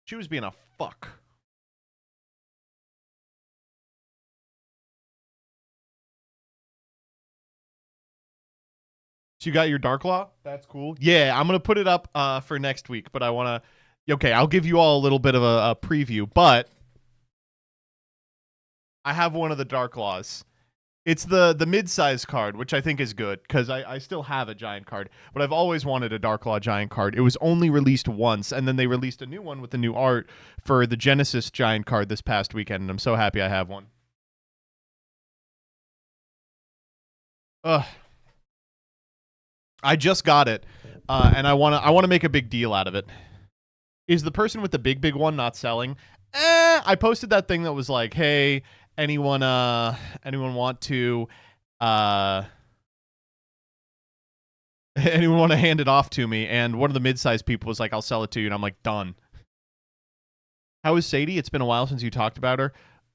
She was being a fuck. So you got your Dark Law? That's cool. Yeah, I'm gonna put it up for next week, but I wanna. Okay, I'll give you all a little bit of a preview, but I have one of the Dark Laws. It's the mid-size card, which I think is good because I still have a giant card, but I've always wanted a Dark Law giant card. It was only released once, and then they released a new one with the new art for the Genesis giant card this past weekend, and I'm so happy I have one. Ugh. I just got it, and I wanna make a big deal out of it. Is the person with the big one not selling? I posted that thing that was like, hey, anyone want to uh anyone want to hand it off to me? And one of the mid-sized people was like, I'll sell it to you, and I'm like, done. How is Sadie? It's been a while since you talked about her.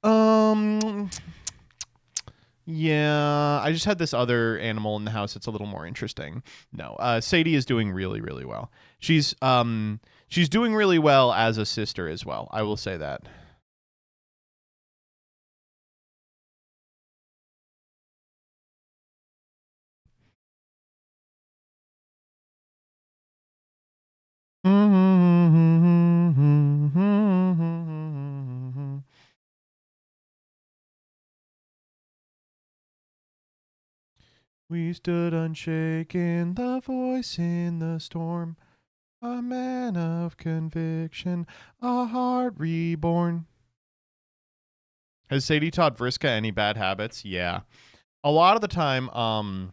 Um Yeah, I just had this other animal in the house that's a little more interesting. No, Sadie is doing really, really well. She's doing really well as a sister as well. I will say that. We stood unshaken, the voice in the storm, a man of conviction, a heart reborn. Has Sadie taught Vriska any bad habits? Yeah. A lot of the time, a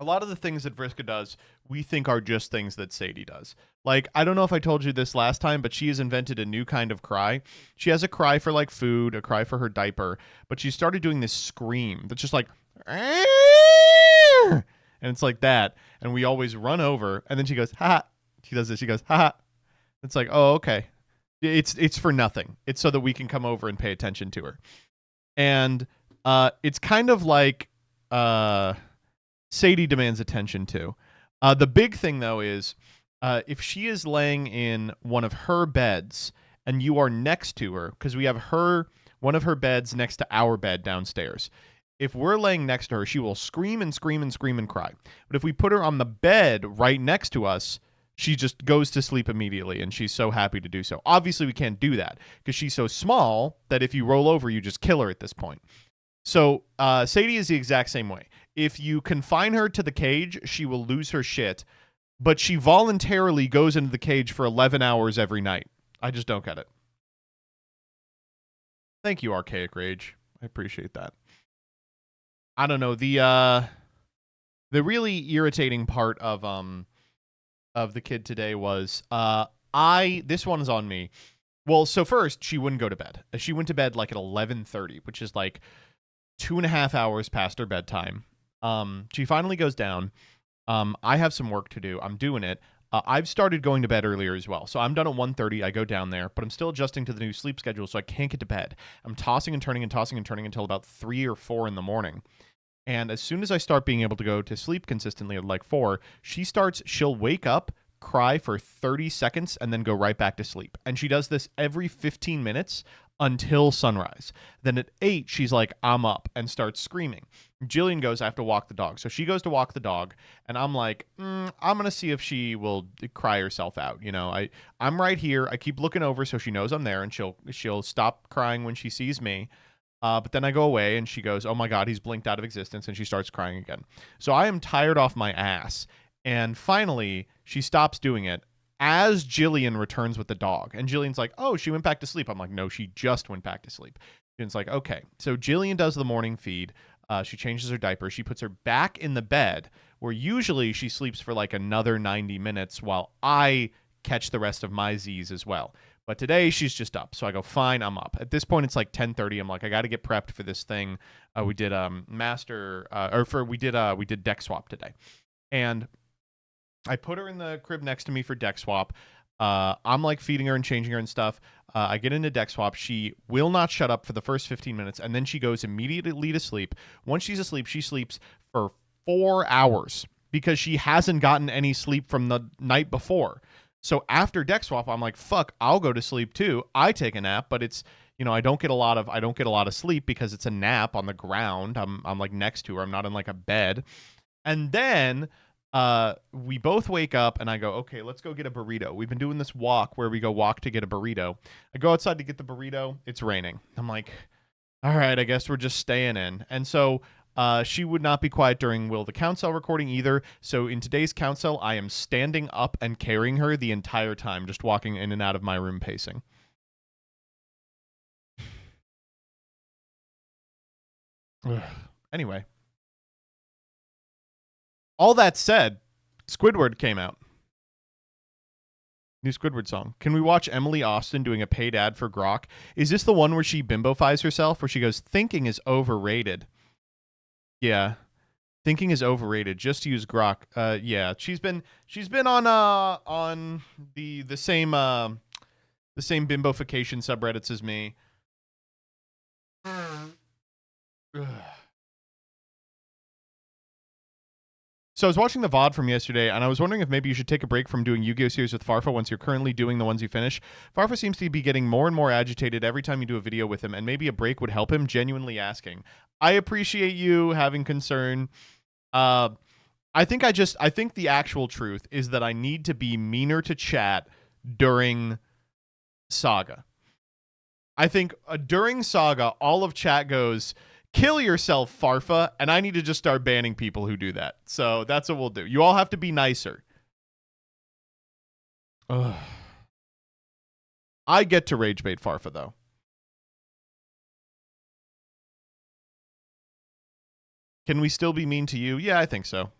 lot of the things that Vriska does, we think are just things that Sadie does. Like, I don't know if I told you this last time, but she has invented a new kind of cry. She has a cry for like food, a cry for her diaper, but she started doing this scream that's just like, and it's like that. And we always run over, and then she goes, ha. She does this. She goes, ha. It's like, oh, okay. It's for nothing. It's so that we can come over and pay attention to her. And it's kind of like Sadie demands attention too. The big thing though is if she is laying in one of her beds and you are next to her, because we have one of her beds next to our bed downstairs. If we're laying next to her, she will scream and scream and scream and cry. But if we put her on the bed right next to us, she just goes to sleep immediately, and she's so happy to do so. Obviously, we can't do that because she's so small that if you roll over, you just kill her at this point. So Sadie is the exact same way. If you confine her to the cage, she will lose her shit, but she voluntarily goes into the cage for 11 hours every night. I just don't get it. Thank you, Archaic Rage. I appreciate that. I don't know. The really irritating part of the kid today was this one's on me. Well, so first she wouldn't go to bed. She went to bed like at 11:30, which is like 2.5 hours past her bedtime. She finally goes down. I have some work to do. I'm doing it. I've started going to bed earlier as well. So I'm done at 1:30. I go down there, but I'm still adjusting to the new sleep schedule, so I can't get to bed. I'm tossing and turning and tossing and turning until about 3 or 4 in the morning. And as soon as I start being able to go to sleep consistently at like 4, she'll wake up, cry for 30 seconds, and then go right back to sleep. And she does this every 15 minutes until sunrise. Then at 8, she's like, I'm up, and starts screaming. Jillian goes, I have to walk the dog. So she goes to walk the dog, and I'm like, I'm going to see if she will cry herself out. You know, I'm right here. I keep looking over so she knows I'm there, and she'll stop crying when she sees me. But then I go away, and she goes, oh my God, he's blinked out of existence, and she starts crying again. So I am tired off my ass. And finally, she stops doing it as Jillian returns with the dog. And Jillian's like, oh, she went back to sleep. I'm like, no, she just went back to sleep. Jillian's like, okay. So Jillian does the morning feed. She changes her diaper. She puts her back in the bed, where usually she sleeps for like another 90 minutes while I catch the rest of my Z's as well. But today she's just up. So I go, fine, I'm up. At this point, it's like 10:30. I'm like, I got to get prepped for this thing. We did we did deck swap today. And I put her in the crib next to me for deck swap. I'm like feeding her and changing her and stuff. I get into deck swap. She will not shut up for the first 15 minutes, and then she goes immediately to sleep. Once she's asleep, she sleeps for 4 hours because she hasn't gotten any sleep from the night before. So after deck swap, I'm like, fuck, I'll go to sleep too. I take a nap, but it's, I don't get a lot of sleep because it's a nap on the ground. I'm like next to her. I'm not in like a bed. And then we both wake up and I go, okay, let's go get a burrito. We've been doing this walk where we go walk to get a burrito. I go outside to get the burrito. It's raining. I'm like, all right, I guess we're just staying in. And so she would not be quiet during Will the Council recording either. So in today's council, I am standing up and carrying her the entire time, just walking in and out of my room pacing. Anyway, all that said, Squidward came out. New Squidward song. Can we watch Emily Austin doing a paid ad for Grok? Is this the one where she bimbofies herself, where she goes, thinking is overrated? Yeah. Thinking is overrated. Just use Grok. Yeah. She's been on the same bimbofication subreddits as me. So I was watching the VOD from yesterday, and I was wondering if maybe you should take a break from doing Yu-Gi-Oh! Series with Farfa once you're currently doing the ones you finish. Farfa seems to be getting more and more agitated every time you do a video with him, and maybe a break would help him. Genuinely asking. I appreciate you having concern. I think the actual truth is that I need to be meaner to chat during Saga. I think during Saga, all of chat goes, kill yourself, Farfa, and I need to just start banning people who do that. So that's what we'll do. You all have to be nicer. Ugh. I get to rage bait Farfa, though. Can we still be mean to you? Yeah, I think so.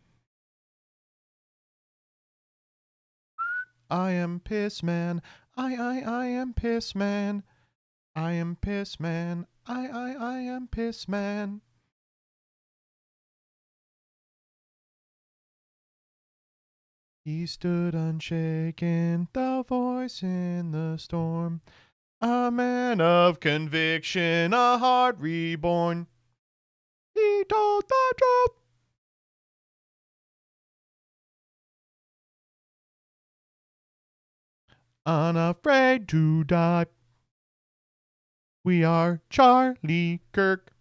I am piss man. I am piss man. I am piss man. I am piss man. He stood unshaken, the voice in the storm. A man of conviction, a heart reborn. He told the truth. Unafraid to die. We are Charlie Kirk.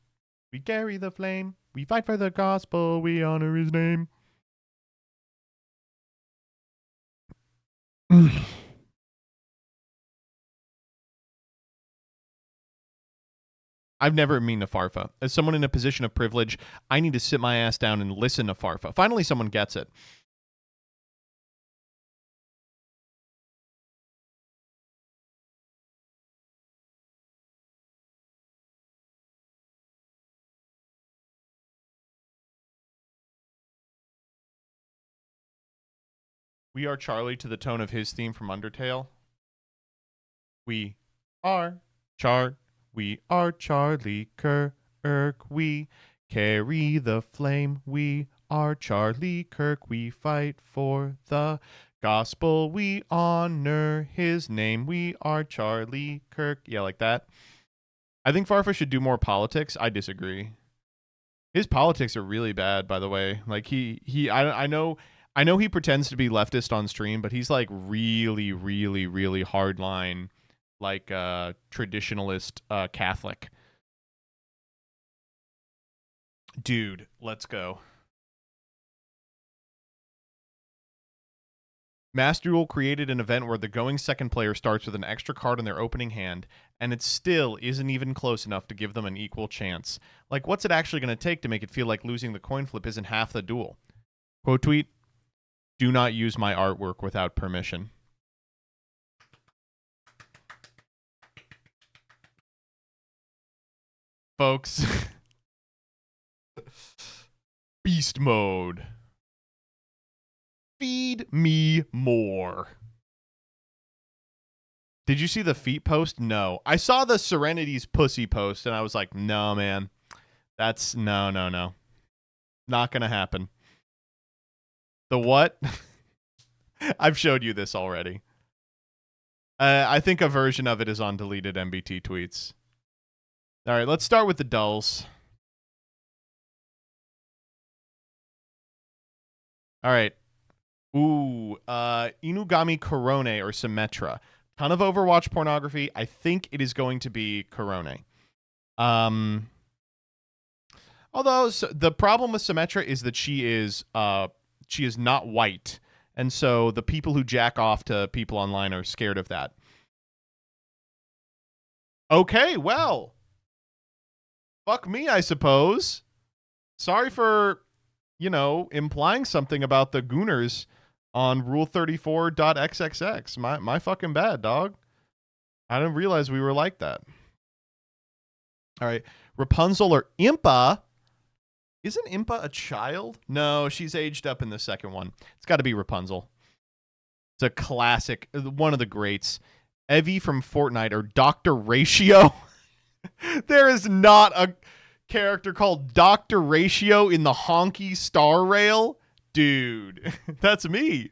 We carry the flame. We fight for the gospel. We honor his name. I've never mean to Farfa. As someone in a position of privilege, I need to sit my ass down and listen to Farfa. Finally, someone gets it. We are Charlie to the tone of his theme from Undertale. We are We are Charlie Kirk. We carry the flame. We are Charlie Kirk. We fight for the gospel. We honor his name. We are Charlie Kirk. Yeah, like that. I think Farfa should do more politics. I disagree. His politics are really bad, by the way. Like I know he pretends to be leftist on stream, but he's like really, really, really hardline, like traditionalist Catholic. Dude, let's go. Master Duel created an event where the going second player starts with an extra card in their opening hand, and it still isn't even close enough to give them an equal chance. Like, what's it actually going to take to make it feel like losing the coin flip isn't half the duel? Quote tweet, do not use my artwork without permission. Folks. Beast mode. Feed me more. Did you see the feet post? No. I saw the Serenity's pussy post, and I was like, no, man. That's no. Not going to happen. The what? I've showed you this already. I think a version of it is on deleted MBT tweets. All right, let's start with the dulls. All right. Ooh, Inugami Korone or Symmetra. Ton of Overwatch pornography. I think it is going to be Korone. Although the problem with Symmetra is that she is not white, and so the people who jack off to people online are scared of that. Okay, well, fuck me, I suppose. Sorry for, implying something about the Gooners on rule34.xxx. My fucking bad, dog. I didn't realize we were like that. All right. Rapunzel or Impa. Isn't Impa a child? No, she's aged up in the second one. It's got to be Rapunzel. It's a classic, one of the greats. Evie from Fortnite or Dr. Ratio. There is not a character called Dr. Ratio in the honky star rail. Dude, that's me.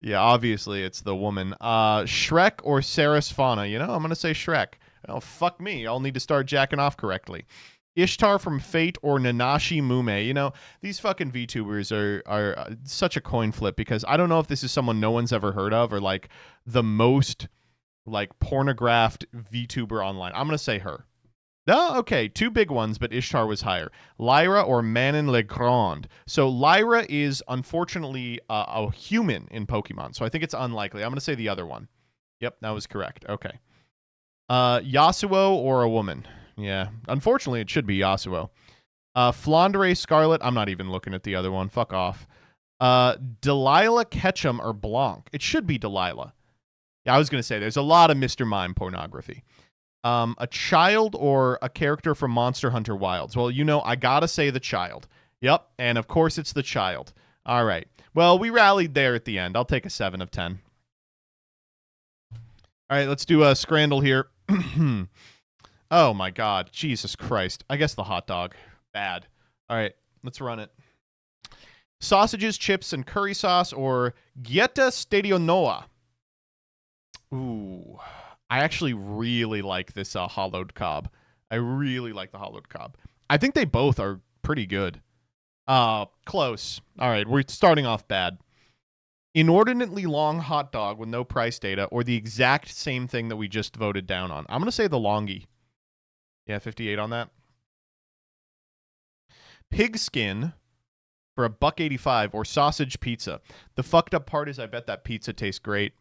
Yeah, obviously it's the woman. Shrek or Sarasfana? I'm going to say Shrek. Oh, fuck me. I'll need to start jacking off correctly. Ishtar from Fate or Nanashi Mume. These fucking VTubers are such a coin flip because I don't know if this is someone no one's ever heard of or like the most like pornographed VTuber online. I'm going to say her. No, okay, two big ones, but Ishtar was higher. Lyra or Manon Legrand. So Lyra is unfortunately a human in Pokemon, so I think it's unlikely. I'm going to say the other one. Yep, that was correct. Okay. Yasuo or a woman? Yeah, unfortunately it should be Yasuo. Flandre Scarlet. I'm not even looking at the other one. Fuck off. Delilah Ketchum or Blanc? It should be Delilah. Yeah, I was going to say there's a lot of Mr. Mime pornography. A child or a character from Monster Hunter Wilds? Well, I gotta say the child. Yep, and of course it's the child. All right. Well, we rallied there at the end. I'll take a 7 of 10. All right, let's do a Scrandle here. Oh my God, Jesus Christ! I guess the hot dog. Bad. All right, let's run it. Sausages, chips, and curry sauce, or Ghetta Stadionoa. Ooh. I actually really like this hollowed cob. I really like the hollowed cob. I think they both are pretty good. Close. All right, we're starting off bad. Inordinately long hot dog with no price data, or the exact same thing that we just voted down on. I'm going to say the longie. Yeah, 58 on that. Pig skin for $1.85 or sausage pizza. The fucked up part is I bet that pizza tastes great.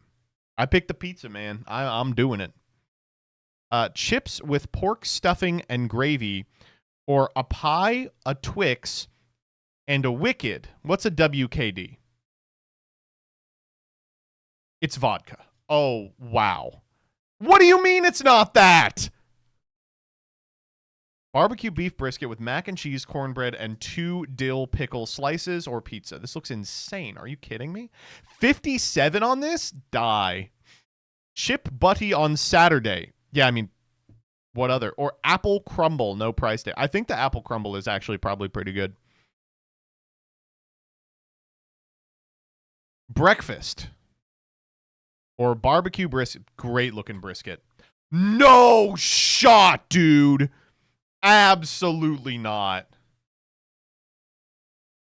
I picked the pizza, man. I'm doing it. Chips with pork stuffing and gravy, or a pie, a Twix, and a Wicked. What's a WKD? It's vodka. Oh, wow. What do you mean it's not that? Barbecue beef brisket with mac and cheese, cornbread, and 2 dill pickle slices or pizza. This looks insane. Are you kidding me? 57 on this? Die. Chip butty on Saturday. Yeah, I mean, what other? Or apple crumble, no price tag. I think the apple crumble is actually probably pretty good. Breakfast. Or barbecue brisket. Great looking brisket. No shot, dude. Absolutely not.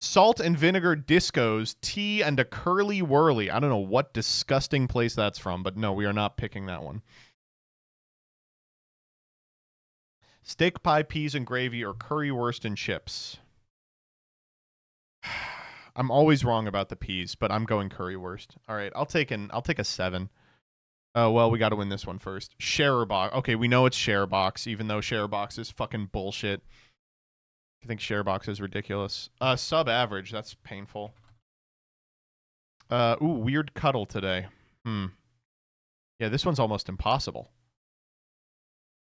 Salt and vinegar discos, tea, and a curly whirly. I don't know what disgusting place that's from, but no, we are not picking that one. Steak pie, peas and gravy, or currywurst and chips. I'm always wrong about the peas, but I'm going currywurst. All right, I'll take a 7. Oh, well, we got to win this one first. Sharer box. Okay, we know it's share box, even though share box is fucking bullshit. I think share box is ridiculous. Sub average. That's painful. Ooh, weird cuddle today. Yeah, this one's almost impossible.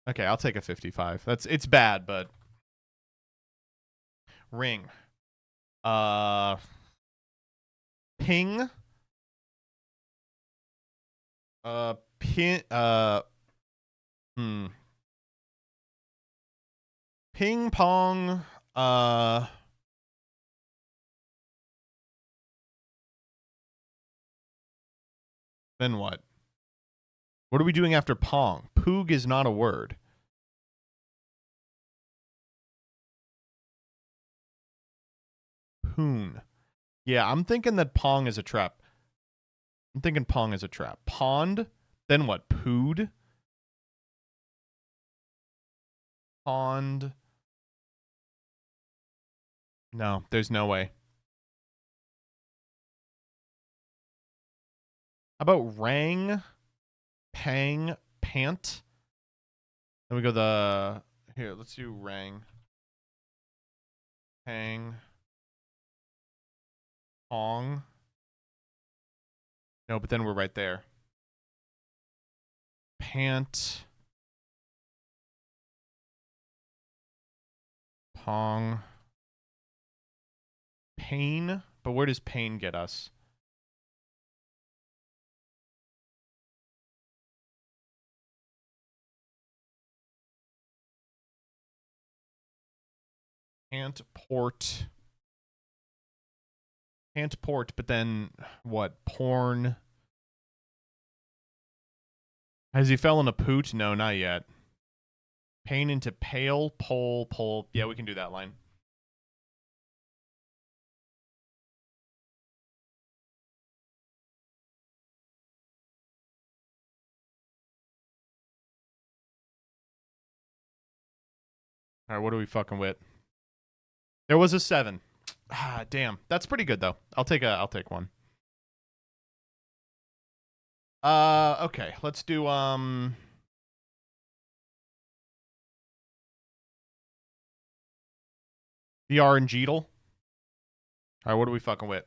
Okay, I'll take a 55. It's bad, but ring. Ping. Pin. Ping pong. Then what? What are we doing after pong? Poog is not a word. Poon. Yeah, I'm thinking that Pong is a trap. I'm thinking Pong is a trap. Pond? Then what? Pood? Pond? No, there's no way. How about Rang? Pang? Pant? Then we go the... Here, let's do Rang. Pang. Pong. No, but then we're right there. Pant. Pong. Pain. But where does pain get us? Pant port. Pant port, but then what? Porn. Has he fell in a poot? No, not yet. Pain into pale, pole. Yeah, we can do that line. All right, what are we fucking with? There was a 7. Ah, damn. That's pretty good though. I'll take one. Okay. Let's do the Orangeedle. All right, what are we fucking with?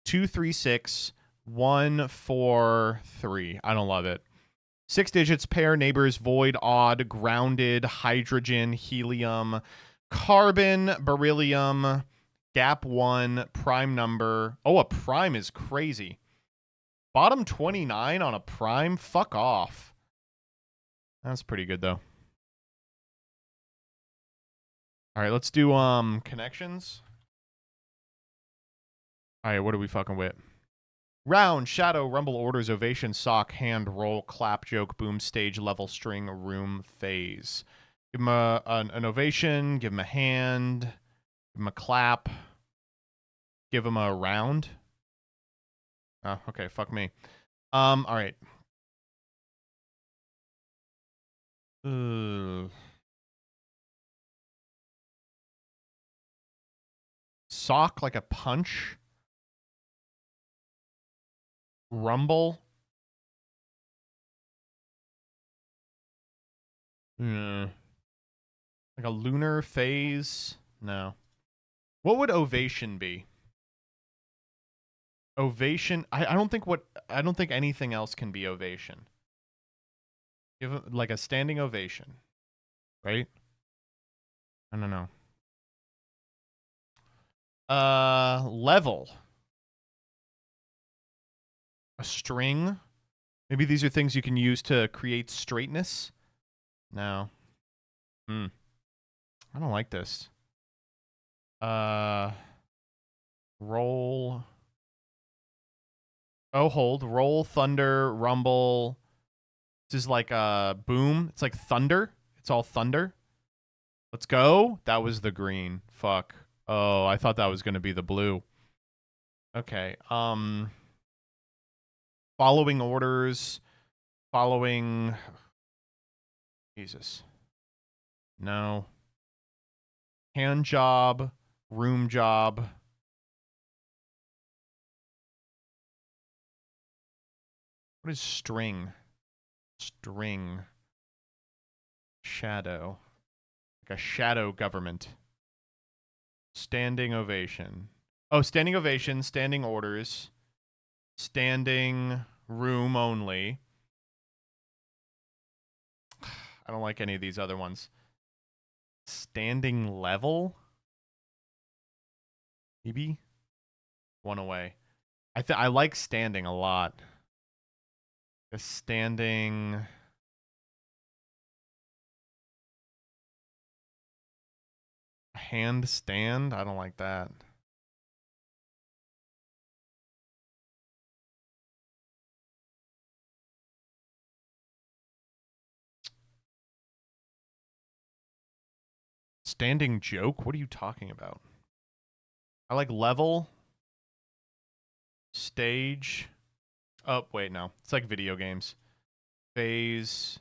Two, 3, 6, 1, 4, 3. I don't love it. 6 digits, pair, neighbors, void, odd, grounded, hydrogen, helium, carbon, beryllium, gap 1, prime number. Oh, a prime is crazy. Bottom 29 on a prime? Fuck off. That's pretty good, though. All right, let's do connections. All right, what are we fucking with? Round, shadow, rumble, orders, ovation, sock, hand, roll, clap, joke, boom, stage, level, string, room, phase. Give him an ovation, give him a hand, give him a clap, give him a round. Oh, okay, fuck me. All right. Sock like a punch. Rumble. Like a lunar phase. No. What would ovation be? Ovation. I don't think anything else can be ovation. Give it like a standing ovation, right? I don't know. Level. A string. Maybe these are things you can use to create straightness. No. Hmm. I don't like this. Roll. Oh, hold. Roll, thunder, rumble. This is like boom. It's like thunder. It's all thunder. Let's go. That was the green. Fuck. Oh, I thought that was gonna be the blue. Okay. Following orders. Following. Jesus. No. Hand job. Room job. What is string? String. Shadow. Like a shadow government. Standing ovation. Oh, standing ovation, standing orders, standing room only. I don't like any of these other ones. Standing level? Maybe? One away. I like standing a lot. A standing handstand? I don't like that. Standing joke? What are you talking about? I like level, stage. Oh, wait, no. It's like video games. Phase.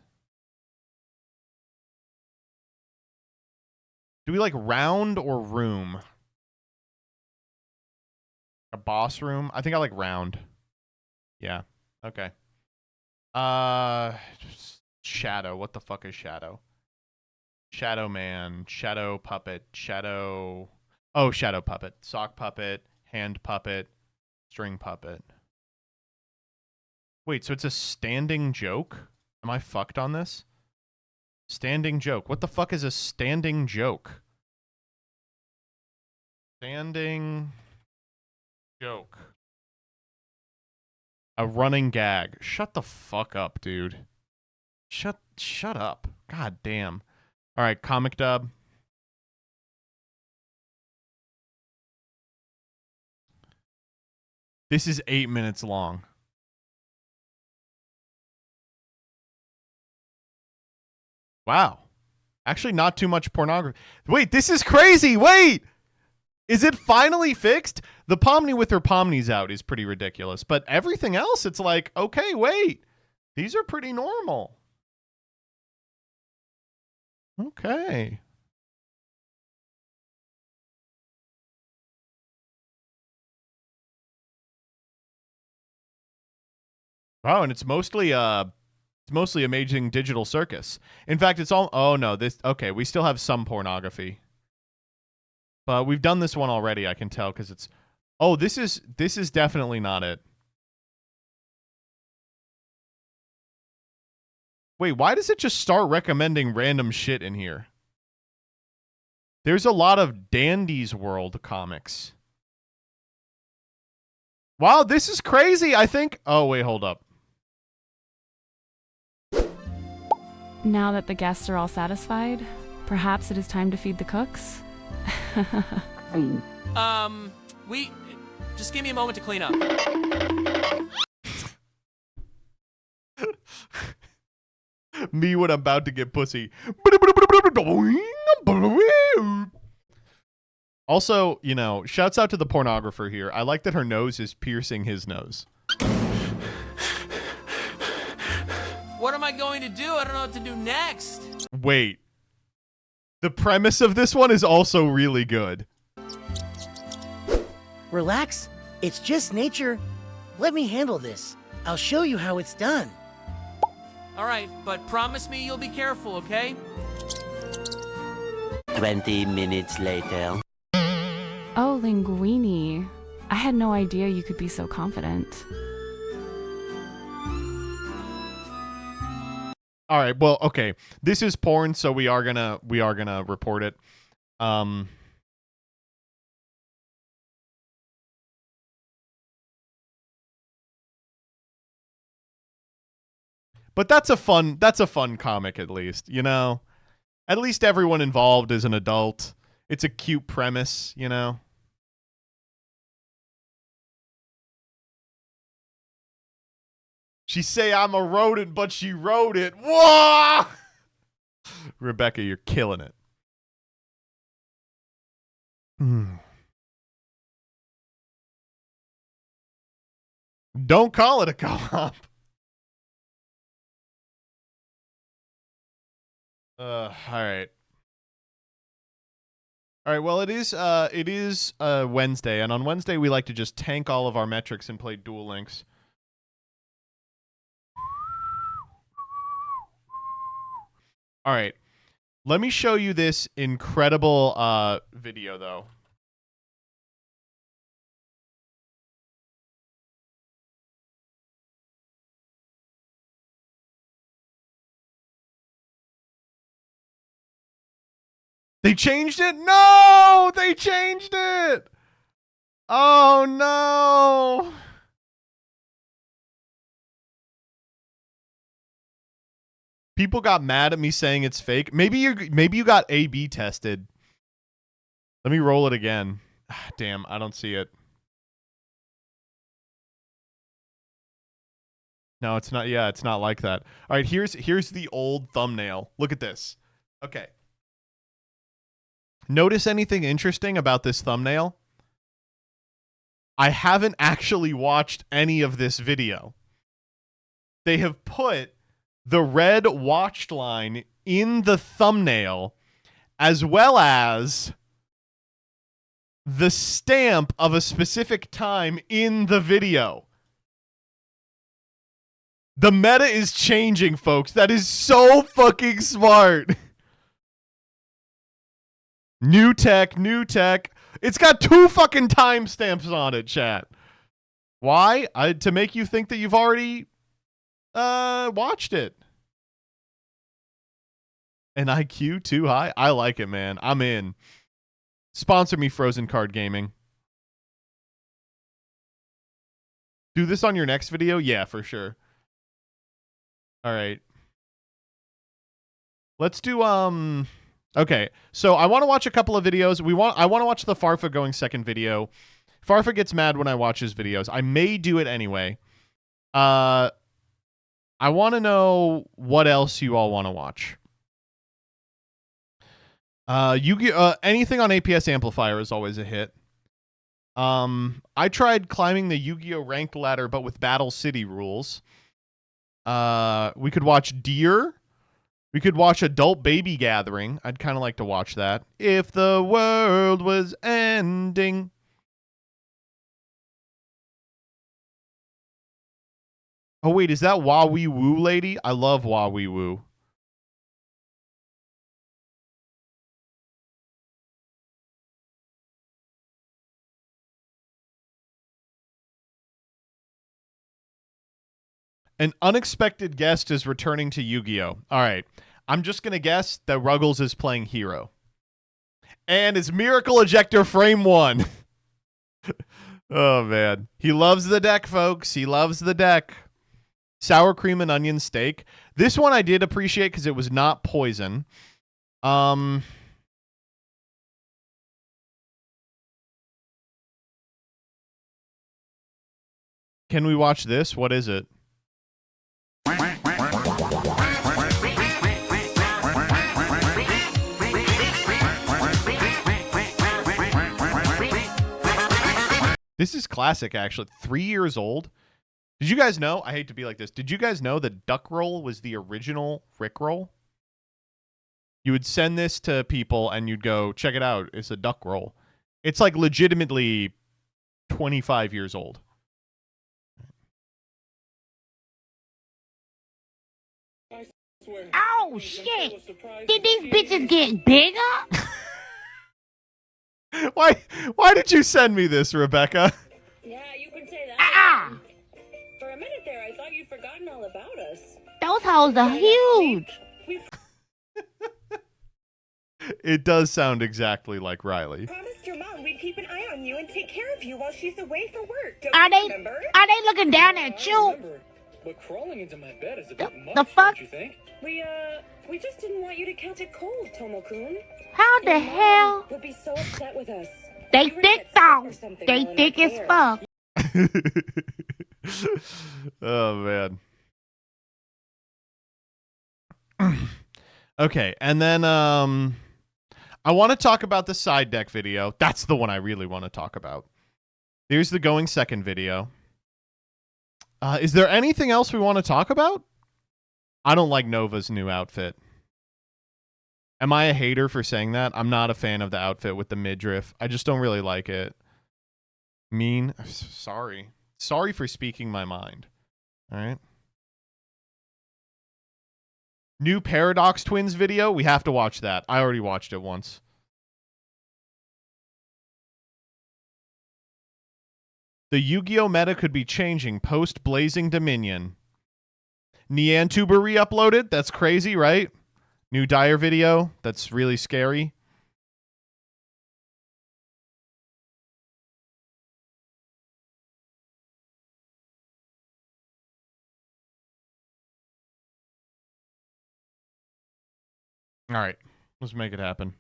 Do we like round or room? A boss room? I think I like round. Yeah. Okay. Shadow. What the fuck is shadow? Shadow man, shadow puppet, shadow. Oh, shadow puppet, sock puppet, hand puppet, string puppet. Wait, so it's a standing joke? Am I fucked on this? Standing joke. What the fuck is a standing joke? Standing joke. A running gag. Shut the fuck up, dude. Shut up. God damn. All right, comic dub. This is 8 minutes long. Wow. Actually, not too much pornography. Wait, this is crazy. Wait. Is it finally fixed? The Pomni with her Pomnies out is pretty ridiculous. But everything else, it's like, okay, wait. These are pretty normal. Okay. Oh, and it's mostly Amazing Digital Circus. In fact, it's all oh no, this okay, we still have some pornography. But we've done this one already, I can tell, because it's oh, this is definitely not it. Wait, why does it just start recommending random shit in here? There's a lot of Dandy's World comics. Wow, this is crazy. I think oh wait, hold up. Now that the guests are all satisfied, perhaps it is time to feed the cooks? Just give me a moment to clean up. Me when I'm about to get pussy. Also, you know, shouts out to the pornographer here. I like that her nose is piercing his nose. What am I going to do? I don't know what to do next. Wait. The premise of this one is also really good. Relax. It's just nature. Let me handle this. I'll show you how it's done. All right, but promise me you'll be careful, okay? 20 minutes later. Oh, Linguini. I had no idea you could be so confident. All right, well, okay. This is porn, so we are gonna report it. But that's a fun comic at least, you know? At least everyone involved is an adult. It's a cute premise, you know? She say I'm a rodent, but she wrote it. Whoa! Rebecca, you're killing it. Don't call it a co-op. All right. All right, well, it is Wednesday, and on Wednesday we like to just tank all of our metrics and play Duel Links. All right. Let me show you this incredible video, though. They changed it? No! They changed it! Oh, no! People got mad at me saying it's fake. Maybe you got A/B tested. Let me roll it again. Damn, I don't see it. No, it's not. Yeah, it's not like that. All right, here's the old thumbnail. Look at this. Okay. Notice anything interesting about this thumbnail? I haven't actually watched any of this video. They have put the red watched line in the thumbnail as well as the stamp of a specific time in the video. The meta is changing, folks. That is so fucking smart. New tech, new tech. It's got 2 fucking timestamps on it, chat. Why? To make you think that you've already watched it. An IQ too high? I like it, man. I'm in. Sponsor me, Frozen Card Gaming. Do this on your next video? Yeah, for sure. All right. Let's do okay. So I want to watch a couple of videos. I want to watch the Farfa going second video. Farfa gets mad when I watch his videos. I may do it anyway. I want to know what else you all want to watch. Anything on APS Amplifier is always a hit. I tried climbing the Yu-Gi-Oh! Ranked ladder, but with Battle City rules. We could watch Deer. We could watch Adult Baby Gathering. I'd kind of like to watch that. If the world was ending. Oh, wait, is that Wah Wee Woo lady? I love Wah Wee Woo. An unexpected guest is returning to Yu-Gi-Oh! All right. I'm just going to guess that Ruggles is playing Hero. And it's Miracle Ejector Frame 1. Oh, man. He loves the deck, folks. He loves the deck. Sour cream and onion steak. This one I did appreciate because it was not poison. Can we watch this? What is it? This is classic, actually. 3 years old. Did you guys know? I hate to be like this. Did you guys know that Duck Roll was the original Rickroll? You would send this to people and you'd go, check it out. It's a Duck Roll. It's like legitimately 25 years old. Oh, shit. Did these bitches get bigger? Why did you send me this, Rebecca? Yeah, you can say that. For a minute there, I thought you'd forgotten all about us. Those hoes are huge. We It does sound exactly like Riley. promised your mom we'd keep an eye on you and take care of you while she's away for work. Don't Are you they remember? looking down at you? But crawling into my bed is a bit much, The fuck? don't you think? We just didn't want you to catch a cold, Tomo-kun. How the Your hell? mom would be so upset with us. They You were thick sick or though. something They while in thick our as care. fuck. Oh, man. Okay, and then I want to talk about the side deck video. That's the one I really want to talk about. There's the going second video. Is there anything else we want to talk about? I don't like Nova's new outfit. Am I a hater for saying that? I'm not a fan of the outfit with the midriff. I just don't really like it. Mean? Sorry. Sorry for speaking my mind. All right. New Paradox Twins video. We have to watch that. I already watched it once. The Yu-Gi-Oh! Meta could be changing post Blazing Dominion. Neantuber re-uploaded? That's crazy, right? New Dire video? That's really scary. All right, let's make it happen.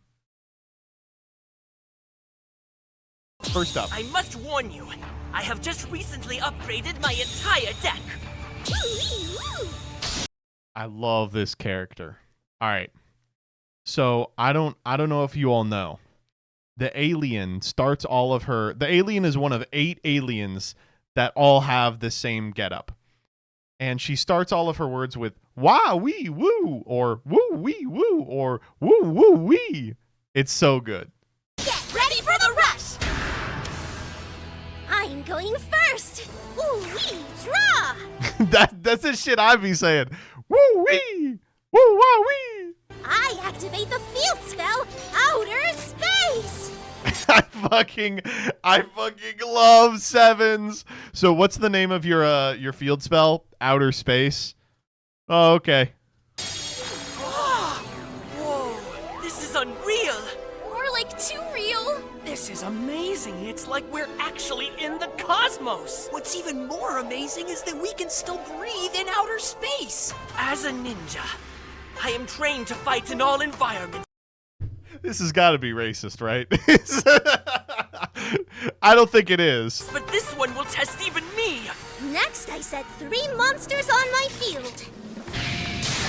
First up. I must warn you, I have just recently upgraded my entire deck. I love this character. All right. So I don't know if you all know. the alien starts all of her. The alien is one of 8 aliens that all have the same getup. And she starts all of her words with "wah wee woo" or "woo wee woo" or "woo woo wee." It's so good. Get ready for the rush! I'm going first. Woo wee draw. That's the shit I be saying. Woo wee, woo wah wee. I activate the field spell, Outer Space. I fucking love sevens. So what's the name of your field spell? Outer Space. Oh, okay. Whoa, this is unreal. Or like too real. This is amazing. It's like we're actually in the cosmos. What's even more amazing is that we can still breathe in outer space. As a ninja, I am trained to fight in all environments. This has got to be racist, right? I don't think it is. But this one will test even me. Next, I set 3 monsters on my field.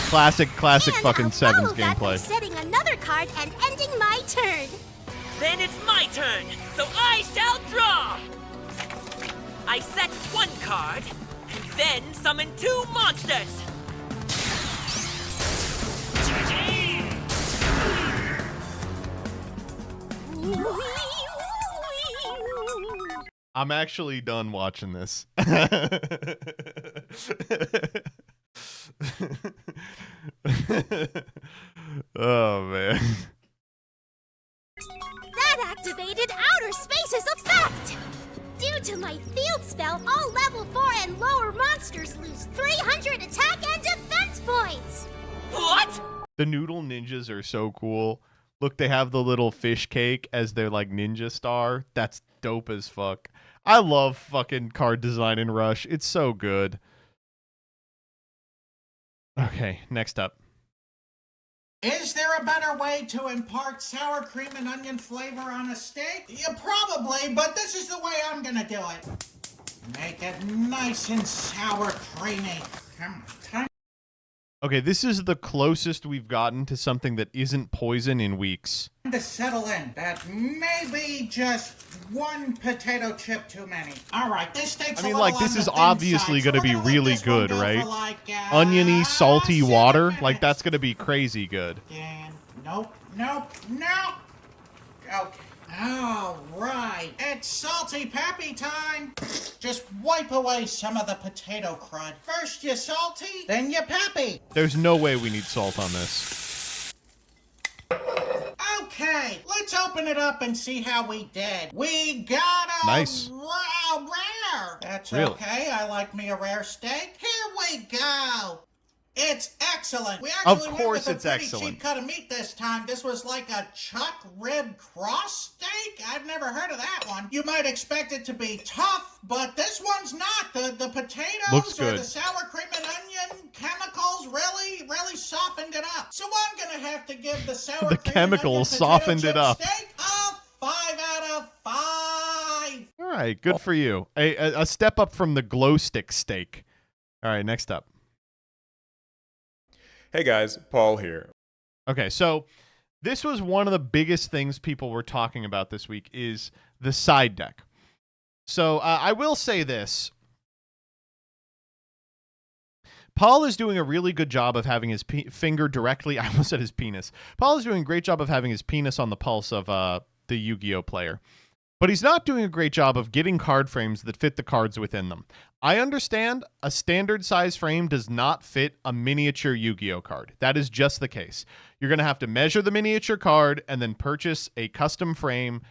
Classic And fucking I'll sevens follow that by gameplay. setting another card and ending my turn. Then it's my turn, so I shall draw. I set 1 card, and then summon 2 monsters. I'm actually done watching this. Oh, man. That activated Outer Space's effect! Due to my field spell, all level 4 and lower monsters lose 300 attack and defense points! What? The Noodle Ninjas are so cool. Look, they have the little fish cake as their, like, ninja star. That's dope as fuck. I love fucking card design in Rush. It's so good. Okay, next up. Is there a better way to impart sour cream and onion flavor on a steak? Yeah, probably, but this is the way I'm gonna do it. Make it nice and sour creamy. Come on, time Okay, this is the closest we've gotten to something that isn't poison in weeks. to settle in. That may be just 1 potato chip too many. All right, this steak's I mean, a like, little this on is the thin obviously side, so going to we're be gonna let really this one good, go right? for like, Oniony, salty 7 water? minutes. Like, that's going to be crazy good. And nope. Okay. All right. It's salty peppy time. Just wipe away some of the potato crud. First you salty, then you peppy. There's no way we need salt on this. Okay, let's open it up and see how we did. We got a Nice. rare. That's Really? okay. I like me a rare steak. Here we go. It's excellent. We Of actually course went with it's a pretty excellent. cheap cut of meat this time. This was like a chuck rib cross steak. I've never heard of that one. You might expect it to be tough, but this one's not. The potatoes Looks or good. the sour cream and onion chemicals really softened it up. So I'm gonna have to give the sour The cream chemicals and onion potato softened it chip up. steak a 5 out of 5. All right, good for you. A step up from the glow stick steak. All right, next up. Hey guys, Paul here. Okay, so this was one of the biggest things people were talking about this week is the side deck. So I will say this. Paul is doing a really good job of having his finger directly, I almost said his penis. Paul is doing a great job of having his penis on the pulse of the Yu-Gi-Oh player. But he's not doing a great job of getting card frames that fit the cards within them. I understand a standard size frame does not fit a miniature Yu-Gi-Oh card. That is just the case. You're going to have to measure the miniature card and then purchase a custom frame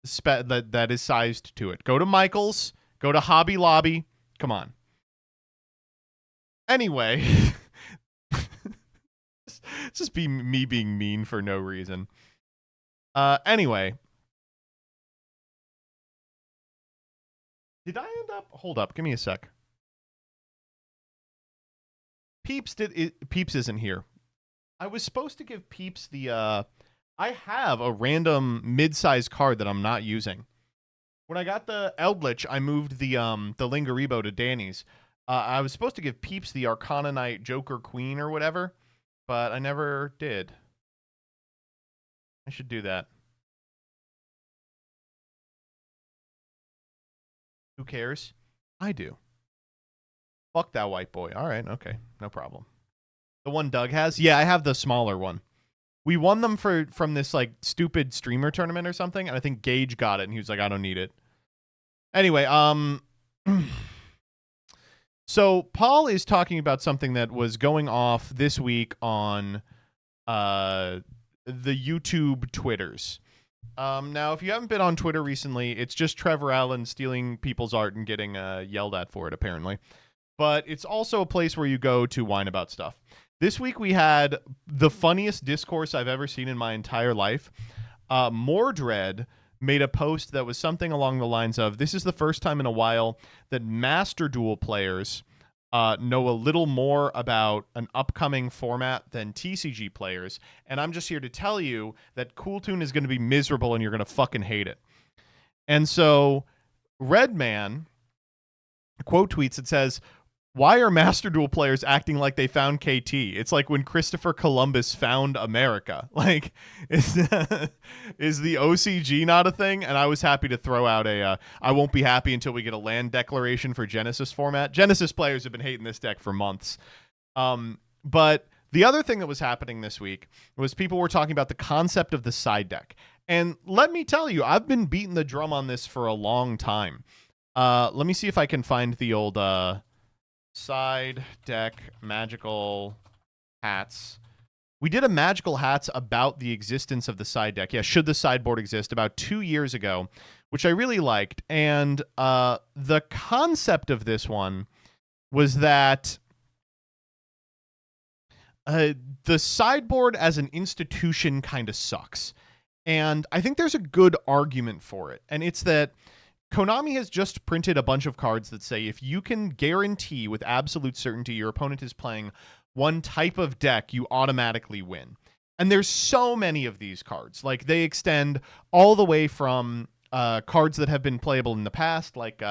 that is sized to it. Go to Michael's, go to Hobby Lobby. Come on. Anyway, it's just be me being mean for no reason. Anyway. Did I end up? Hold up. Give me a sec. Peeps isn't here. I was supposed to give Peeps the I have a random mid-sized card that I'm not using. When I got the Eldritch, I moved the Lingaribo to Danny's. I was supposed to give Peeps the Arcana Knight Joker Queen or whatever, but I never did. I should do that. Who cares? I do. Fuck that white boy. All right, okay, no problem. The one Doug has? Yeah, I have the smaller one. We won them from this like stupid streamer tournament or something, and I think Gage got it, and he was like, I don't need it. Anyway, so Paul is talking about something that was going off this week on the YouTube Twitters. Now, if you haven't been on Twitter recently, it's just Trevor Allen stealing people's art and getting yelled at for it, apparently. But it's also a place where you go to whine about stuff. This week we had the funniest discourse I've ever seen in my entire life. Mordred made a post that was something along the lines of, this is the first time in a while that Master Duel players know a little more about an upcoming format than TCG players, and I'm just here to tell you that Cool Tune is going to be miserable and you're going to fucking hate it. And so Redman quote tweets, it says, why are Master Duel players acting like they found KT? It's like when Christopher Columbus found America. Like, is the OCG not a thing? And I was happy to throw out I won't be happy until we get a land declaration for Genesis format. Genesis players have been hating this deck for months. But the other thing that was happening this week was people were talking about the concept of the side deck. And let me tell you, I've been beating the drum on this for a long time. Let me see if I can find the old... side deck magical hats. We did a magical hats about the existence of the side deck. Yeah, should the sideboard exist, about 2 years ago, which I really liked. And the concept of this one was that the sideboard as an institution kind of sucks. And I think there's a good argument for it. And it's that Konami has just printed a bunch of cards that say if you can guarantee with absolute certainty your opponent is playing one type of deck, you automatically win. And there's so many of these cards. Like, they extend all the way from cards that have been playable in the past, like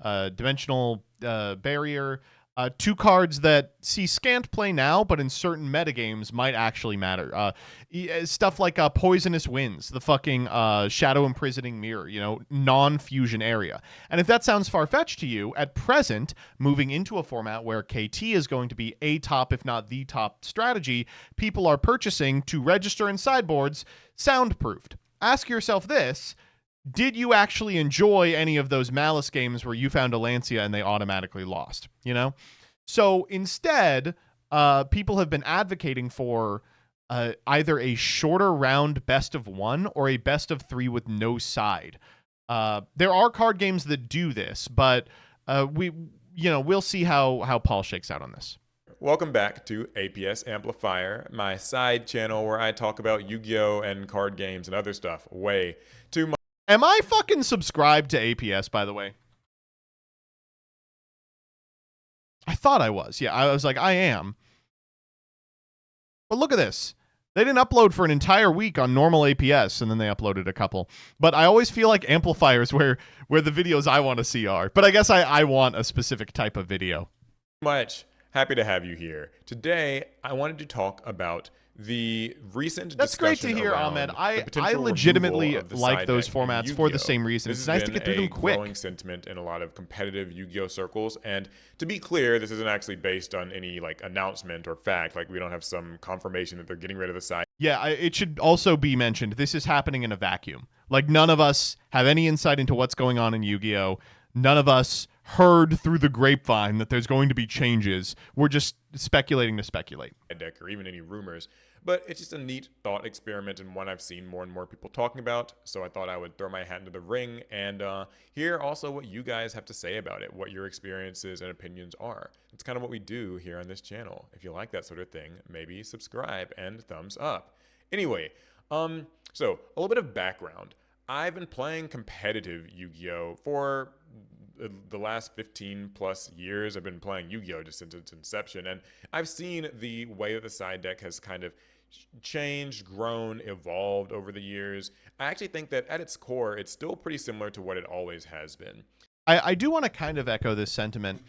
Dimensional Barrier, to cards that see scant play now, but in certain metagames might actually matter. Stuff like Poisonous Winds, the fucking Shadow Imprisoning Mirror, non-fusion area. And if that sounds far-fetched to you, at present, moving into a format where KT is going to be a top, if not the top strategy, people are purchasing to register in sideboards soundproofed. Ask yourself this: did you actually enjoy any of those Malice games where you found a Lancia and they automatically lost? So instead, people have been advocating for either a shorter round best of one or a best of three with no side. There are card games that do this, but we'll see how Paul shakes out on this. Welcome back to APS Amplifier, my side channel where I talk about Yu-Gi-Oh! And card games and other stuff way too much. Am I fucking subscribed to APS, by the way? I thought I was. Yeah, I was like, I am. But look at this. They didn't upload for an entire week on normal APS, and then they uploaded a couple. But I always feel like Amplifier's where the videos I want to see are. But I guess I want a specific type of video. Much happy to have you here. Today, I wanted to talk about the recent That's great to hear, Ahmed. I legitimately like those formats for the same reason. It's nice to get through them quick. Growing sentiment in a lot of competitive Yu-Gi-Oh circles, and to be clear, this isn't actually based on any announcement or fact. We don't have some confirmation that they're getting rid of the side. Yeah, it should also be mentioned, this is happening in a vacuum. None of us have any insight into what's going on in Yu-Gi-Oh. None of us heard through the grapevine that there's going to be changes. We're just speculating to speculate. Deck or even any rumors, but it's just a neat thought experiment and one I've seen more and more people talking about, so I thought I would throw my hat into the ring and hear also what you guys have to say about it, what your experiences and opinions are. It's kind of what we do here on this channel. If you like that sort of thing, maybe subscribe and thumbs up. Anyway, so a little bit of background. I've been playing competitive Yu-Gi-Oh! For the last 15 plus years. I've been playing Yu-Gi-Oh! Just since its inception, and I've seen the way that the side deck has kind of changed, grown, evolved over the years. I actually think that at its core, it's still pretty similar to what it always has been. I do want to kind of echo this sentiment.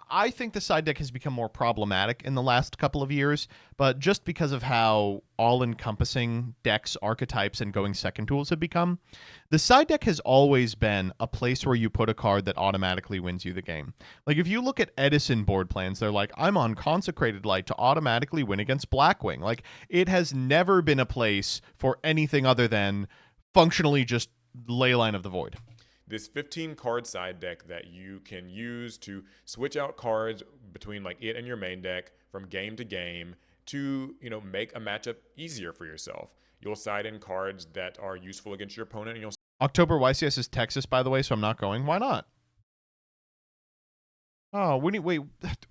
I think the side deck has become more problematic in the last couple of years, but just because of how all-encompassing decks, archetypes, and going second tools have become, the side deck has always been a place where you put a card that automatically wins you the game. Like, if you look at Edison board plans, they're like, I'm on Consecrated Light to automatically win against Blackwing. Like, it has never been a place for anything other than functionally just Leyline of the Void. This 15 card side deck that you can use to switch out cards between like it and your main deck from game to game to, you know, make a matchup easier for yourself. You'll side in cards that are useful against your opponent, and you'll October YCS is Texas, by the way, so I'm not going. Why not? Oh, wait,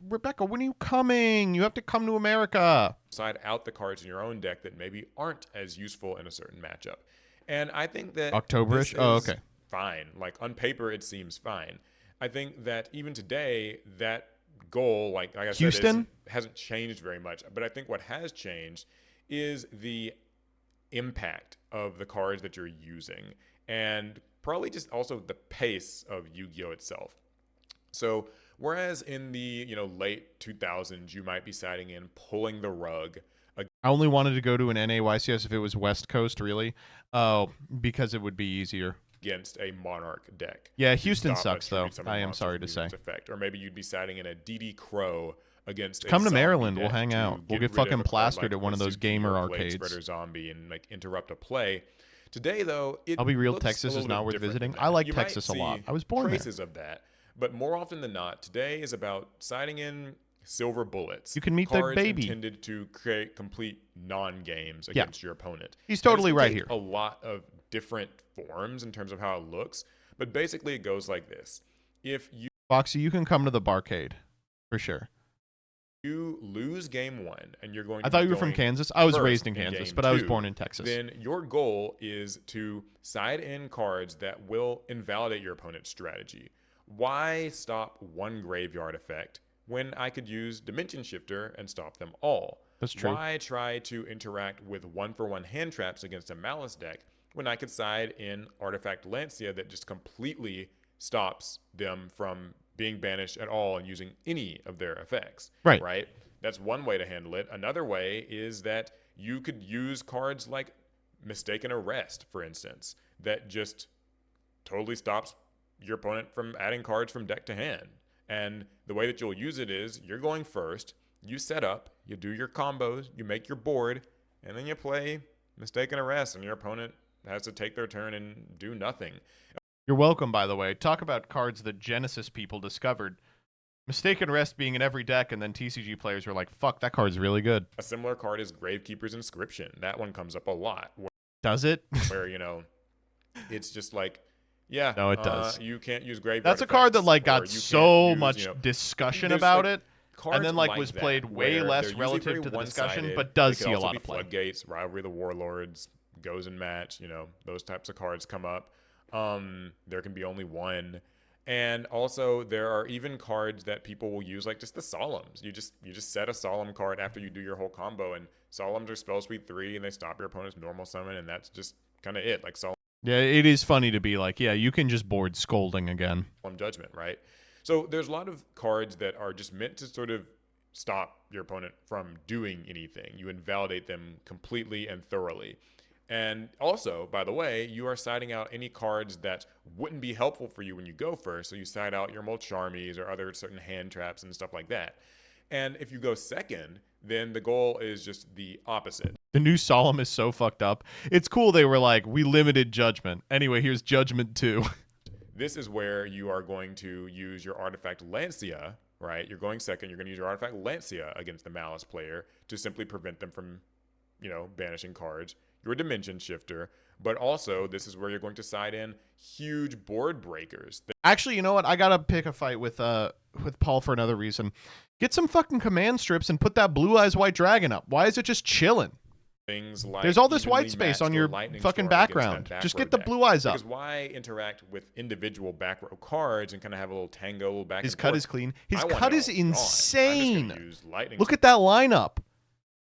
Rebecca, when are you coming? You have to come to America. side out the cards in your own deck that maybe aren't as useful in a certain matchup. And I think that October-ish? Oh, okay. Fine. Like, on paper, it seems fine. I think that even today, that goal, like I Houston? said, hasn't changed very much. But I think what has changed is the impact of the cards that you're using, and probably just also the pace of Yu-Gi-Oh! Itself. So whereas in the late 2000s, you might be siding in, pulling the rug. I only wanted to go to an NAYCS if it was West Coast, really. Oh, because it would be easier. Against a Monarch deck. Yeah, Houston sucks, though. I am sorry to say. Effect. Or maybe you'd be siding in a DD Crow against Come a to zombie Maryland. We'll deck hang to out. We'll get rid of fucking a card plastered like at one of those Kosuki gamer or Blade arcades. Spreader Zombie and like interrupt a play. Today, though, I'll be real, looks Texas a is little not bit worth different visiting. than I that. like You Texas a might lot. see I was born there. traces of that, but more often than not, today is about siding in silver bullets. You can meet the cards baby. intended to create complete non-games against your opponent. He's And this totally can right take here. A lot of different forms in terms of how it looks, but basically it goes like this. If Foxy, you can come to the barcade for sure. you lose game one and you're going to I thought be you were from going Kansas. I was first raised in Kansas, game but I was two, born in Texas. Then your goal is to side in cards that will invalidate your opponent's strategy. Why stop one graveyard effect when I could use Dimension Shifter and stop them all? That's true. Why try to interact with one-for-one hand traps against a Malice deck when I could side in Artifact Lancia that just completely stops them from being banished at all and using any of their effects? Right? That's one way to handle it. Another way is that you could use cards like Mistaken Arrest, for instance, that just totally stops your opponent from adding cards from deck to hand. And the way that you'll use it is you're going first, you set up, you do your combos, you make your board, and then you play Mistaken Arrest, and your opponent has to take their turn and do nothing. You're welcome, by the way. Talk about cards that Genesis people discovered. Mistaken Rest being in every deck, and then TCG players were like, fuck, that card's really good. A similar card is Gravekeeper's Inscription. That one comes up a lot. Does it? Where, it's just like, yeah. No, it does. You can't use Graveyard That's a card that effects, got or you so can't use, much discussion there's, about like, it, cards and then was that, played way where less they're usually relative very to the discussion, one-sided. but does They see could a also lot be of play. Floodgates, Rivalry of the Warlords, Goes and Match, those types of cards come up. There can be only one. And also there are even cards that people will use, like just the Solemns. You just set a Solemn card after you do your whole combo, and Solemns are spell speed 3 and they stop your opponent's normal summon, and that's just kind of it. Like Solemn Yeah, it is funny to be like, yeah, you can just board Scolding again. Judgment, right? So there's a lot of cards that are just meant to sort of stop your opponent from doing anything. You invalidate them completely and thoroughly. And also, by the way, you are siding out any cards that wouldn't be helpful for you when you go first. So you side out your Molcharmies or other certain hand traps and stuff like that. And if you go second, then the goal is just the opposite. The new Solemn is so fucked up. It's cool they were like, we limited Judgment. Anyway, here's Judgment 2. This is where you are going to use your Artifact Lancia, right? You're going second. You're going to use your Artifact Lancia against the Malice player to simply prevent them from, banishing cards. Your Dimension Shifter, but also this is where you're going to side in huge board breakers. Actually, you know what? I gotta pick a fight with Paul for another reason. Get some fucking command strips and put that Blue Eyes White Dragon up. Why is it just chilling? Things like there's all this evenly white space matched on or your Lightning fucking Storm background. against that Just back get the row deck. Blue Eyes up. Because why interact with individual back row cards and kind of have a little tango, a little back His and cut forth? is clean. His I want cut it is all gone. I'm just insane. gonna use Lightning Look at that lineup.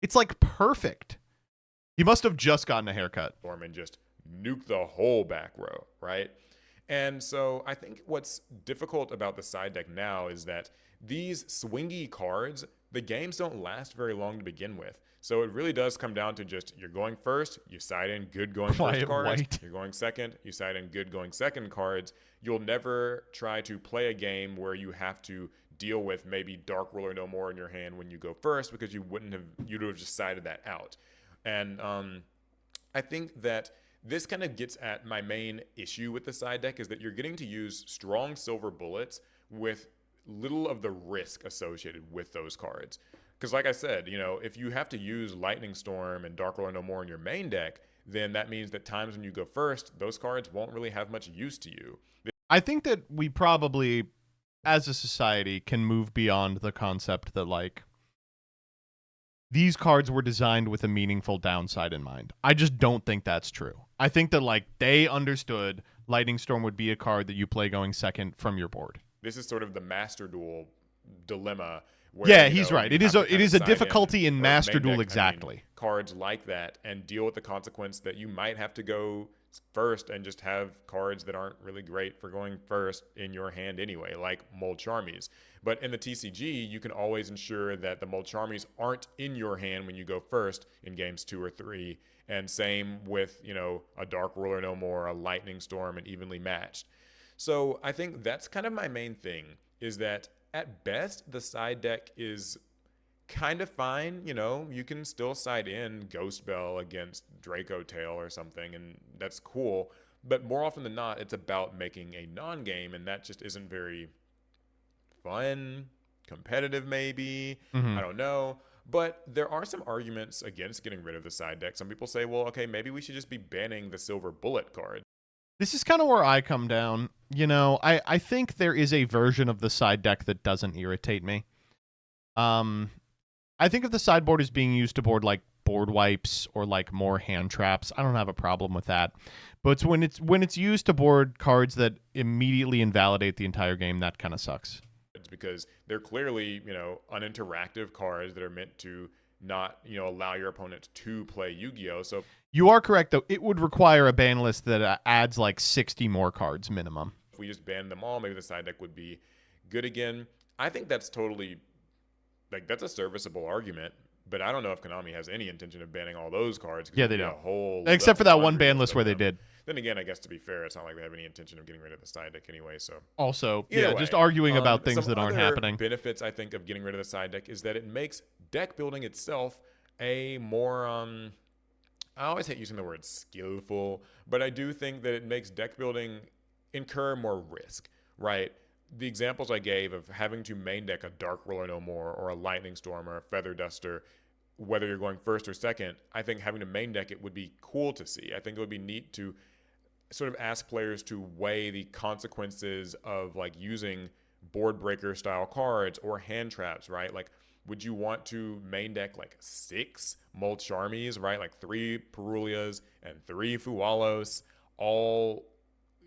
It's like perfect. He must have just gotten a haircut. Storm and just nuke the whole back row, right? And so I think what's difficult about the side deck now is that these swingy cards, the games don't last very long to begin with. So it really does come down to just you're going first, you side in good going first cards. You're going second, you side in good going second cards. You'll never try to play a game where you have to deal with maybe Dark Ruler No More in your hand when you go first, because you'd have just sided that out. And I think that this kind of gets at my main issue with the side deck, is that you're getting to use strong silver bullets with little of the risk associated with those cards. Because like I said, if you have to use Lightning Storm and Dark Ruler No More in your main deck, then that means that times when you go first, those cards won't really have much use to you. I think that we probably, as a society, can move beyond the concept that, like, these cards were designed with a meaningful downside in mind. I just don't think that's true. I think that, like, they understood Lightning Storm would be a card that you play going second from your board. This is sort of the Master Duel dilemma. Where, he's right. It is a difficulty in Master Duel, exactly. Cards like that, and deal with the consequence that you might have to go first and just have cards that aren't really great for going first in your hand anyway, like Mold Charmies. But in the TCG, you can always ensure that the Mold Charmies aren't in your hand when you go first in games 2 or 3. And same with, a Dark Ruler No More, a Lightning Storm, and evenly matched. So I think that's kind of my main thing, is that at best, the side deck is kind of fine. You can still side in Ghost Bell against Draco Tail or something, and that's cool. But more often than not, it's about making a non-game, and that just isn't very fun, competitive maybe. I don't know. But there are some arguments against getting rid of the side deck. Some people say, well, okay, maybe we should just be banning the silver bullet card. This is kind of where I come down. I think there is a version of the side deck that doesn't irritate me. I think if the sideboard is being used to board like board wipes or like more hand traps, I don't have a problem with that. But when it's used to board cards that immediately invalidate the entire game, that kind of sucks. It's because they're clearly, uninteractive cards that are meant to not, allow your opponent to play Yu-Gi-Oh! So you are correct, though. It would require a ban list that adds like 60 more cards minimum. If we just banned them all, maybe the side deck would be good again. I think that's totally, that's a serviceable argument. But I don't know if Konami has any intention of banning all those cards. Yeah, they don't. Except for that one ban list where they did. Then again, I guess to be fair, it's not like they have any intention of getting rid of the side deck anyway. So also, just arguing about things that aren't happening. Benefits, I think, of getting rid of the side deck is that it makes deck building itself a more I always hate using the word skillful, but I do think that it makes deck building incur more risk, right? The examples I gave of having to main deck a Dark Ruler No More or a Lightning Storm or a Feather Duster, whether you're going first or second, I think having to main deck it would be cool to see. I think it would be neat to sort of ask players to weigh the consequences of like using board breaker style cards or hand traps, right? Like, would you want to main deck like 6 Mold Charmies, right? Like 3 Perulias and 3 Fualos, all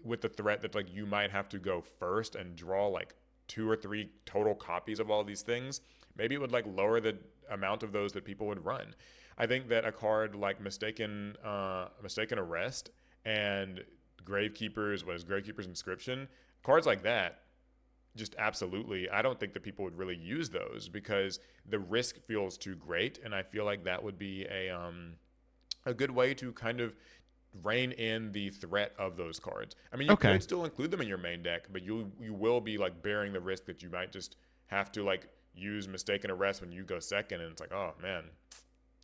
with the threat that like you might have to go first and draw like 2 or 3 total copies of all these things. Maybe it would like lower the amount of those that people would run. I think that a card like Mistaken Arrest and Gravekeeper's Inscription, cards like that, just absolutely, I don't think that people would really use those because the risk feels too great, and I feel like that would be a good way to kind of rein in the threat of those cards. I mean, you could still include them in your main deck, but you will be like bearing the risk that you might just have to like use Mistaken Arrest when you go second, and it's like, oh man,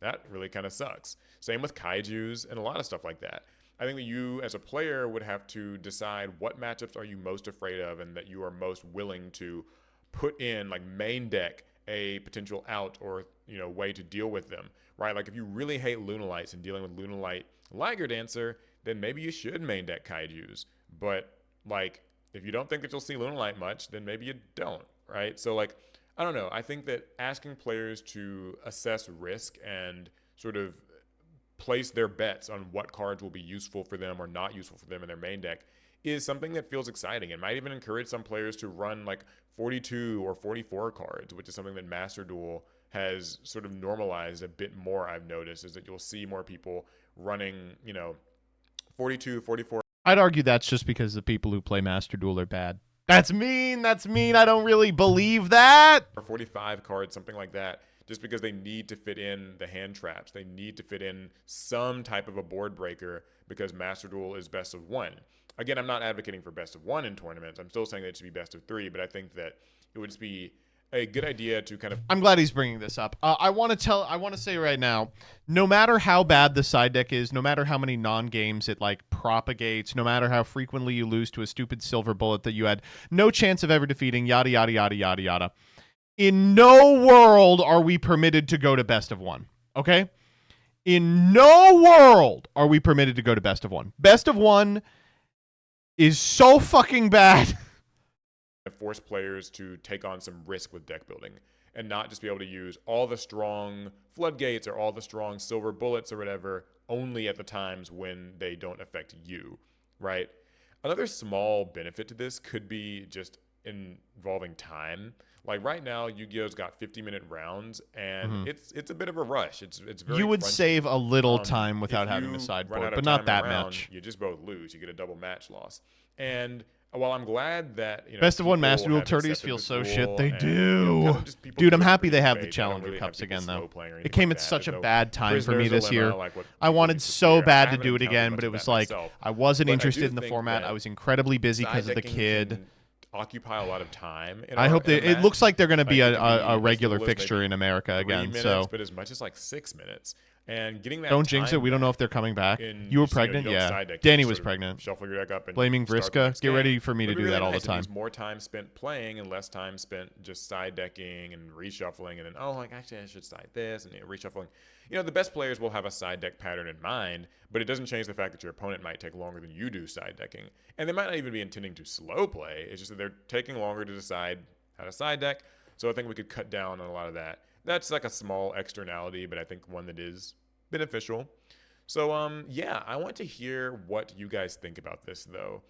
that really kind of sucks. Same with Kaijus and a lot of stuff like that. I think that you as a player would have to decide what matchups are you most afraid of and that you are most willing to put in, like main deck a potential out or, way to deal with them, right? Like if you really hate Lunalights and dealing with Lunalight Liger Dancer, then maybe you should main deck Kaijus. But like, if you don't think that you'll see Lunalight much, then maybe you don't, right? So like, I don't know. I think that asking players to assess risk and sort of place their bets on what cards will be useful for them or not useful for them in their main deck is something that feels exciting. It might even encourage some players to run like 42 or 44 cards, which is something that Master Duel has sort of normalized a bit more. I've noticed is that you'll see more people running, 42, 44 I'd argue that's just because the people who play Master Duel are bad. That's mean. That's mean. I don't really believe that. Or 45 cards, something like that, just because they need to fit in the hand traps. They need to fit in some type of a board breaker because Master Duel is best of 1. Again, I'm not advocating for best of 1 in tournaments. I'm still saying that it should be best of 3, but I think that it would just be a good idea to kind of... I'm glad he's bringing this up. I want to say right now, no matter how bad the side deck is, no matter how many non-games it like propagates, no matter how frequently you lose to a stupid silver bullet that you had no chance of ever defeating, yada, yada, yada, yada, yada. In no world are we permitted to go to best of 1. Okay? In no world are we permitted to go to best of 1. Best of 1 is so fucking bad. Force players to take on some risk with deck building and not just be able to use all the strong floodgates or all the strong silver bullets or whatever only at the times when they don't affect you, right? Another small benefit to this could be just involving time. Like right now, Yu-Gi-Oh's got 50-minute rounds, and it's a bit of a rush. It's very you would crunchy. save a little time without having the sideboard, but not that much. You just both lose. You get a double match loss. And while I'm glad that best of 1 Master Duel tourneys feel so shit, they do. Dude, I'm happy they have the Challenger Cups again, though. It came at such a bad time for me this year. I wanted so bad to do it again, but it was like I wasn't interested in the format. I was incredibly busy because of the kid. Occupy a lot of time. I hope it looks like they're going to be a regular fixture in America again. So, but as much as like 6 minutes. And getting that don't jinx it. We don't know if they're coming back. You were pregnant? Yeah. Danny was pregnant. Shuffle your deck up and blaming Vriska. Get ready for me to do that all the time. More time spent playing and less time spent just side decking and reshuffling and then, oh, like actually I should side this and reshuffling. You know, the best players will have a side deck pattern in mind, but it doesn't change the fact that your opponent might take longer than you do side decking. And they might not even be intending to slow play. It's just that they're taking longer to decide how to side deck. So I think we could cut down on a lot of that. That's like a small externality, but I think one that is beneficial. So yeah, I want to hear what you guys think about this though.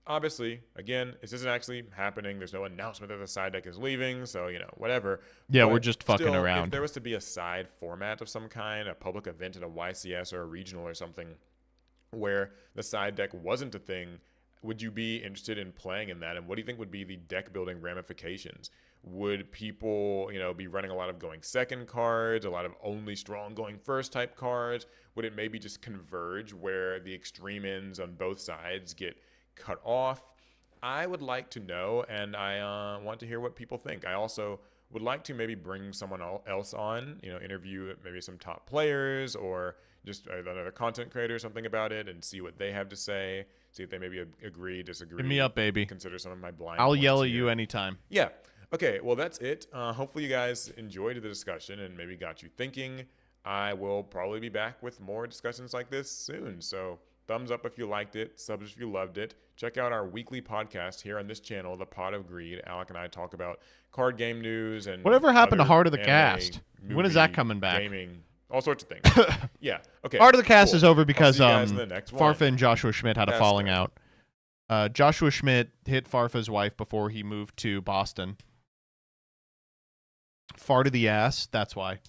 Obviously, again, this isn't actually happening. There's no announcement that the side deck is leaving, so you know, whatever. Yeah, but we're just fucking still, around. If there was to be a side format of some kind, a public event in a YCS or a regional or something where the side deck wasn't a thing, would you be interested in playing in that? And what do you think would be the deck building ramifications? Would people, you know, be running a lot of going second cards, a lot of only strong going first type cards? Would it maybe just converge where the extreme ends on both sides get cut off? I would like to know, and I want to hear what people think. I also would like to maybe bring someone else on, you know, interview maybe some top players or just another content creator or something about it and see what they have to say. See if they maybe agree, disagree. Hit me up, baby. Consider some of my blind I'll points yell at here. you anytime. Yeah. Okay, well, that's it. Hopefully you guys enjoyed the discussion and maybe got you thinking. I will probably be back with more discussions like this soon. So thumbs up if you liked it, subs if you loved it. Check out our weekly podcast here on this channel, The Pot of Greed. Alec and I talk about card game news and whatever happened to other Heart of the anime, Cast? When is that movie, coming back? Gaming, all sorts of things. Yeah, okay. Heart of the Cast cool. is over I'll because see you guys in the next one. Farfa and Joshua Schmidt had a That's falling right. out. Joshua Schmidt hit Farfa's wife before he moved to Boston. Farted the ass. That's why.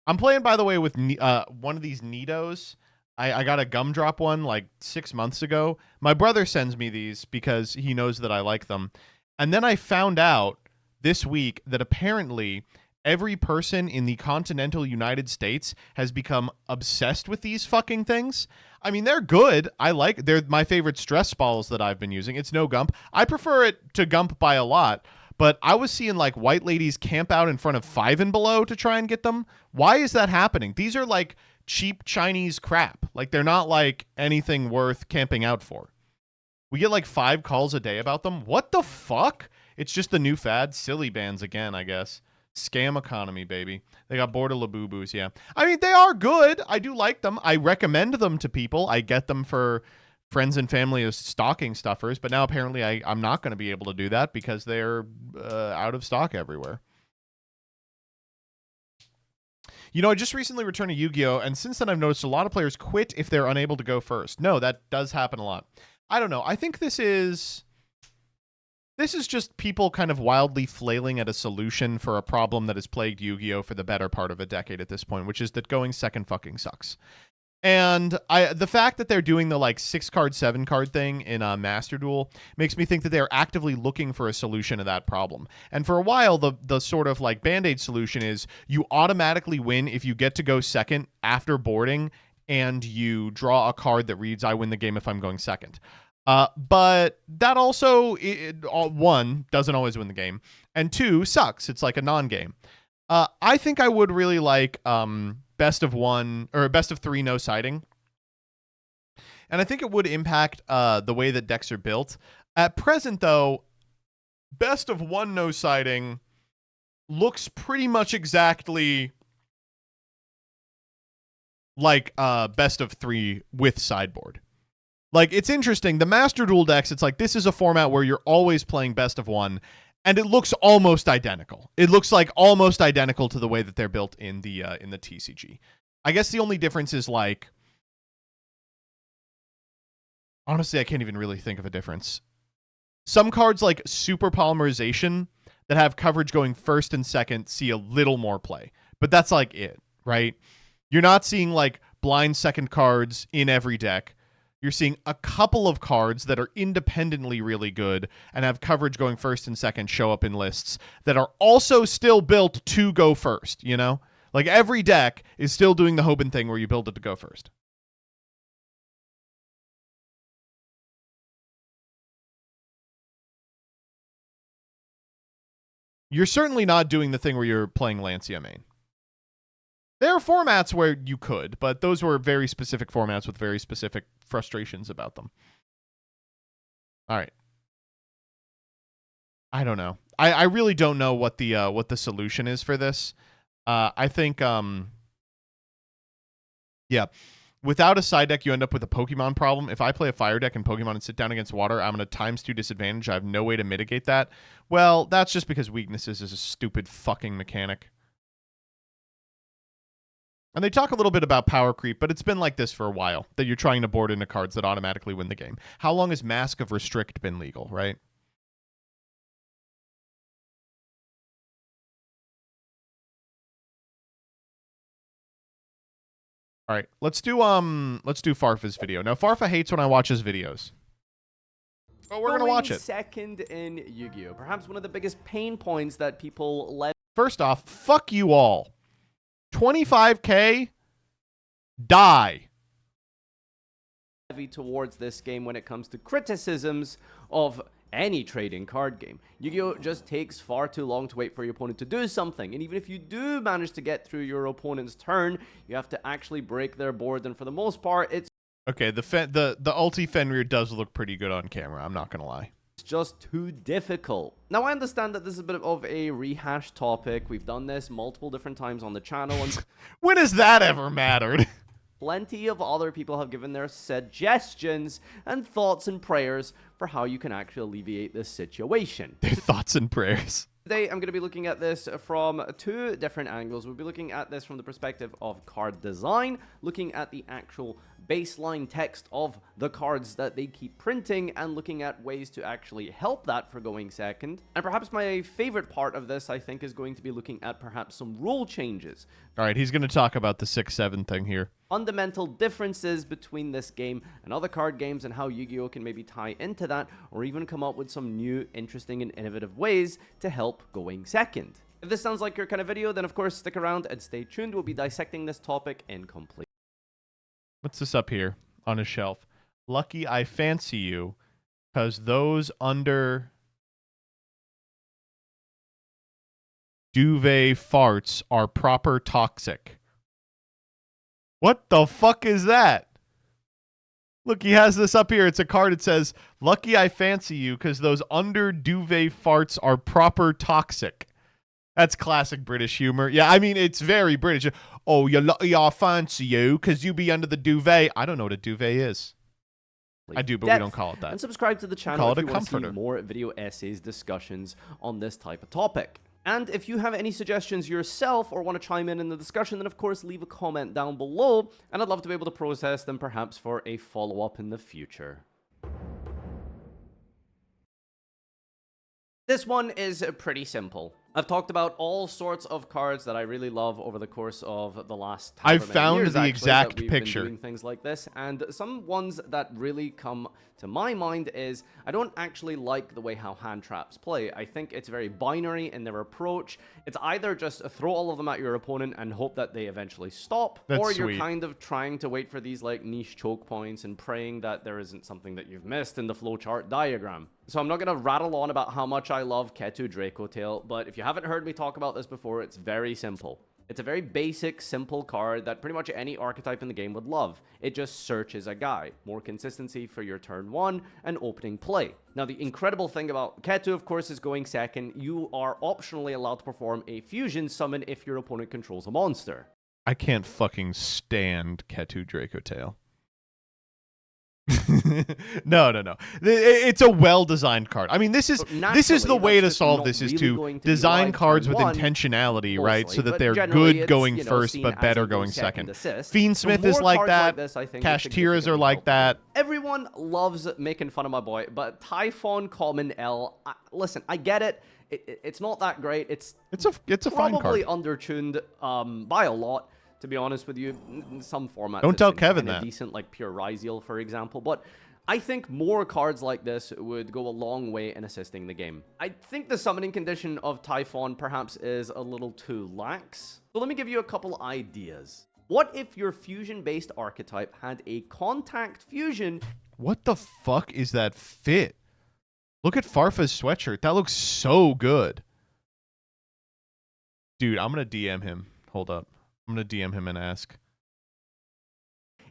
I'm playing, by the way, with one of these Nidos. I got a gumdrop one like 6 months ago. My brother sends me these because he knows that I like them. And then I found out this week that apparently every person in the continental United States has become obsessed with these fucking things. I mean, they're good. They're my favorite stress balls that I've been using. It's no Gump. I prefer it to Gump by a lot. But I was seeing like white ladies camp out in front of 5 and below to try and get them. Why is that happening? These are like cheap Chinese crap. Like they're not like anything worth camping out for. We get like 5 calls a day about them. What the fuck? It's just the new fad. Silly bands again, I guess. Scam economy, baby. They got bored of Labubus, yeah. I mean, they are good. I do like them. I recommend them to people. I get them for friends and family as stocking stuffers, but now apparently I'm not going to be able to do that because they're out of stock everywhere. You know, I just recently returned to Yu-Gi-Oh! And since then I've noticed a lot of players quit if they're unable to go first. No, that does happen a lot. I don't know. I think this is just people kind of wildly flailing at a solution for a problem that has plagued Yu-Gi-Oh! For the better part of a decade at this point, which is that going second fucking sucks. And the fact that they're doing the like 6-card, 7-card thing in Master Duel makes me think that they're actively looking for a solution to that problem. And for a while, the sort of like Band-Aid solution is you automatically win if you get to go second after boarding and you draw a card that reads, I win the game if I'm going second. But that also, one, doesn't always win the game, and two, sucks. It's like a non-game. I think I would really like best of 1 or best of 3 no siding. And I think it would impact the way that decks are built. At present, though, best of 1 no siding looks pretty much exactly like best of 3 with sideboard. Like, it's interesting. The Master Duel decks, it's like this is a format where you're always playing best of 1. And it looks almost identical. It looks like almost identical to the way that they're built in the TCG. I guess the only difference is like, honestly, I can't even really think of a difference. Some cards like Super Polymerization that have coverage going first and second see a little more play, but that's like it, right? You're not seeing like blind second cards in every deck. You're seeing a couple of cards that are independently really good and have coverage going first and second show up in lists that are also still built to go first, you know? Like every deck is still doing the Hoban thing where you build it to go first. You're certainly not doing the thing where you're playing Lancia main. There are formats where you could, but those were very specific formats with very specific frustrations about them. All right. I don't know. I really don't know what the solution is for this. I think yeah. Without a side deck, you end up with a Pokemon problem. If I play a fire deck and Pokemon and sit down against water, I'm at a ×2 disadvantage. I have no way to mitigate that. Well, that's just because weaknesses is a stupid fucking mechanic. And they talk a little bit about power creep, but it's been like this for a while, that you're trying to board into cards that automatically win the game. How long has Mask of Restrict been legal, right? All right, let's do Farfa's video. Now, Farfa hates when I watch his videos. But we're gonna watch it. Second in Yu-Gi-Oh! Perhaps one of the biggest pain points that people let. First off, fuck you all. 25K? Die. Heavy towards this game when it comes to criticisms of any trading card game. Yu-Gi-Oh! Just takes far too long to wait for your opponent to do something, and even if you do manage to get through your opponent's turn, you have to actually break their board, and for the most part, it's okay, the ulti Fenrir does look pretty good on camera, I'm not gonna lie. It's just too difficult. Now, I understand that this is a bit of a rehashed topic. We've done this multiple different times on the channel, and when has that ever mattered? Plenty of other people have given their suggestions and thoughts and prayers for how you can actually alleviate this situation. Their thoughts and prayers. Today, I'm going to be looking at this from 2 different angles. We'll be looking at this from the perspective of card design, looking at the actual baseline text of the cards that they keep printing, and looking at ways to actually help that for going second. And perhaps my favorite part of this, I think, is going to be looking at perhaps some rule changes. All right, he's going to talk about the 6-7 thing here. Fundamental differences between this game and other card games, and how Yu-Gi-Oh! Can maybe tie into that, or even come up with some new, interesting, and innovative ways to help going second. If this sounds like your kind of video, then of course stick around and stay tuned. We'll be dissecting this topic in complete. What's this up here on his shelf? Lucky I fancy you, because those under duvet farts are proper toxic. What the fuck is that? Look, he has this up here. It's a card. It says, Lucky I fancy you, because those under duvet farts are proper toxic. That's classic British humor. Yeah, I mean, it's very British. Oh, you're lucky I fancy you, because you be under the duvet. I don't know what a duvet is. I do, but we don't call it that. And subscribe to the channel if you want to see more video essays, discussions on this type of topic. And if you have any suggestions yourself or want to chime in the discussion, then of course leave a comment down below, and I'd love to be able to process them perhaps for a follow-up in the future. This one is pretty simple. I've talked about all sorts of cards that I really love over the course of the last I've however many found years, the actually, exact that we've picture. been doing things like this, and some ones that really come to my mind is I don't actually like the way how hand traps play. I think it's very binary in their approach. It's either just throw all of them at your opponent and hope that they eventually stop, or you're sweet. kind of trying to wait for these like niche choke points and praying that there isn't something that you've missed in the flowchart diagram. So I'm not going to rattle on about how much I love Ketu Draco Tail, but if you haven't heard me talk about this before, it's very simple. It's a very basic, simple card that pretty much any archetype in the game would love. It just searches a guy. More consistency for your turn 1 and opening play. Now, the incredible thing about Ketu, of course, is going second. You are optionally allowed to perform a fusion summon if your opponent controls a monster. I can't fucking stand Ketu Draco Tail. No. It's a well-designed card. I mean, this is the way to solve this, is to design cards with intentionality, right? So that they're good going first, but better going second. Fiendsmith is like that. Kashtiras are like that. Everyone loves making fun of my boy, but Typhon Common L, listen, I get it. It's not that great. It's a fine card. Probably undertuned by a lot. To be honest with you, in some formats, don't tell Kevin that. Decent, like pure Ryziel, for example. But I think more cards like this would go a long way in assisting the game. I think the summoning condition of Typhon perhaps is a little too lax. So let me give you a couple ideas. What if your fusion-based archetype had a contact fusion? What the fuck is that fit? Look at Farfa's sweatshirt. That looks so good. Dude, I'm going to DM him. Hold up. I'm going to DM him and ask.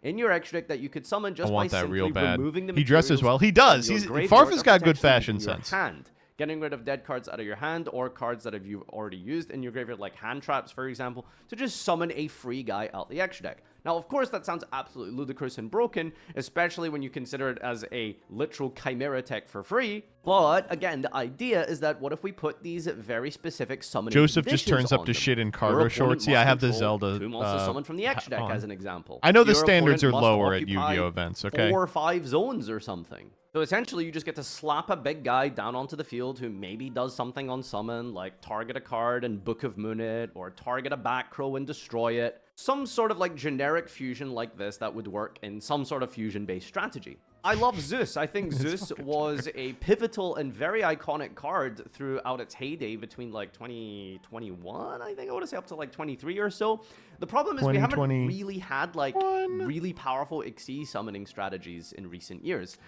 In your extra deck that you could summon just by simply removing the He dresses well. He does. Farfa's got good fashion sense. Hand. Getting rid of dead cards out of your hand or cards that you've already used in your graveyard, like hand traps, for example, to just summon a free guy out the extra deck. Now, of course, that sounds absolutely ludicrous and broken, especially when you consider it as a literal chimera tech for free. But, again, the idea is that what if we put these very specific summoning Joseph just turns up to shit in cargo shorts. Yeah, I have the Zelda. 2 monsters summoned from the extra deck as an example. I know the standards are lower at Yu-Gi-Oh! Events, okay? 4 or 5 zones or something. So essentially, you just get to slap a big guy down onto the field who maybe does something on summon, like target a card and Book of Moon it, or target a back row and destroy it. Some sort of like generic fusion like this that would work in some sort of fusion-based strategy. I love Zeus. I think Zeus was a pivotal and very iconic card throughout its heyday between like 2021, I think I want to say up to like 23 or so. The problem is we haven't really had like really powerful Xyz summoning strategies in recent years.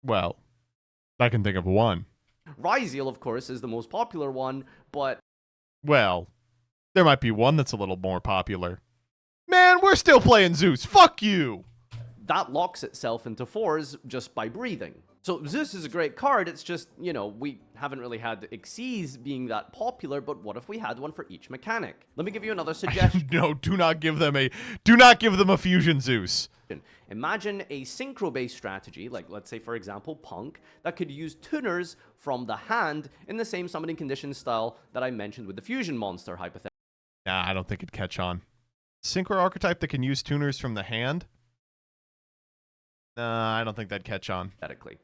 Well, I can think of one. Ryziel, of course, is the most popular one, but... Well, there might be one that's a little more popular. Man, we're still playing Zeus. Fuck you! That locks itself into 4s just by breathing. So Zeus is a great card, it's just, you know, we haven't really had Xyz being that popular, but what if we had one for each mechanic? Let me give you another suggestion. No, do not give them a fusion Zeus. Imagine a synchro-based strategy, like let's say, for example, Punk, that could use tuners from the hand in the same summoning condition style that I mentioned with the fusion monster, hypothetically. Nah, I don't think it'd catch on. Synchro archetype that can use tuners from the hand? Nah, I don't think that'd catch on.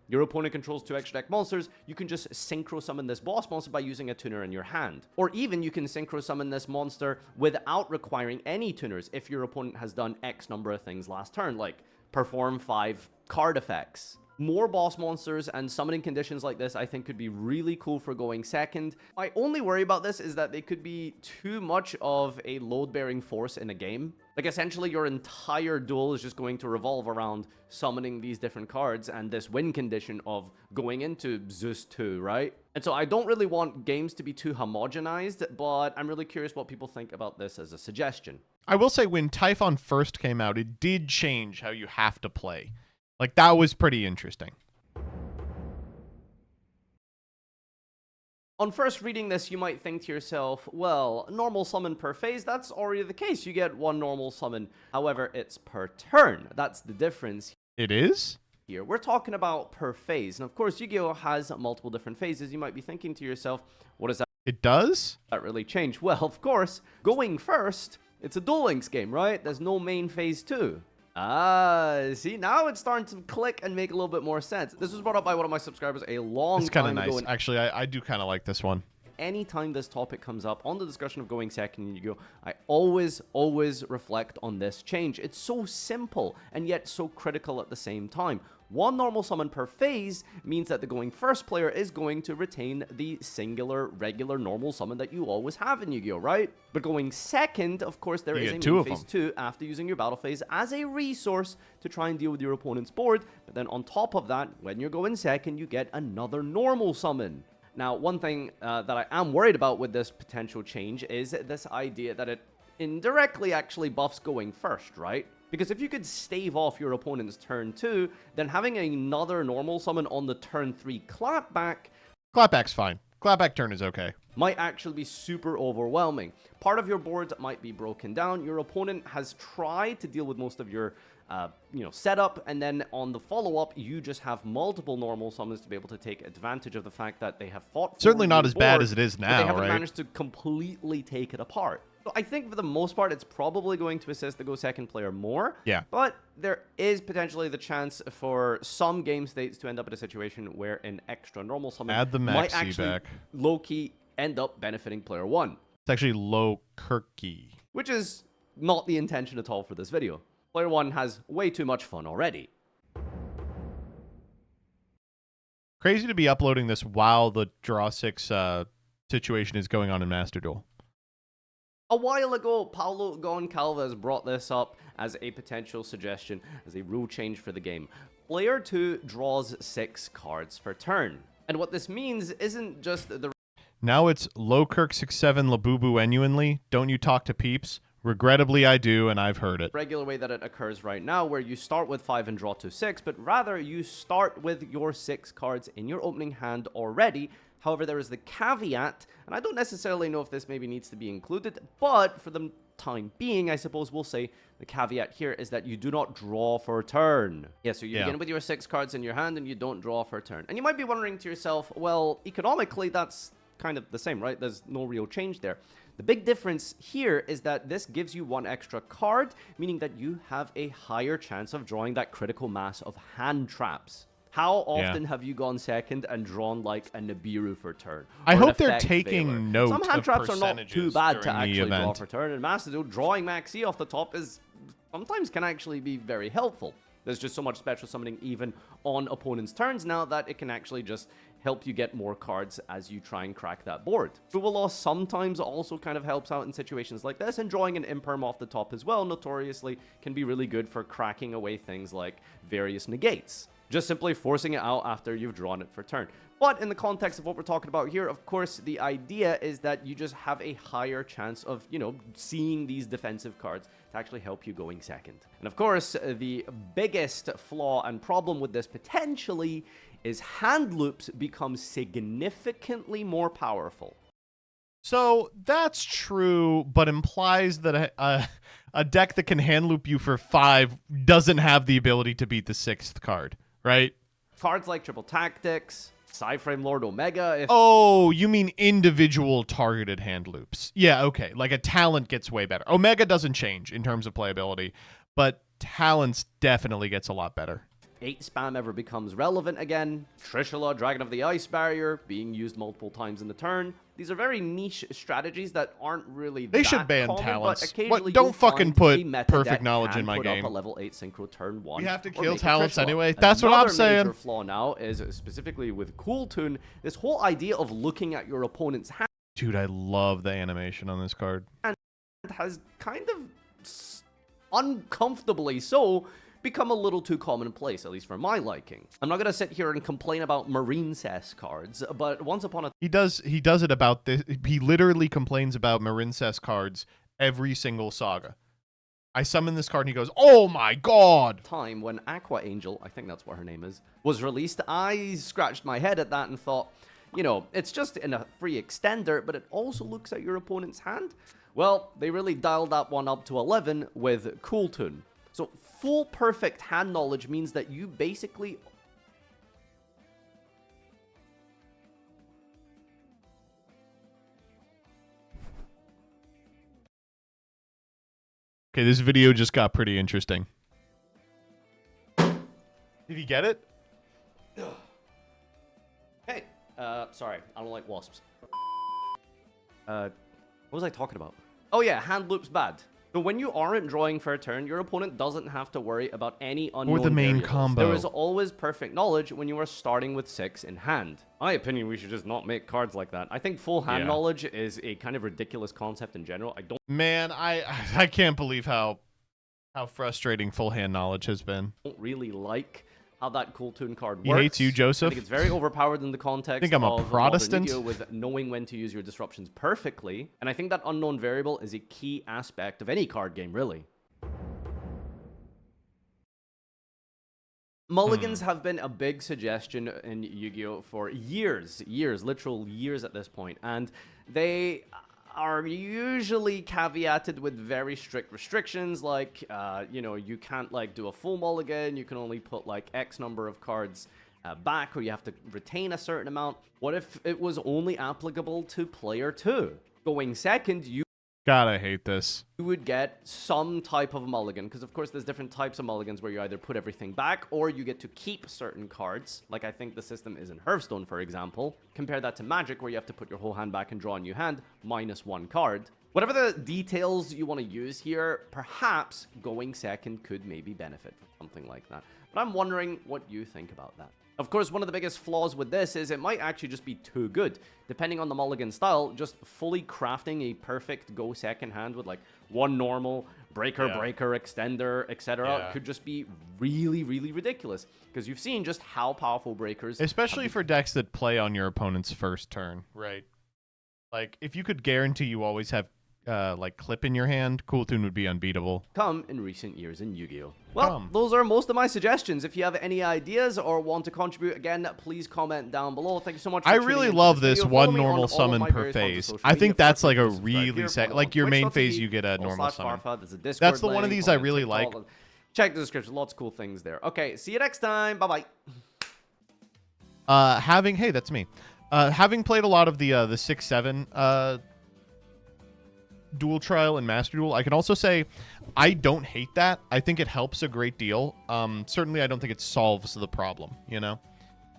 Your opponent controls 2 extra deck monsters, you can just synchro summon this boss monster by using a tuner in your hand. Or even you can synchro summon this monster without requiring any tuners if your opponent has done X number of things last turn, like perform 5 card effects. More boss monsters and summoning conditions like this I think could be really cool for going second. My only worry about this is that they could be too much of a load-bearing force in a game. Like essentially your entire duel is just going to revolve around summoning these different cards and this win condition of going into Zeus 2, right? And so I don't really want games to be too homogenized, but I'm really curious what people think about this as a suggestion. I will say when Typhon first came out, it did change how you have to play. Like, that was pretty interesting. On first reading this, you might think to yourself, well, normal summon per phase, that's already the case. You get 1 normal summon. However, it's per turn. That's the difference. It is? Here, we're talking about per phase. And of course, Yu-Gi-Oh! Has multiple different phases. You might be thinking to yourself, what does that... It does? That really change? Well, of course, going first, it's a Duel Links game, right? There's no main phase 2. See, now it's starting to click and make a little bit more sense. This was brought up by one of my subscribers a long time ago. It's kind of nice. Actually, I do kind of like this one. anytime this topic comes up on the discussion of going second in Yu-Gi-Oh, I always reflect on this change. It's so simple and yet so critical at the same time. One normal summon per phase means that the going first player is going to retain the singular, regular, normal summon that you always have in Yu-Gi-Oh, right? But going second, of course, there is a main phase 2 after using your battle phase as a resource to try and deal with your opponent's board. But then on top of that, when you're going second, you get another normal summon. Now, one thing that I am worried about with this potential change is this idea that it indirectly actually buffs going first, right? Because if you could stave off your opponent's turn 2, then having another normal summon on the turn 3 clapback... Clapback's fine. Clapback turn is okay. Might actually be super overwhelming. Part of your board might be broken down. Your opponent has tried to deal with most of your setup, and then on the follow-up, you just have multiple normal summons to be able to take advantage of the fact that they have fought... Certainly not as bad as it is now, they haven't right? managed to completely take it apart. So I think for the most part, it's probably going to assist the go second player more. Yeah. But there is potentially the chance for some game states to end up in a situation where an extra normal summon might actually low-key end up benefiting player 1. It's actually low Kirky. Which is not the intention at all for this video. Player 1 has way too much fun already. Crazy to be uploading this while the draw 6 situation is going on in Master Duel. A while ago, Paulo Goncalves brought this up as a potential suggestion, as a rule change for the game. Player 2 draws 6 cards per turn. And what this means isn't just the... Now it's low Kirk 6-7 Labubu Enuinly. Don't you talk to peeps? Regrettably, I do, and I've heard it. Regular way that it occurs right now, where you start with 5 and draw to 6, but rather you start with your 6 cards in your opening hand already. However, there is the caveat, and I don't necessarily know if this maybe needs to be included, but for the time being, I suppose we'll say the caveat here is that you do not draw for a turn. Yeah, so you begin with your 6 cards in your hand and you don't draw for a turn. And you might be wondering to yourself, well, economically, that's kind of the same, right? There's no real change there. The big difference here is that this gives you 1 extra card, meaning that you have a higher chance of drawing that critical mass of hand traps. How often have you gone second and drawn like a Nibiru for turn? I hope they're taking note Some hand traps are not too bad to actually event. draw for turn, and Master Duel drawing Maxi off the top is sometimes can actually be very helpful. There's just so much special summoning even on opponents' turns now that it can actually just help you get more cards as you try and crack that board. Dual Loss sometimes also kind of helps out in situations like this, and drawing an Imperm off the top as well notoriously can be really good for cracking away things like various negates. Just simply forcing it out after you've drawn it for turn. But in the context of what we're talking about here, of course, the idea is that you just have a higher chance of, seeing these defensive cards to actually help you going second. And of course, the biggest flaw and problem with this potentially is hand loops become significantly more powerful. So that's true, but implies that a deck that can hand loop you for 5 doesn't have the ability to beat the 6th card, right? Cards like Triple Tactics, Psyframe Lord Omega... Oh, you mean individual targeted hand loops. Yeah, okay. Like a talent gets way better. Omega doesn't change in terms of playability, but talents definitely gets a lot better. 8 spam ever becomes relevant again. Trishula, Dragon of the Ice Barrier, being used multiple times in the turn. These are very niche strategies that aren't really They should ban talents. Don't fucking put perfect knowledge in my game. A level 8 synchro turn 1. We have to kill talents anyway. That's what I'm saying. Another major flaw now is specifically with Cool Tune, this whole idea of looking at your opponent's hand. Dude, I love the animation on this card. And has kind of uncomfortably so become a little too commonplace, at least for my liking. I'm not going to sit here and complain about Marine Cess cards, but once upon a... He does it about this. He literally complains about Marine Cess cards every single saga. I summon this card and he goes, oh my god! Time when Aqua Angel, I think that's what her name is, was released, I scratched my head at that and thought, it's just in a free extender, but it also looks at your opponent's hand. Well, they really dialed that one up to 11 with Cool Tune. So full perfect hand knowledge means that you basically... Okay, this video just got pretty interesting. Did he get it? Hey, sorry, I don't like wasps. what was I talking about? Oh yeah, hand loops bad. So when you aren't drawing for a turn, your opponent doesn't have to worry about any unknown Or the main variables. combo. There is always perfect knowledge when you are starting with 6 in hand. My opinion, we should just not make cards like that. I think full hand knowledge is a kind of ridiculous concept in general. I don't. Man, I can't believe how frustrating full hand knowledge has been. Don't really like how that cool tune card works. He hates you, Joseph. I think it's very overpowered in the context Think I'm a of modern Protestant? Yu-Gi-Oh! With knowing when to use your disruptions perfectly. And I think that unknown variable is a key aspect of any card game, really. Mulligans have been a big suggestion in Yu-Gi-Oh! For years, literal years at this point. And they are usually caveated with very strict restrictions, like, you know, you can't, like, do a full mulligan, you can only put, like, X number of cards back, or you have to retain a certain amount. What if it was only applicable to player 2? Going second, you God, I hate this. You would get some type of mulligan, because of course there's different types of mulligans where you either put everything back or you get to keep certain cards, like I think the system is in Hearthstone, for example. Compare that to Magic, where you have to put your whole hand back and draw a new hand, minus 1 card. Whatever the details you want to use here, perhaps going second could maybe benefit from something like that. But I'm wondering what you think about that. Of course, one of the biggest flaws with this is it might actually just be too good. Depending on the mulligan style, just fully crafting a perfect go second hand with like one normal, breaker, extender, etc. could just be really, really ridiculous. Because you've seen just how powerful breakers... Especially for decks that play on your opponent's first turn, right? Like, if you could guarantee you always have like clip in your hand, Cool Tune would be unbeatable. Come in recent years in Yu-Gi-Oh! Well, those are most of my suggestions. If you have any ideas or want to contribute, again, please comment down below. Thank you so much for I tuning really into love this this video. Follow one me on normal all of summon my per various forms of phase. social I media. think that's like a Subscribe here, really follow like your main phase, twitch.tv, you get a normal summon. /Farfa. There's a Discord That's the one of link, these I follow really TikTok. like. Check the description. Lots of cool things there. Okay, see you next time. Bye-bye. Hey, that's me. Having played a lot of the 6-7 dual trial and master duel, I can also say I don't hate that. I think it helps a great deal. Certainly I don't think it solves the problem, you know?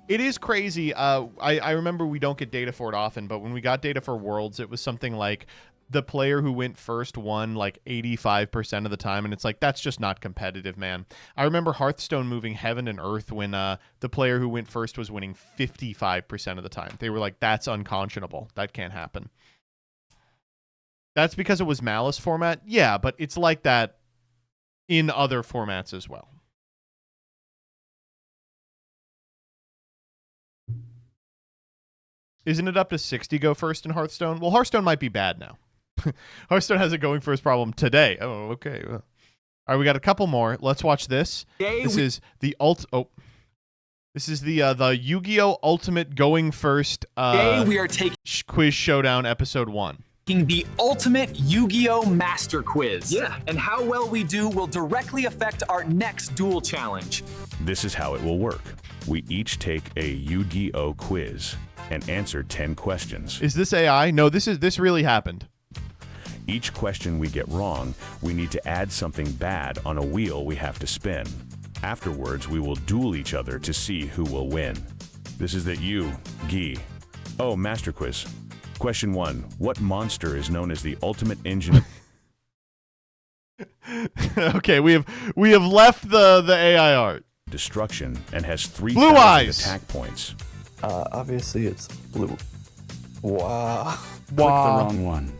It is crazy. I remember we don't get data for it often, but when we got data for Worlds, it was something like the player who went first won like 85% of the time, and it's like, that's just not competitive, man. I remember Hearthstone moving heaven and earth when the player who went first was winning 55% of the time. They were like, that's unconscionable. That can't happen. That's because it was Malice format? Yeah, but it's like that in other formats as well. Isn't it up to 60 go first in Hearthstone? Well, Hearthstone might be bad now. Hearthstone has a going first problem today. Oh, okay. All right, we got a couple more. Let's watch this. This is the This is the Yu-Gi-Oh! Ultimate Going First Today we are taking Quiz Showdown Episode 1. The ultimate Yu-Gi-Oh! Master Quiz. Yeah, and how well we do will directly affect our next duel challenge. This is how it will work. We each take a Yu-Gi-Oh! Quiz and answer 10 questions. Is this AI? No, this really happened. Each question we get wrong, we need to add something bad on a wheel we have to spin. Afterwards, we will duel each other to see who will win. This is that you, Guy. Oh, Master Quiz. Question 1. What monster is known as the ultimate engine? Okay, we have left the AI art. Destruction and has 3,000 Blue eyes. attack points. Obviously it's blue. Wow. Click the wrong one.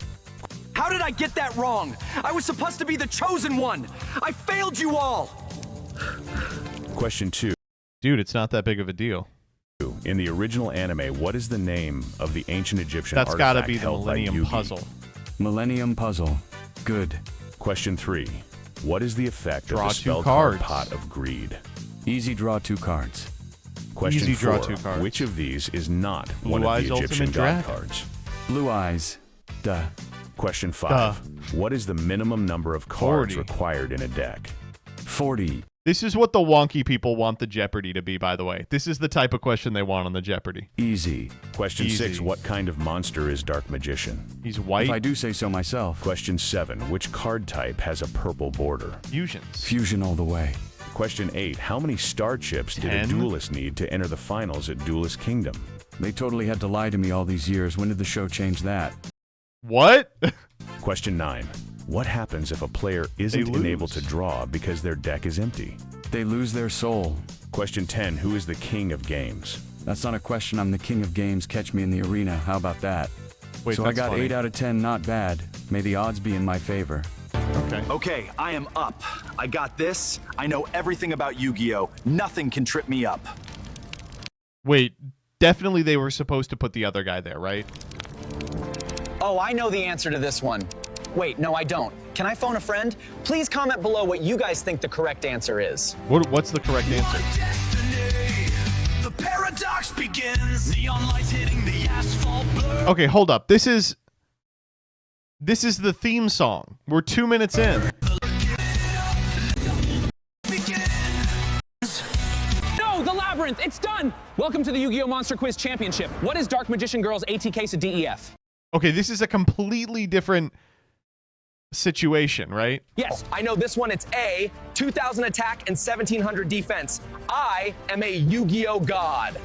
How did I get that wrong? I was supposed to be the chosen one. I failed you all. Question 2. Dude, it's not that big of a deal. In the original anime, what is the name of the ancient Egyptian That's artifact gotta be the held by Millennium Yugi? Puzzle. Millennium Puzzle. Good. Question 3. What is the effect Draw of the 2 spell card cards. Pot of Greed? Easy draw 2 cards. Question Easy 4. draw 2 cards. Which of these is not Blue one of Eyes the Egyptian Ultimate god Dragon. cards? Blue eyes. Duh. Question 5. What is the minimum number of cards 40. required in a deck? 40. This is what the wonky people want the Jeopardy to be, by the way. This is the type of question they want on the Jeopardy. Easy. Question Easy. 6. What kind of monster is Dark Magician? He's white. If I do say so myself. Question 7. Which card type has a purple border? Fusions. Fusion all the way. Question 8. How many star chips did a 10? duelist need to enter the finals at Duelist Kingdom? They totally had to lie to me all these years. When did the show change that? What? Question 9. What happens if a player isn't enabled to draw because their deck is empty? They lose their soul. Question 10. Who is the king of games? That's not a question. I'm the king of games. Catch me in the arena. How about that? Wait, so I that's got funny. 8 out of 10, not bad. May the odds be in my favor. Okay. Okay, I am up. I got this. I know everything about Yu-Gi-Oh! Nothing can trip me up. Wait, definitely they were supposed to put the other guy there, right? Oh, I know the answer to this one. Wait, no, I don't. Can I phone a friend? Please comment below what you guys think the correct answer is. What's the correct answer? The paradox begins. Neon lights hitting the asphalt blur. Okay, hold up. This is the theme song. We're 2 minutes in. No, the labyrinth. It's done. Welcome to the Yu-Gi-Oh! Monster Quiz Championship. What is Dark Magician Girl's ATK to DEF? Okay, this is a completely different situation, right? Yes, I know this one. It's A, 2,000 attack and 1,700 defense. I am a Yu-Gi-Oh! God.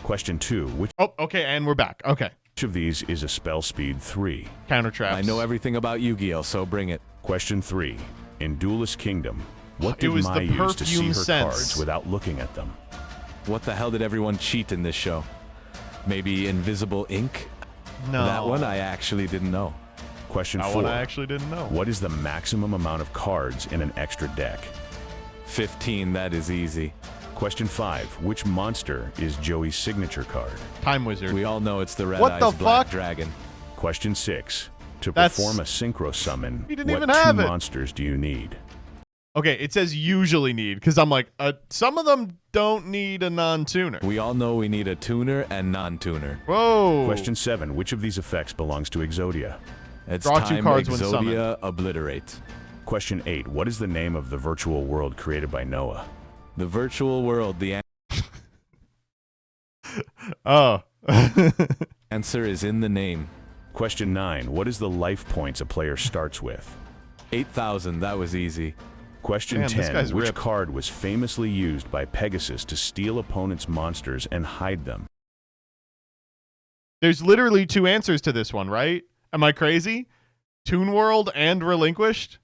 Question 2. Which okay, and we're back. Okay. Which of these is a spell speed 3? Counter traps. I know everything about Yu-Gi-Oh, so bring it. Question 3. In Duelist Kingdom, what It did was Mai the use to see perfume her scents. cards without looking at them? What the hell did everyone cheat in this show? Maybe invisible ink? No. That one I actually didn't know. Question That 4. one I actually didn't know. What is the maximum amount of cards in an extra deck? 15, that is easy. Question 5. Which monster is Joey's signature card? Time Wizard. We all know it's the Red What Eyes the Black fuck? Dragon. Question 6. To That's- perform a synchro summon, He didn't what even 2 have it. monsters do you need? Okay, it says usually need, because I'm like, some of them don't need a non-tuner. We all know we need a tuner and non-tuner. Whoa. Question 7. Which of these effects belongs to Exodia? It's Draw time 2 cards when summoned. Exodia obliterate. Question 8. What is the name of the virtual world created by Noah? The virtual world, the Oh. answer is in the name. Question 9. What is the life points a player starts with? 8,000, that was easy. Question Man, this 10. guy's Which ripped. card was famously used by Pegasus to steal opponents' monsters and hide them? There's literally 2 answers to this one, right? Am I crazy? Toon World and Relinquished?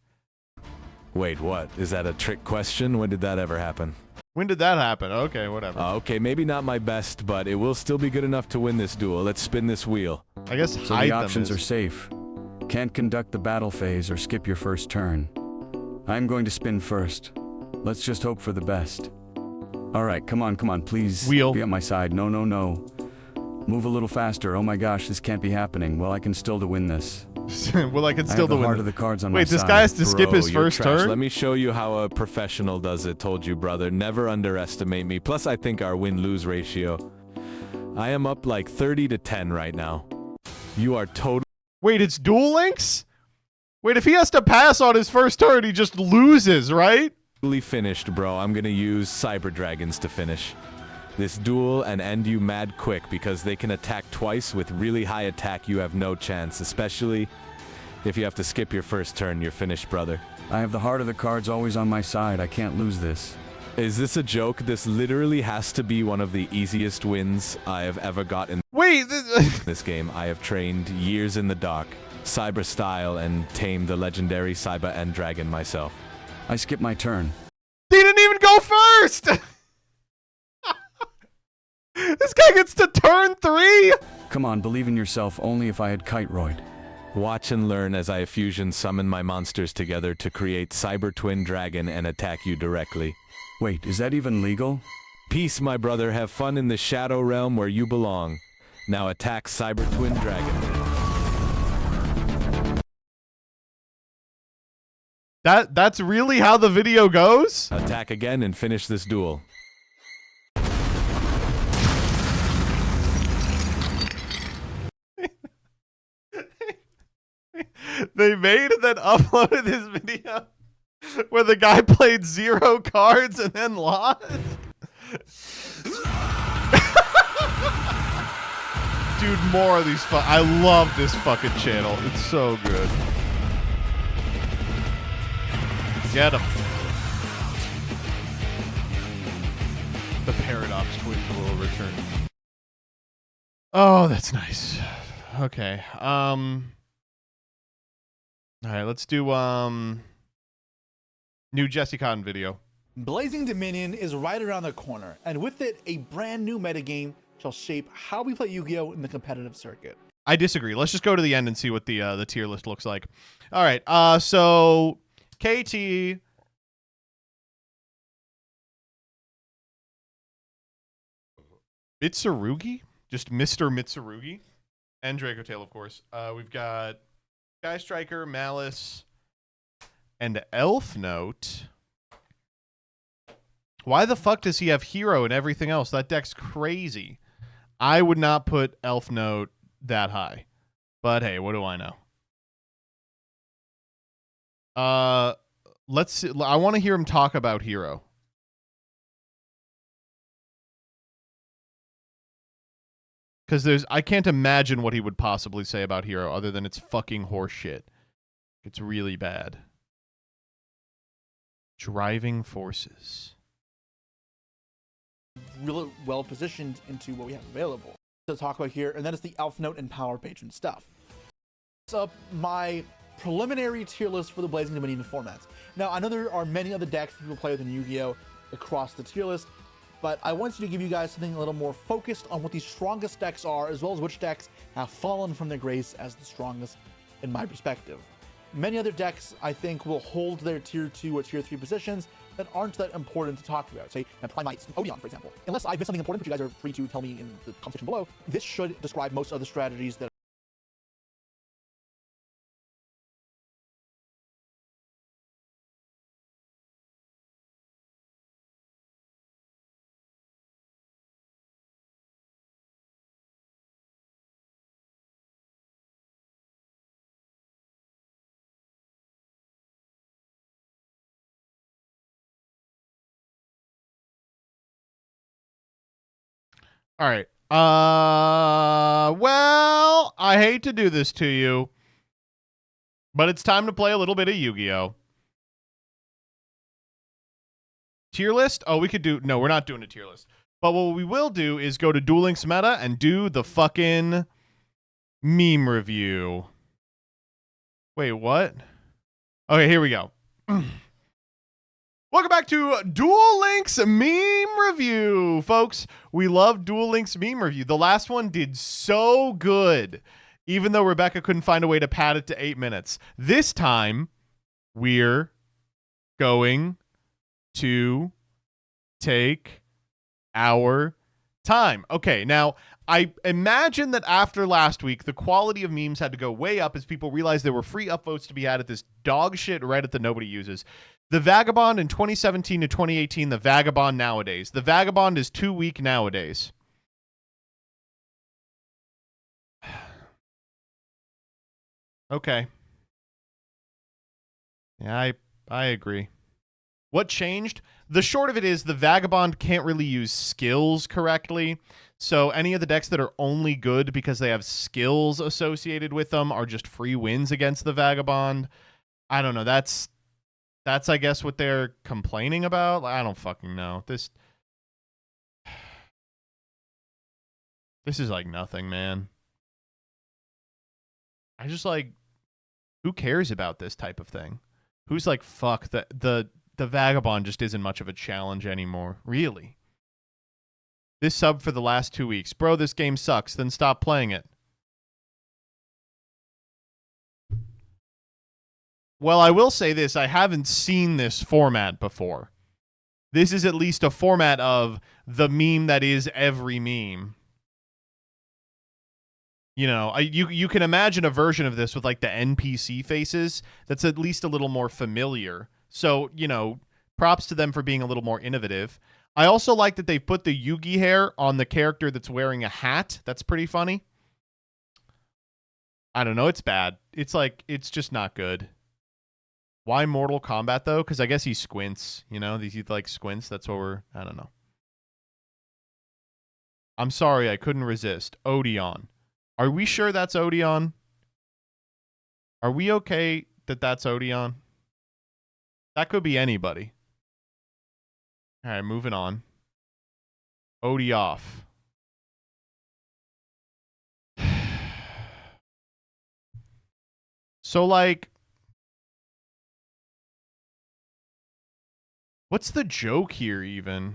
Wait, what? Is that a trick question? When did that ever happen? When did that happen? Okay, whatever. Okay, maybe not my best, but it will still be good enough to win this duel. Let's spin this wheel. I guess So hide the them options is- are safe. Can't conduct the battle phase or skip your first turn. I'm going to spin first. Let's just hope for the best. All right, come on, please. Wheel. Be at my side. No. Move a little faster. Oh my gosh, this can't be happening. Well, I can still to win this. Well, I can I still have the win. heart of the cards on my Wait, side. this guy has to skip Bro, his you're first trash. turn? Let me show you how a professional does it. Told you, brother. Never underestimate me. Plus, I think our win-lose ratio. I am up like 30 to 10 right now. You are totally... Wait, it's Duel Links? Wait, if he has to pass on his first turn, he just loses, right? finished, bro. I'm gonna use Cyber Dragons to finish this duel and end you mad quick because they can attack twice with really high attack. You have no chance, especially if you have to skip your first turn. You're finished, brother. I have the heart of the cards always on my side. I can't lose this. Is this a joke? This literally has to be one of the easiest wins I have ever gotten. Wait, this game. I have trained years in the dark, Cyber style, and tamed the legendary Cyber End Dragon myself. I skipped my turn. He didn't even go first! This guy gets to turn 3? Come on, believe in yourself. Only if I had Kiteroid. Watch and learn as I fusion summon my monsters together to create Cyber Twin Dragon and attack you directly. Wait, is that even legal? Peace, my brother. Have fun in the Shadow Realm where you belong. Now attack Cyber Twin Dragon. That's really how the video goes? Attack again and finish this duel. They made and then uploaded this video where the guy played 0 cards and then lost. Dude, more of these I love this fucking channel. It's so good. Get him. The Paradox Twin will return. Oh, that's nice. Okay. All right, let's do new Jesse Cotton video. Blazing Dominion is right around the corner, and with it, a brand new metagame shall shape how we play Yu-Gi-Oh! In the competitive circuit. I disagree. Let's just go to the end and see what the tier list looks like. All right. So KT, Mitsurugi, just Mr. Mitsurugi, and Draco Tail, of course. We've got Sky Striker, Malice, and Elf Note. Why the fuck does he have Hero and everything else? That deck's crazy. I would not put Elf Note that high. But hey, what do I know? Let's see. I want to hear him talk about Hero. Because I can't imagine what he would possibly say about Hero other than it's fucking horseshit. It's really bad. Driving Forces. Really well positioned into what we have available to talk about here, and that is the Elf Note and Power Patron stuff. So my preliminary tier list for the Blazing Dominion formats. Now, I know there are many other decks people play with in Yu-Gi-Oh! Across the tier list, but I want to give you guys something a little more focused on what the strongest decks are, as well as which decks have fallen from their grace as the strongest in my perspective. Many other decks, I think, will hold their tier 2 or tier 3 positions that aren't that important to talk about. Say, Primites, Odeon, for example. Unless I've missed something important, which you guys are free to tell me in the comment section below, this should describe most of the strategies that All right. Well, I hate to do this to you, but it's time to play a little bit of Yu-Gi-Oh! Tier list? Oh, we could do... No, we're not doing a tier list. But what we will do is go to Duel Links Meta and do the fucking meme review. Wait, what? Okay, here we go. Welcome back to Duel Links Meme Review, folks. We love Duel Links Meme Review. The last one did so good, even though Rebecca couldn't find a way to pad it to 8 minutes. This time, we're going to take our time. Okay, now, I imagine that after last week, the quality of memes had to go way up as people realized there were free upvotes to be had at this dog shit Reddit that nobody uses. The Vagabond in 2017 to 2018, the Vagabond nowadays. The Vagabond is too weak nowadays. Okay. Yeah, I agree. What changed? The short of it is the Vagabond can't really use skills correctly. So any of the decks that are only good because they have skills associated with them are just free wins against the Vagabond. I don't know. That's I guess what they're complaining about. I don't fucking know. This is like nothing, man. I just like, who cares about this type of thing? Who's like, fuck, the Vagabond just isn't much of a challenge anymore. Really? This sub for the last 2 weeks. Bro, this game sucks. Then stop playing it. Well, I will say this. I haven't seen this format before. This is at least a format of the meme that is every meme. You know, you can imagine a version of this with like the NPC faces that's at least a little more familiar. So, you know, props to them for being a little more innovative. I also like that they put the Yugi hair on the character that's wearing a hat. That's pretty funny. I don't know. It's bad. It's like, it's just not good. Why Mortal Kombat, though? Because I guess he squints. You know, he like squints. That's what we're... I don't know. I'm sorry, I couldn't resist. Odeon. Are we sure that's Odeon? Are we okay that that's Odeon? That could be anybody. All right, moving on. Odie off. So, like, what's the joke here, even?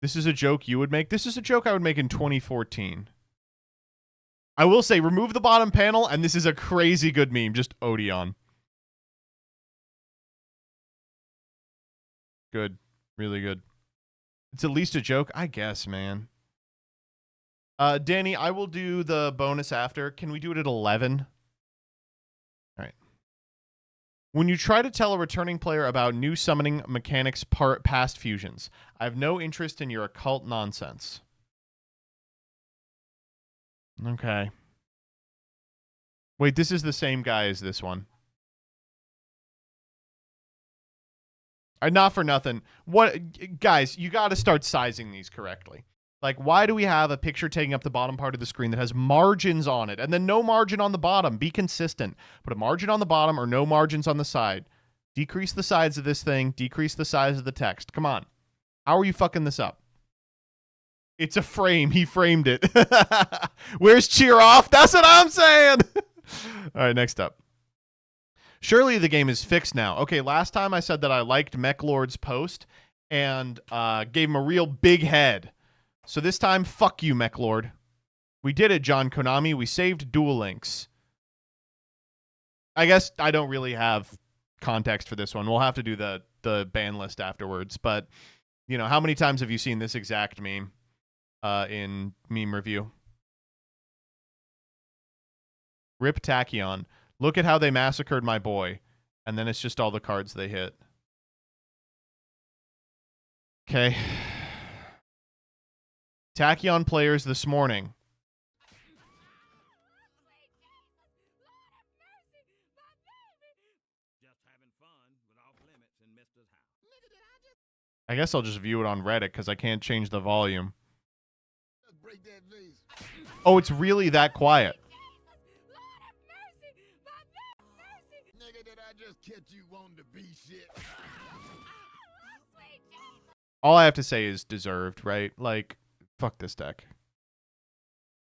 This is a joke you would make? This is a joke I would make in 2014. I will say, remove the bottom panel, and this is a crazy good meme. Just Odeon. Good. Really good. It's at least a joke, I guess, man. Danny, I will do the bonus after. Can we do it at 11? All right. When you try to tell a returning player about new summoning mechanics past fusions, I have no interest in your occult nonsense. Okay. Wait, this is the same guy as this one. Not for nothing. What, guys, you got to start sizing these correctly. Like, why do we have a picture taking up the bottom part of the screen that has margins on it and then no margin on the bottom? Be consistent. Put a margin on the bottom or no margins on the side. Decrease the size of this thing. Decrease the size of the text. Come on. How are you fucking this up? It's a frame. He framed it. Where's cheer off? That's what I'm saying. All right, next up. Surely the game is fixed now. Okay, last time I said that I liked MechLord's post and gave him a real big head. So this time, fuck you, MechLord. We did it, John Konami. We saved Duel Links. I guess I don't really have context for this one. We'll have to do the ban list afterwards. But, you know, how many times have you seen this exact meme in meme review? Rip Tachyon. Look at how they massacred my boy. And then it's just all the cards they hit. Okay. Tachyon players this morning. I guess I'll just view it on Reddit because I can't change the volume. Oh, it's really that quiet. All I have to say is deserved, right? Like, fuck this deck.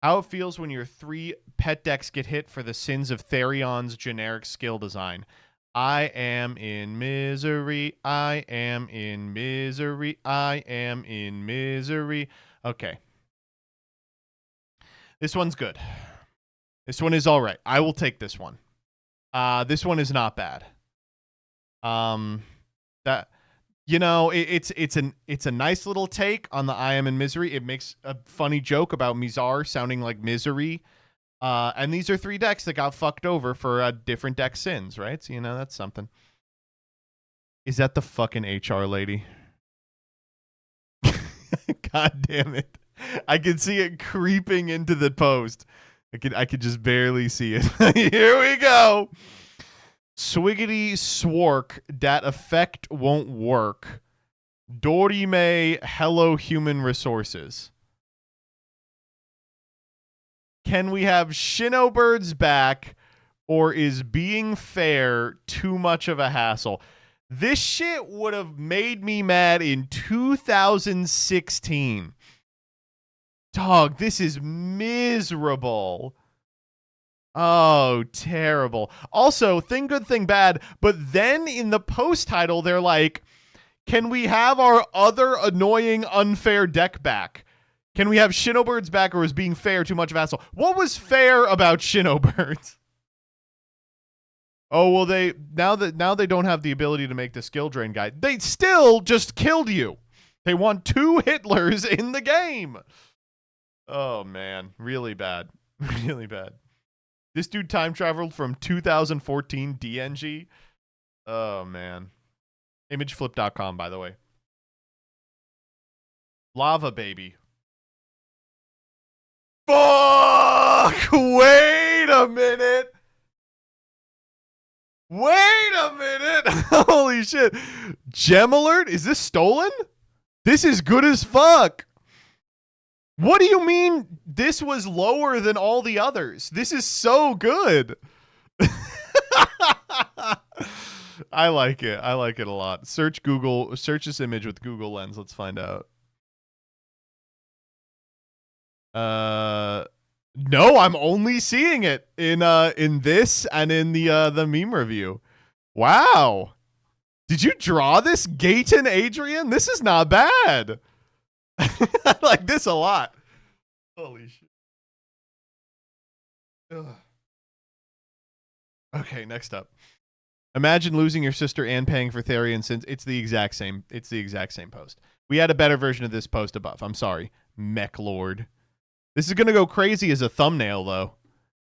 How it feels when your 3 pet decks get hit for the sins of Therion's generic skill design. I am in misery. I am in misery. I am in misery. Okay. This one's good. This one is all right. I will take this one. This one is not bad. That, you know, it's a nice little take on the I am in misery. It makes a funny joke about Mizar sounding like misery. And these are 3 decks that got fucked over for different deck sins, right? So, you know, that's something. Is that the fucking HR lady? God damn it. I can see it creeping into the post. I could just barely see it. Here we go. Swiggity Swark, that effect won't work. Dorime, hello human resources. Can we have Shinobirds back, or is being fair too much of a hassle? This shit would have made me mad in 2016. Dog, this is miserable. Oh, terrible. Also, thing good, thing bad, but then in the post title, they're like, can we have our other annoying, unfair deck back? Can we have Shinobirds back, or is being fair too much of a hassle? What was fair about Shinobirds? Oh, well, now they don't have the ability to make the skill drain guy. They still just killed you. They want 2 Hitlers in the game. Oh, man. Really bad. Really bad. This dude time traveled from 2014 DNG. Oh, man. Imageflip.com, by the way. Lava Baby. Fuck! Wait a minute. Wait a minute. Holy shit. Gem alert? Is this stolen? This is good as fuck. What do you mean this was lower than all the others? This is so good. I like it. I like it a lot. Search this image with Google Lens. Let's find out. No, I'm only seeing it in this and in the meme review. Wow. Did you draw this, Gayton Adrian? This is not bad. I like this a lot. Holy shit. Ugh. Okay, next up. Imagine losing your sister and paying for Therian since it's the exact same. It's the exact same post. We had a better version of this post above. I'm sorry. Mech Lord. This is gonna go crazy as a thumbnail though.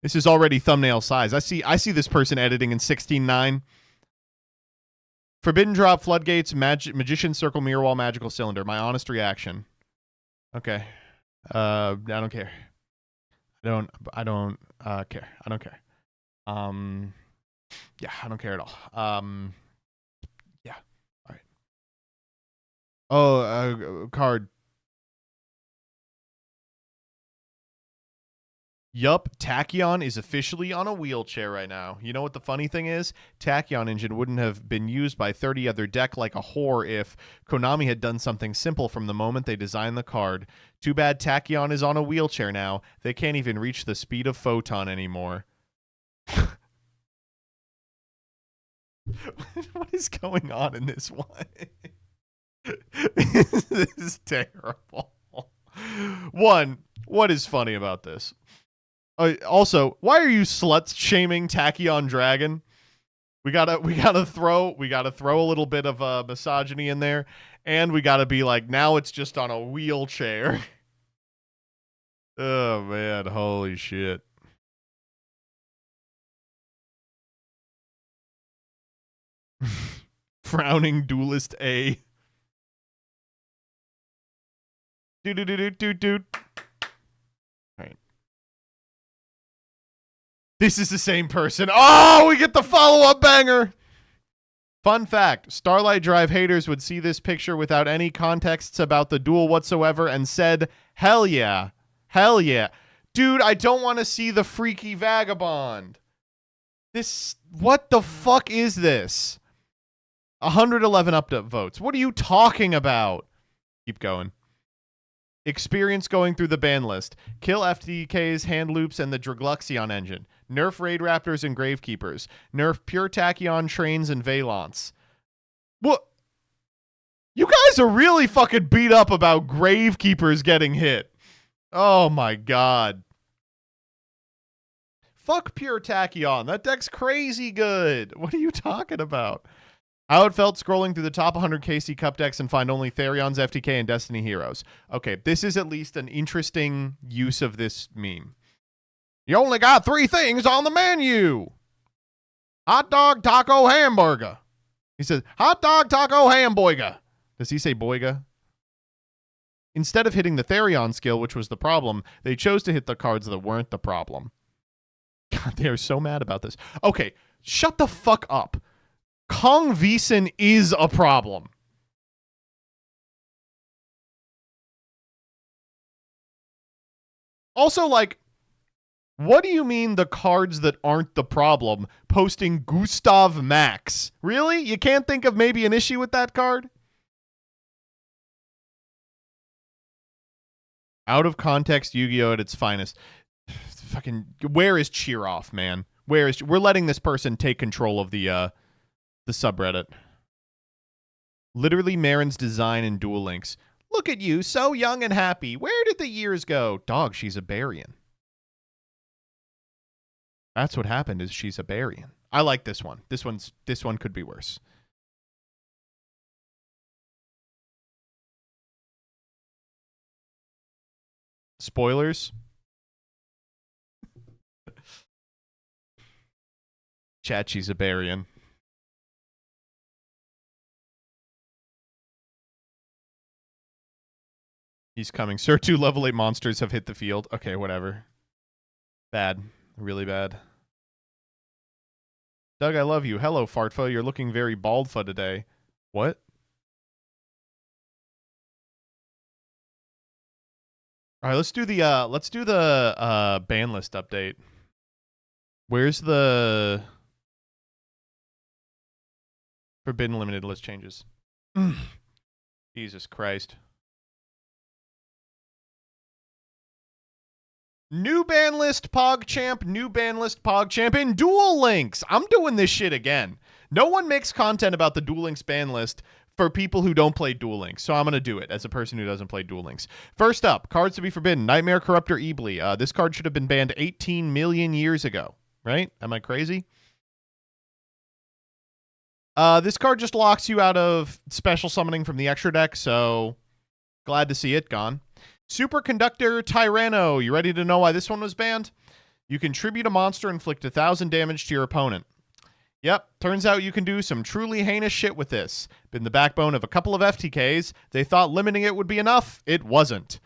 This is already thumbnail size. I see this person editing in 16:9. Forbidden Drop, Floodgates, Magician Circle, Mirror Wall, Magical Cylinder. My honest reaction. Okay. I don't care. I don't care. I don't care. Yeah, I don't care at all. Yeah. All right. Oh, card. Yup, Tachyon is officially on a wheelchair right now. You know what the funny thing is? Tachyon engine wouldn't have been used by 30 other deck like a whore if Konami had done something simple from the moment they designed the card. Too bad Tachyon is on a wheelchair now. They can't even reach the speed of Photon anymore. What is going on in this one? This is terrible. One, what is funny about this? Also, why are you slut shaming Tachyon Dragon? We gotta throw a little bit of misogyny in there, and we gotta be like, now it's just on a wheelchair. Oh man, holy shit. Frowning duelist A. Dude. Right. This is the same person. Oh, we get the follow-up banger. Fun fact, Starlight Drive haters would see this picture without any contexts about the duel whatsoever and said, hell yeah. Hell yeah. Dude, I don't want to see the freaky vagabond. What the fuck is this? 111 upvote votes. What are you talking about? Keep going. Experience going through the ban list. Kill FTK's hand loops and the Dragluxion engine. Nerf Raid Raptors and Gravekeepers. Nerf Pure Tachyon Trains and Valance. What? You guys are really fucking beat up about Gravekeepers getting hit. Oh my god. Fuck Pure Tachyon. That deck's crazy good. What are you talking about? How it felt scrolling through the top 100 KC Cup decks and find only Therion's FTK and Destiny Heroes. Okay, this is at least an interesting use of this meme. You only got 3 things on the menu. Hot dog, taco, hamburger. He says, hot dog, taco, hamburger. Does he say boiga? Instead of hitting the Therion skill, which was the problem, they chose to hit the cards that weren't the problem. God, they are so mad about this. Okay, shut the fuck up. Kong Vison is a problem. Also, like, what do you mean the cards that aren't the problem posting Gustav Max? Really? You can't think of maybe an issue with that card? Out of context Yu-Gi-Oh! At its finest. Fucking, where is Cheer Off, man? We're letting this person take control of the subreddit. Literally Marin's design in Duel Links. Look at you, so young and happy. Where did the years go? Dog, she's a Barian. That's what happened, is she's a Barian. I like this one. This one could be worse. Spoilers. Chat, she's a Barian. He's coming. Sir, 2 level 8 monsters have hit the field. Okay, whatever. Bad. Really bad. Doug, I love you. Hello, Fartfa. You're looking very baldfa today. What? All right, let's do the ban list update. Where's the Forbidden Limited list changes? Jesus Christ. New ban list PogChamp, new ban list PogChamp, and Duel Links. I'm doing this shit again. No one makes content about the Duel Links ban list for people who don't play Duel Links, so I'm going to do it as a person who doesn't play Duel Links. First up, cards to be forbidden. Nightmare Corruptor Eebly. This card should have been banned 18 million years ago, right? Am I crazy? This card just locks you out of special summoning from the extra deck, so glad to see it gone. Superconductor Tyranno. You ready to know why this one was banned? You can tribute a monster, inflict 1,000 damage to your opponent. Yep, turns out you can do some truly heinous shit with this. Been the backbone of a couple of FTKs. They thought limiting it would be enough. It wasn't.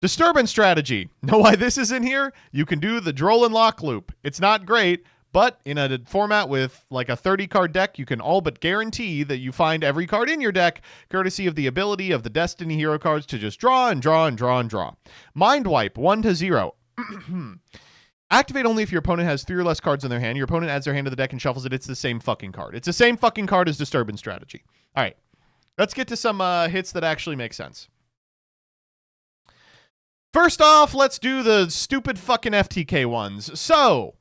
Disturbance Strategy. Know why this is in here? You can do the Droll and Lock loop. It's not great, but in a format with like a 30-card deck, you can all but guarantee that you find every card in your deck, courtesy of the ability of the Destiny Hero cards to just draw and draw and draw and draw. Mind Wipe, 1-0. Activate only if your opponent has 3 or less cards in their hand. Your opponent adds their hand to the deck and shuffles it. It's the same fucking card. It's the same fucking card as Disturbance Strategy. All right. Let's get to some hits that actually make sense. First off, let's do the stupid fucking FTK ones. So,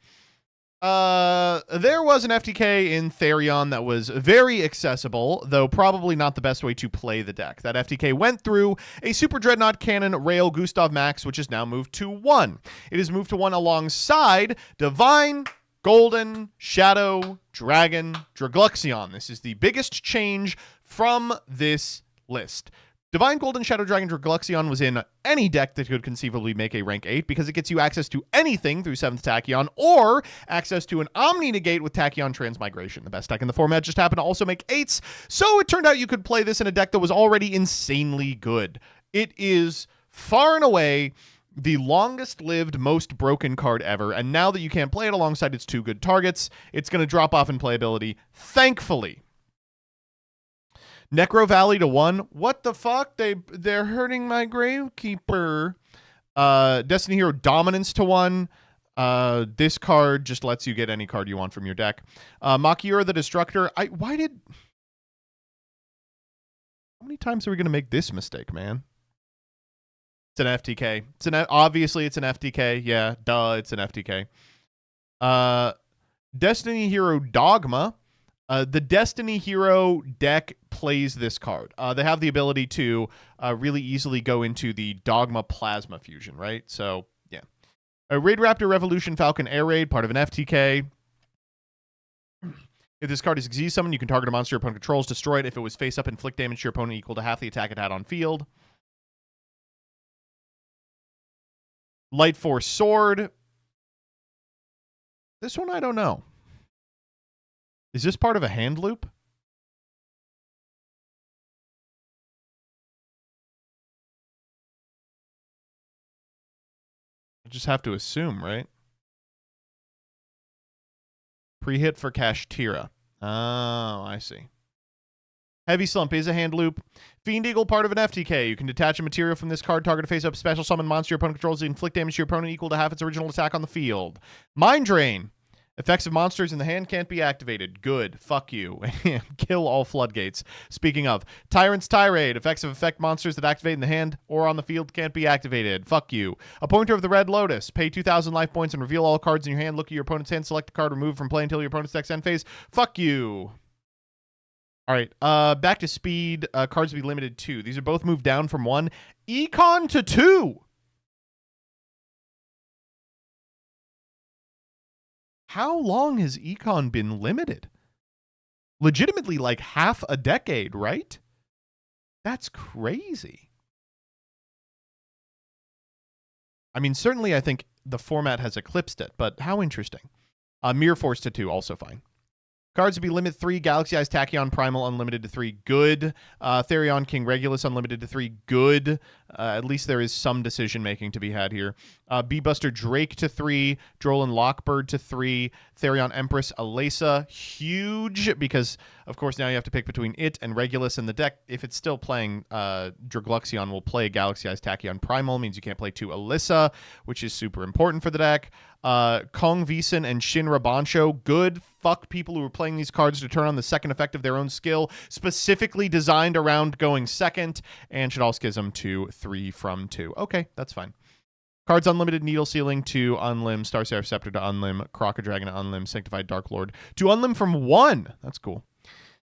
there was an FTK in Therion that was very accessible, though probably not the best way to play the deck. That FTK went through a Super Dreadnought Cannon Rail Gustav Max, which is now moved to 1. It is moved to 1 alongside Divine, Golden, Shadow, Dragon, Dragluxion. This is the biggest change from this list. Divine, Golden, Shadow, Dragon, Dragluxion was in any deck that could conceivably make a rank 8 because it gets you access to anything through 7th Tachyon or access to an Omni Negate with Tachyon Transmigration. The best deck in the format just happened to also make 8s, so it turned out you could play this in a deck that was already insanely good. It is far and away the longest-lived, most broken card ever, and now that you can't play it alongside its 2 good targets, it's going to drop off in playability, thankfully. Necro Valley to 1. What the fuck? They're hurting my Gravekeeper. Destiny Hero Dominance to 1. This card just lets you get any card you want from your deck. Makiura the Destructor. How many times are we going to make this mistake, man? It's an FTK. Obviously, it's an FTK. Yeah, duh, it's an FTK. Destiny Hero Dogma. The Destiny Hero deck plays this card. They have the ability to really easily go into the Dogma Plasma Fusion, right? So, yeah. Raid Raptor Revolution Falcon Air Raid, part of an FTK. If this card is Xyz summoned, you can target a monster your opponent controls, destroy it. If it was face up, inflict damage to your opponent equal to half the attack it had on field. Light Force Sword. This one I don't know. Is this part of a hand loop? I just have to assume, right? Pre-hit for Kashtira. Oh, I see. Heavy Slump is a hand loop. Fiend Eagle, part of an FTK. You can detach a material from this card, target a face-up special summon monster your opponent controls, inflict damage to your opponent equal to half its original attack on the field. Mind Drain. Effects of monsters in the hand can't be activated. Good. Fuck you. Kill all floodgates. Speaking of, Tyrant's Tirade. Effects of effect monsters that activate in the hand or on the field can't be activated. Fuck you. Appointer of the Red Lotus. Pay 2,000 life points and reveal all cards in your hand. Look at your opponent's hand. Select a card removed from play until your opponent's deck's end phase. Fuck you. All right. Back to speed. Cards to be limited to. These are both moved down from 1. Econ to 2. How long has Econ been limited? Legitimately like half a decade, right? That's crazy. I mean, certainly I think the format has eclipsed it, but how interesting. Mirror Force to 2, also fine. Cards to be limit 3. Galaxy Eyes Tachyon Primal unlimited to 3. Good. Therion King Regulus unlimited to 3. Good. At least there is some decision making to be had here. Bee-Buster Drake to 3. Droll and Lockbird to 3. Therion Empress Alesa. Huge, because of course now you have to pick between it and Regulus in the deck. If it's still playing, Dragluxion will play Galaxy Eyes Tachyon Primal. Means you can't play 2 Alyssa, which is super important for the deck. Kong Vison and Shinra Bancho. Good. Fuck people who are playing these cards to turn on the second effect of their own skill, specifically designed around going second, and Shadal Schism to 3 from 2. Okay, that's fine. Cards unlimited, Needle Ceiling to unlim, Star Seraph Scepter to unlim, Crocodragon to unlim, Sanctified Dark Lord to unlim from 1. That's cool.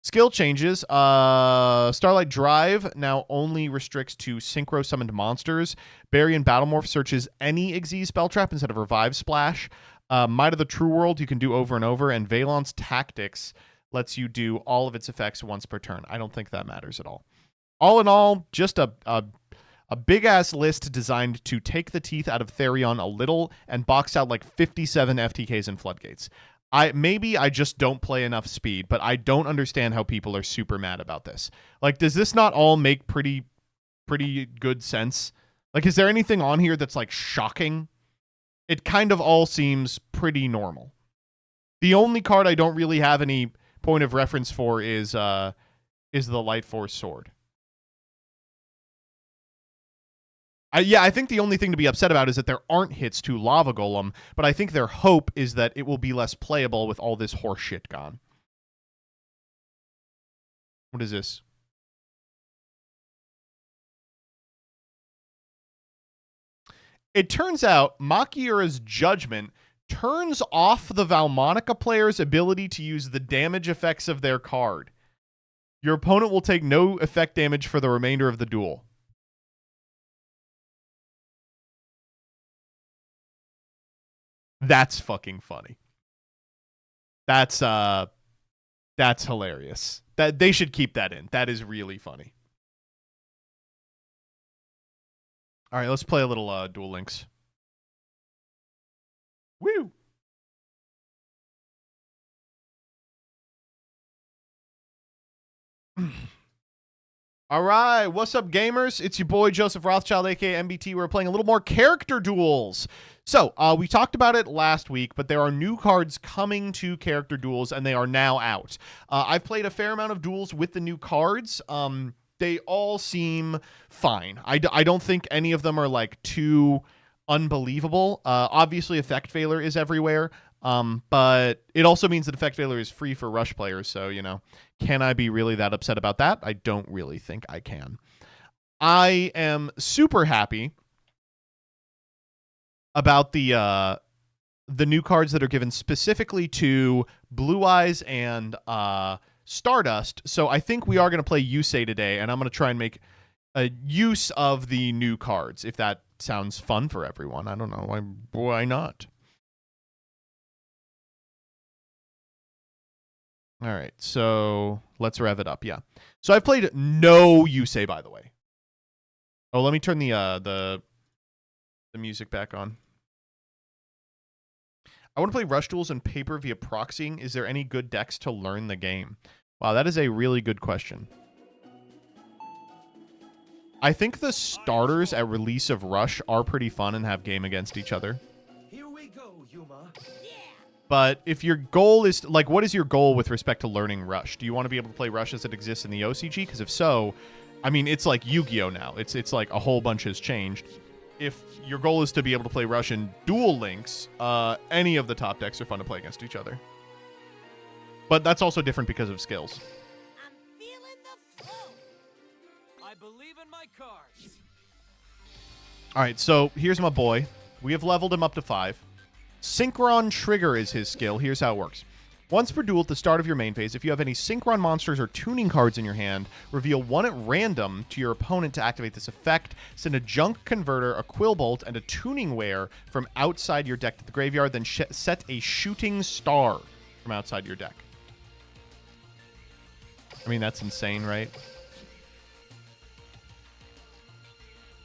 Skill changes. Starlight Drive now only restricts to Synchro Summoned monsters. Barry and Battlemorph searches any Xyz spell trap instead of Revive Splash. Might of the True World you can do over and over, and Valon's Tactics lets you do all of its effects once per turn. I don't think that matters at all. All in all, just a big-ass list designed to take the teeth out of Therion a little and box out like 57 FTKs and Floodgates. Maybe I just don't play enough speed, but I don't understand how people are super mad about this. Like, does this not all make pretty good sense? Like, is there anything on here that's, like, shocking? It kind of all seems pretty normal. The only card I don't really have any point of reference for is the Light Force Sword. I think the only thing to be upset about is that there aren't hits to Lava Golem, but I think their hope is that it will be less playable with all this horse shit gone. What is this? It turns out Makiura's Judgment turns off the Valmonica player's ability to use the damage effects of their card. Your opponent will take no effect damage for the remainder of the duel. That's fucking funny. That's hilarious. That they should keep that in. That is really funny. All right, let's play a little Duel Links. Woo! All right, what's up, gamers? It's your boy Joseph Rothschild, aka MBT. We're playing a little more character duels. So, we talked about it last week, but there are new cards coming to character duels, and they are now out. I've played a fair amount of duels with the new cards. They all seem fine. I don't think any of them are, like, too unbelievable. Obviously, Effect Failure is everywhere, but it also means that Effect Failure is free for Rush players, so, you know, can I be really that upset about that? I don't really think I can. I am super happy about the new cards that are given specifically to Blue Eyes and Stardust. So I think we are going to play Yusei today, and I'm going to try and make a use of the new cards, if that sounds fun for everyone. I don't know. Why not? All right, so let's rev it up. Yeah. So I've played no Yusei, by the way. Oh, let me turn the music back on. I want to play Rush Duels and Paper via proxying. Is there any good decks to learn the game? Wow, that is a really good question. I think the starters at release of Rush are pretty fun and have game against each other. Here we go, Yuma. But if your goal is, like, what is your goal with respect to learning Rush? Do you want to be able to play Rush as it exists in the OCG? Because if so, I mean, it's like Yu-Gi-Oh! Now. It's like a whole bunch has changed. If your goal is to be able to play Rush in Duel Links, any of the top decks are fun to play against each other. But that's also different because of skills. I'm feeling the flow. I believe in my cards. All right, so here's my boy. We have leveled him up to 5. Synchron Trigger is his skill. Here's how it works. Once per duel at the start of your main phase, if you have any Synchron monsters or tuning cards in your hand, reveal one at random to your opponent to activate this effect. Send a Junk Converter, a Quillbolt, and a Tuning Wear from outside your deck to the graveyard, then set a Shooting Star from outside your deck. I mean, that's insane, right?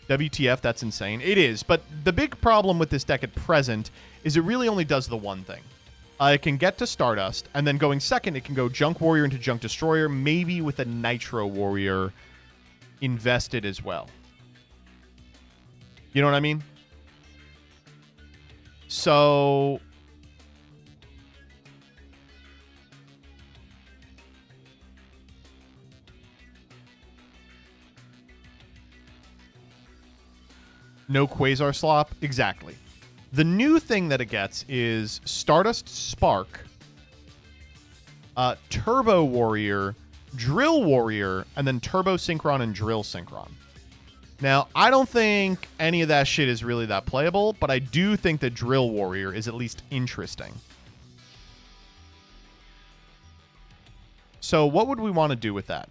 WTF, that's insane. It is, but the big problem with this deck at present is it really only does the one thing. It can get to Stardust, and then going second, it can go Junk Warrior into Junk Destroyer, maybe with a Nitro Warrior invested as well. You know what I mean? So no Quasar Slop? Exactly. The new thing that it gets is Stardust Spark, Turbo Warrior, Drill Warrior, and then Turbo Synchron and Drill Synchron. Now, I don't think any of that shit is really that playable, but I do think that Drill Warrior is at least interesting. So what would we want to do with that?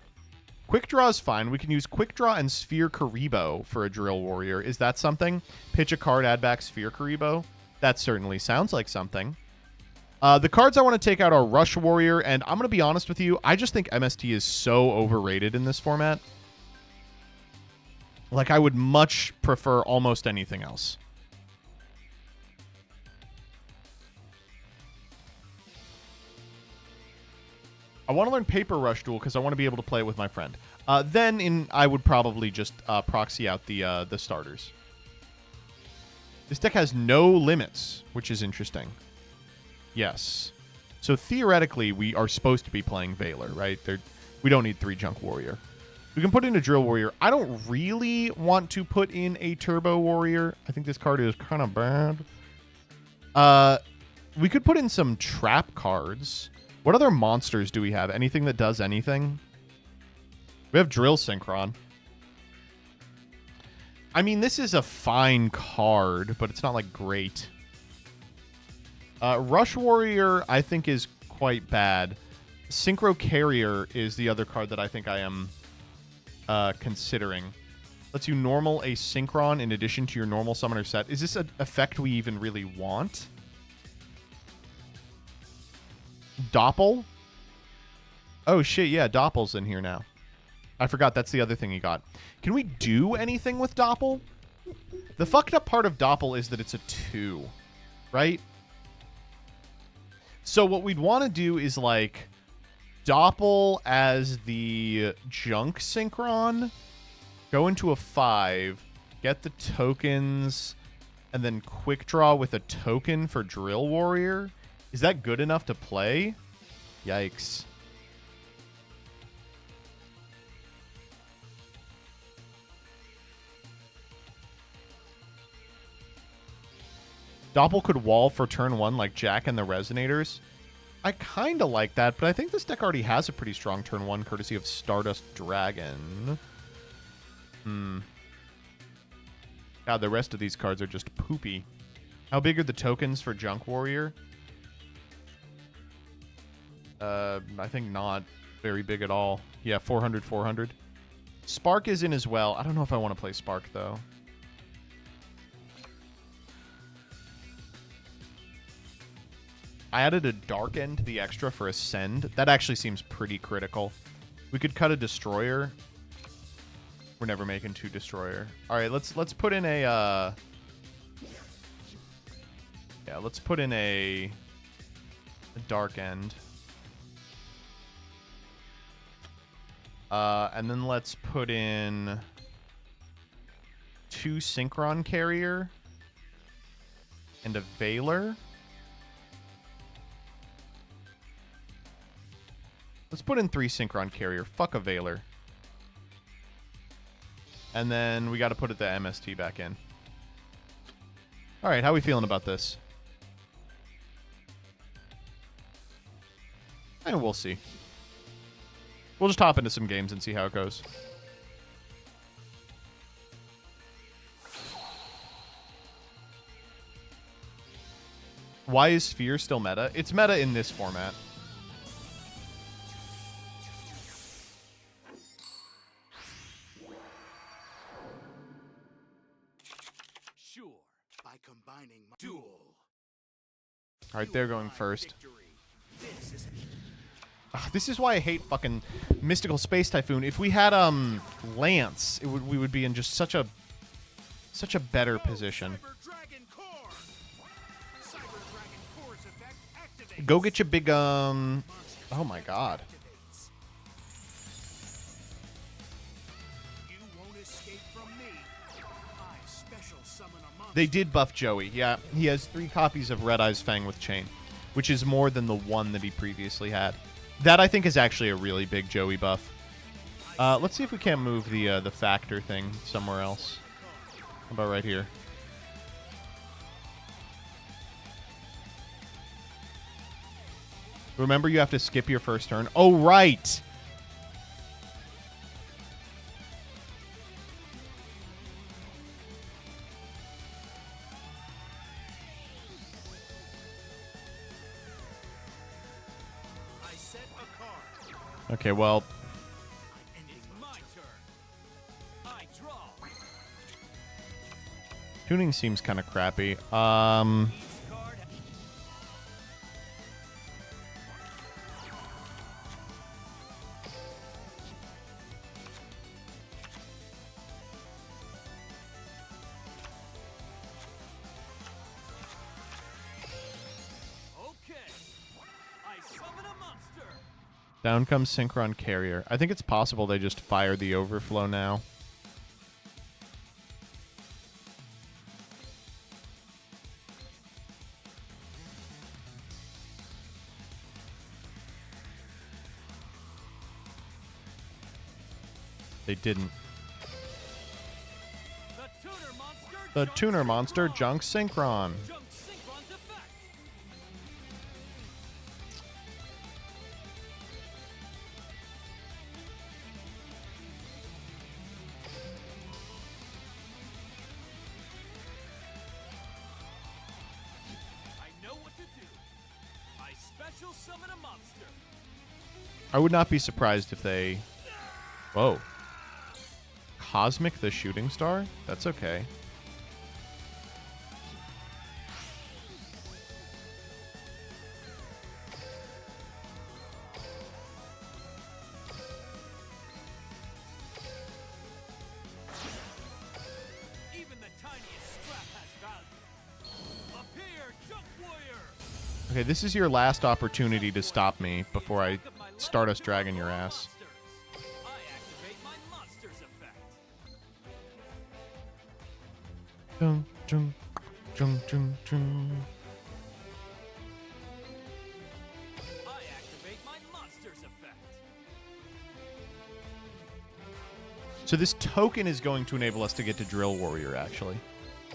Quick Draw is fine. We can use Quick Draw and Sphere Karibo for a Drill Warrior. Is that something? Pitch a card, add back Sphere Karibo? That certainly sounds like something. The cards I want to take out are Rush Warrior, and I'm going to be honest with you, I just think MST is so overrated in this format. Like, I would much prefer almost anything else. I want to learn Paper Rush Duel because I want to be able to play it with my friend. Then I would probably just proxy out the starters. This deck has no limits, which is interesting. Yes. So theoretically, we are supposed to be playing Valor, right? We don't need 3 Junk Warrior. We can put in a Drill Warrior. I don't really want to put in a Turbo Warrior. I think this card is kind of bad. We could put in some trap cards. What other monsters do we have? Anything that does anything? We have Drill Synchron. I mean, this is a fine card, but it's not, like, great. Rush Warrior, I think, is quite bad. Synchro Carrier is the other card that I think I am considering. Lets you normal a Synchron in addition to your normal summoner set. Is this an effect we even really want? Doppel? Oh, shit, yeah, Doppel's in here now. I forgot that's the other thing he got. Can we do anything with Doppel? The fucked up part of Doppel is that it's a 2, right? So what we'd want to do is, like, Doppel as the Junk Synchron, go into a 5, get the tokens, and then Quick Draw with a token for Drill Warrior. Is that good enough to play? Yikes. Doppel could wall for turn 1 like Jack and the Resonators. I kind of like that, but I think this deck already has a pretty strong turn 1 courtesy of Stardust Dragon. God, the rest of these cards are just poopy. How big are the tokens for Junk Warrior? I think not very big at all. Yeah, 400, 400. Spark is in as well. I don't know if I want to play Spark, though. I added a Dark End to the extra for Ascend. That actually seems pretty critical. We could cut a Destroyer. We're never making 2 Destroyer. All right, let's put in a yeah, let's put in a Dark End. And then let's put in 2 Synchron Carrier and a Valor. Let's put in 3 Synchron Carrier. Fuck a Valor. And then we got to put the MST back in. All right, how are we feeling about this? And we'll see. We'll just hop into some games and see how it goes. Why is Sphere still meta? It's meta in this format. Sure, by combining my duel. All right, they're going first. Ugh, this is why I hate fucking Mystical Space Typhoon. If we had Lance, we would be in just such a better position. Go get your big oh my god. They did buff Joey. Yeah, he has 3 copies of Red Eye's Fang with Chain, which is more than the 1 that he previously had. That, I think, is actually a really big Joey buff. Let's see if we can't move the factor thing somewhere else. How about right here? Remember, you have to skip your first turn. Oh, right! Okay, well. Tuning seems kind of crappy. Down comes Synchron Carrier. I think it's possible they just fire the overflow now. They didn't. The tuner monster junk Synchron. I would not be surprised if they... Whoa. Cosmic the Shooting Star? That's okay. Okay, this is your last opportunity to stop me before I Stardust Dragon your ass. Jung, jung, jung, jung, jung. So this token is going to enable us to get to Drill Warrior, actually.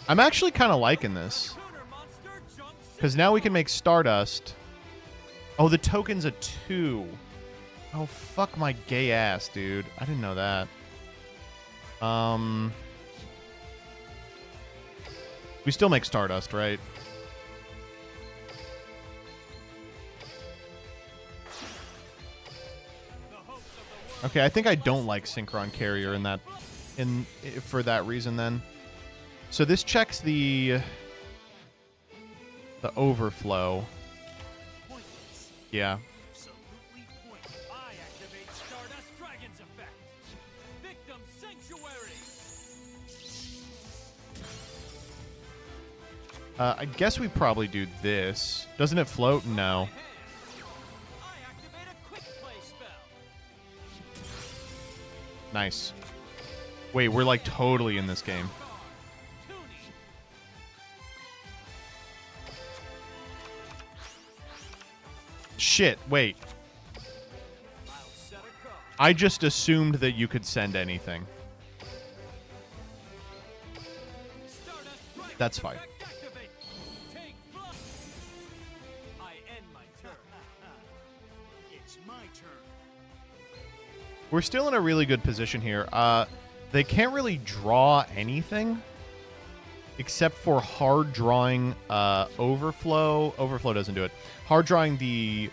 I'm actually kind of liking this. Because now we can make Stardust. Oh, the token's a 2. Oh, fuck my gay ass, dude. I didn't know that. We still make Stardust, right? Okay, I think I don't like Synchron Carrier for that reason then. So this checks the overflow. Yeah. I guess we probably do this. Doesn't it float? No. Nice. Wait, we're like totally in this game. Shit, wait. I just assumed that you could send anything. That's fine. We're still in a really good position here. They can't really draw anything except for hard drawing Overflow. Overflow doesn't do it. Hard drawing the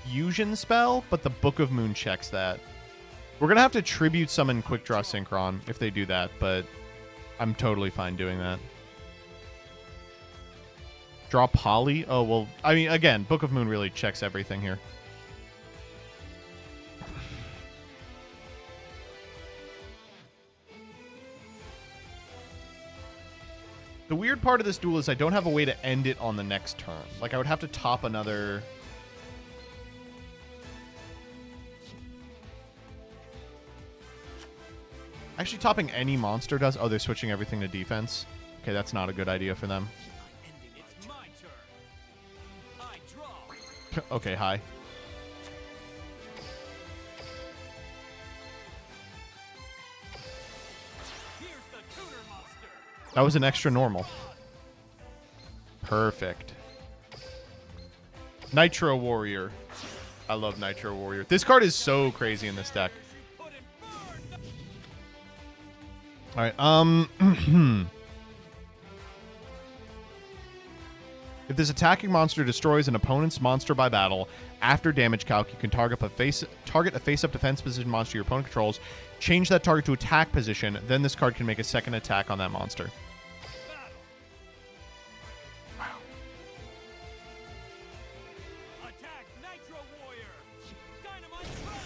Fusion spell, but the Book of Moon checks that. We're going to have to Tribute Summon Quick Draw Synchron if they do that, but I'm totally fine doing that. Draw Poly? Oh, well, I mean, again, Book of Moon really checks everything here. The weird part of this duel is I don't have a way to end it on the next turn. Like, I would have to top another... Actually, topping any monster does... Oh, they're switching everything to defense. Okay, that's not a good idea for them. Okay, hi. That was an extra normal. Perfect. Nitro Warrior. I love Nitro Warrior. This card is so crazy in this deck. Alright, If this attacking monster destroys an opponent's monster by battle, after damage calc, you can target a face-up defense position monster your opponent controls, change that target to attack position, then this card can make a second attack on that monster. Wow. Attack Nitro Warrior! Dynamite strike!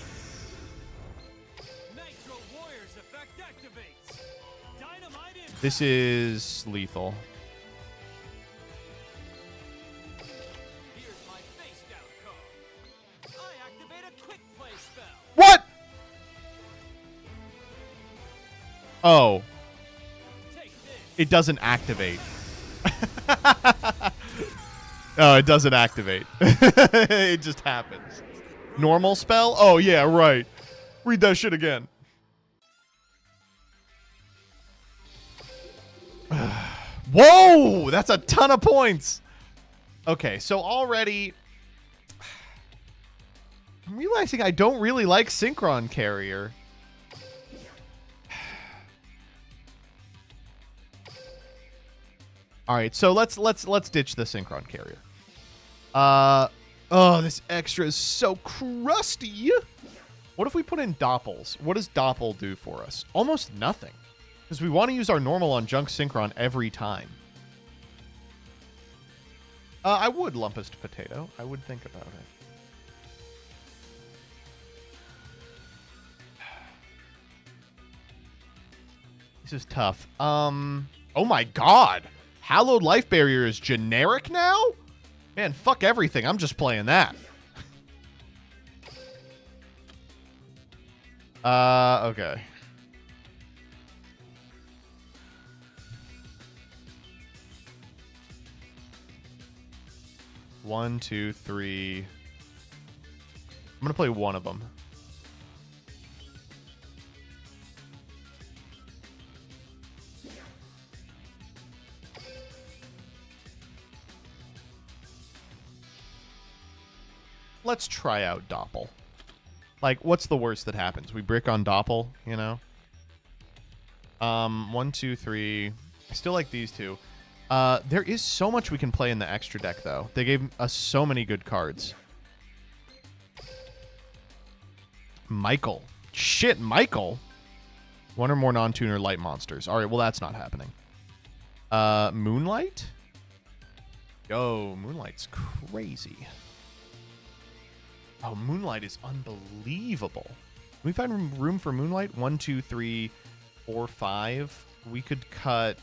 Nitro Warrior's effect activates. Dynamite impact. This is lethal. What? Oh. It doesn't activate. Oh, it doesn't activate. It just happens. Normal spell? Oh, yeah, right. Read that shit again. Whoa! That's a ton of points. Okay, so already... I'm realizing I don't really like Synchron Carrier. All right, so let's ditch the Synchron Carrier. Oh, this extra is so crusty. What if we put in Doppels? What does Doppel do for us? Almost nothing. Because we want to use our normal on Junk Synchron every time. I would Lumpus Potato. I would think about it. This is tough. Oh my god. Hallowed Life Barrier is generic now? Man, fuck everything. I'm just playing that. Okay. One, two, three. I'm gonna play one of them. Let's try out Doppel. Like, what's the worst that happens? We brick on Doppel, you know? 1, 2, 3. I still like these two. There is so much we can play in the extra deck, though. They gave us so many good cards. Michael. Shit, Michael? One or more non-tuner light monsters. All right, well, that's not happening. Moonlight? Yo, Moonlight's crazy. Oh, Moonlight is unbelievable. Can we find room for Moonlight? 1, 2, 3, 4, 5. We could cut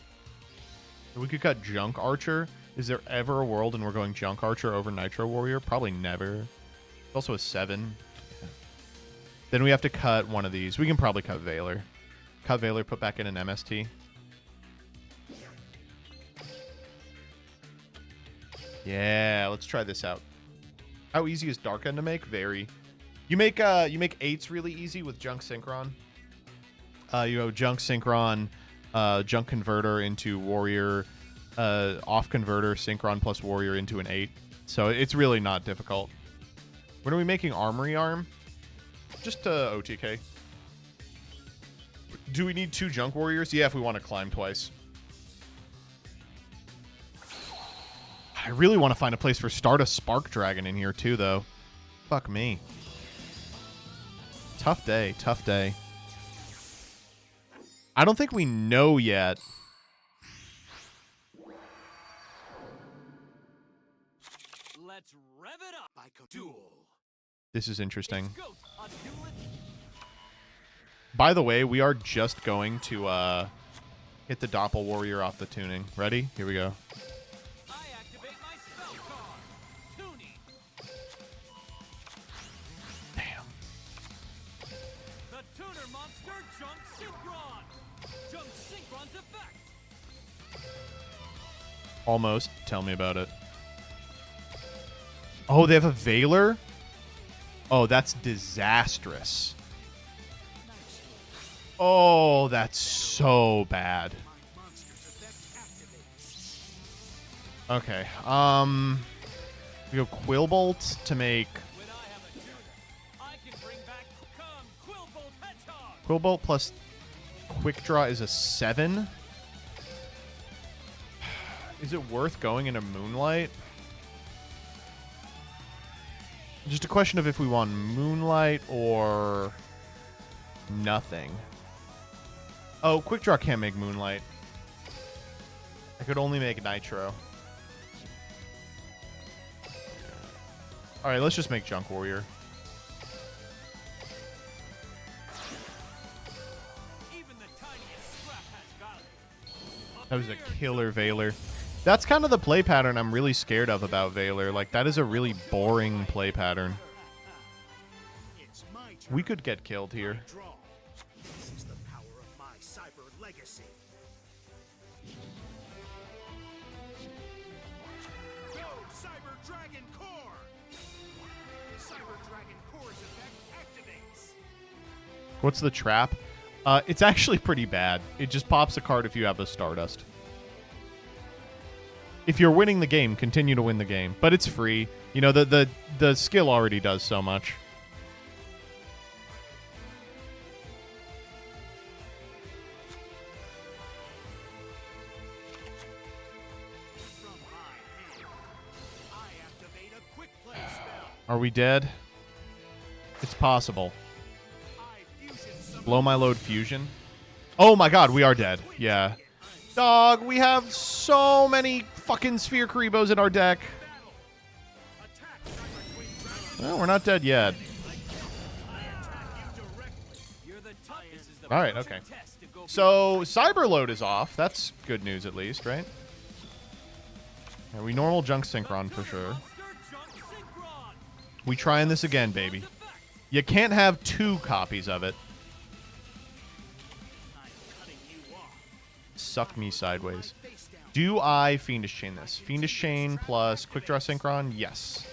Junk Archer. Is there ever a world and we're going Junk Archer over Nitro Warrior? Probably never. It's also a 7. Yeah. Then we have to cut one of these. We can probably cut Valor. Cut Valor, put back in an MST. Yeah, let's try this out. How easy is Dark End to make? Very. You make 8s really easy with Junk Synchron. You have Junk Synchron, Junk Converter into Warrior, off Converter, Synchron plus Warrior into an 8. So it's really not difficult. When are we making Armory Arm? Just OTK. Do we need 2 Junk Warriors? Yeah, if we want to climb twice. I really want to find a place for Stardust Spark Dragon in here too, though. Fuck me. Tough day, tough day. I don't think we know yet. Let's rev it up. Duel. This is interesting. By the way, we are just going to hit the Doppel Warrior off the tuning. Ready? Here we go. Almost. Tell me about it. Oh, they have a Valor? Oh, that's disastrous. Oh, that's so bad. Okay. We go Quillbolt to make... Quillbolt plus Quick Draw is a 7. Is it worth going into Moonlight? Just a question of if we want Moonlight or nothing. Oh, Quick Draw can't make Moonlight. I could only make Nitro. Alright, let's just make Junk Warrior. That was a killer Veiler. That's kind of the play pattern I'm really scared of about Veiler. Like, that is a really boring play pattern. We could get killed here. This is the power of my cyber legacy. Go, Cyber Dragon Core! Cyber Dragon Core's effect activates. What's the trap? It's actually pretty bad. It just pops a card if you have a Stardust. If you're winning the game, continue to win the game. But it's free. You know, the skill already does so much. Are we dead? It's possible. Blow my load fusion. Oh my god, we are dead. Yeah. Dog, we have so many fucking Sphere Karibos in our deck. Well, we're not dead yet. Alright, okay. So, Cyber Load is off. That's good news at least, right? Yeah, we normal Junk Synchron for sure. We trying this again, baby. You can't have 2 copies of it. Suck me sideways. Do I Fiendish Chain this? Fiendish Chain plus Quick Draw Synchron? Yes.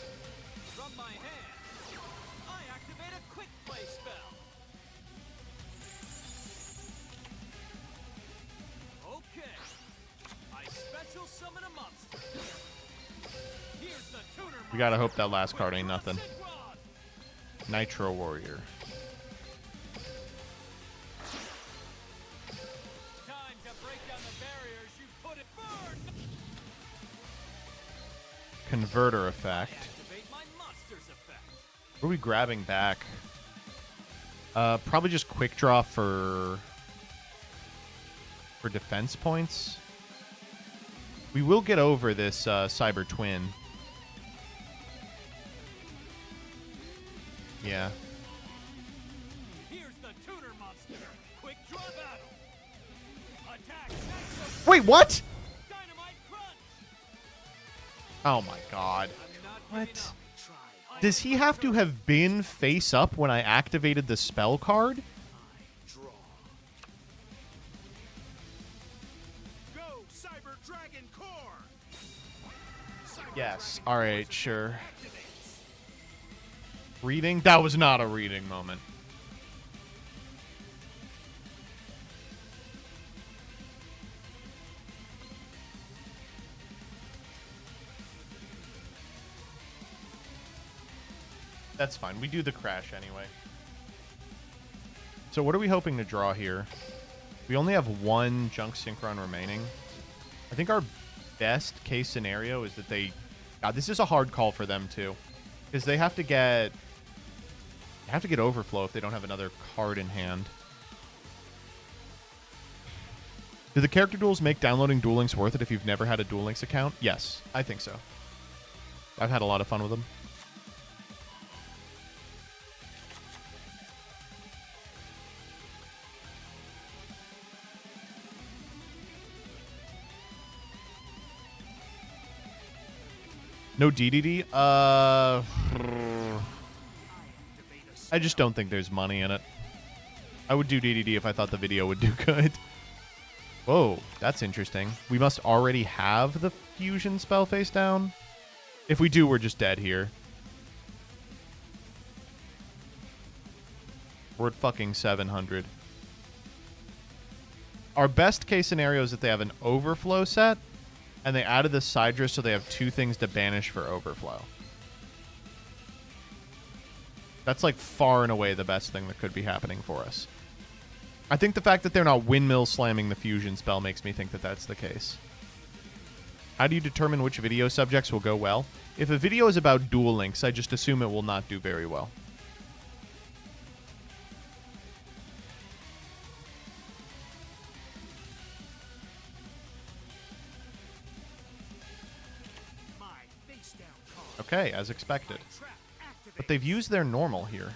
We gotta hope that last card ain't nothing. Nitro Warrior. Converter effect. What are we grabbing back? Probably just Quick Draw for defense points. We will get over this Cyber Twin. Yeah. Wait, what? Oh my god. What? Does he have to have been face up when I activated the spell card? Yes. Alright, sure. Reading? That was not a reading moment. That's fine. We do the crash anyway. So what are we hoping to draw here? We only have 1 Junk Synchron remaining. I think our best case scenario is that they... God, this is a hard call for them too. Because they have to get... Overflow if they don't have another card in hand. Do the character duels make downloading Duel Links worth it if you've never had a Duel Links account? Yes, I think so. I've had a lot of fun with them. No DDD? I just don't think there's money in it. I would do DDD if I thought the video would do good. Whoa, that's interesting. We must already have the fusion spell face down. If we do, we're just dead here. We're at fucking 700. Our best case scenario is that they have an overflow set, and they added the Sidra so they have 2 things to banish for overflow. That's like far and away the best thing that could be happening for us. I think the fact that they're not windmill slamming the fusion spell makes me think that that's the case. How do you determine which video subjects will go well? If a video is about Duel Links, I just assume it will not do very well. Okay, as expected. But they've used their normal here.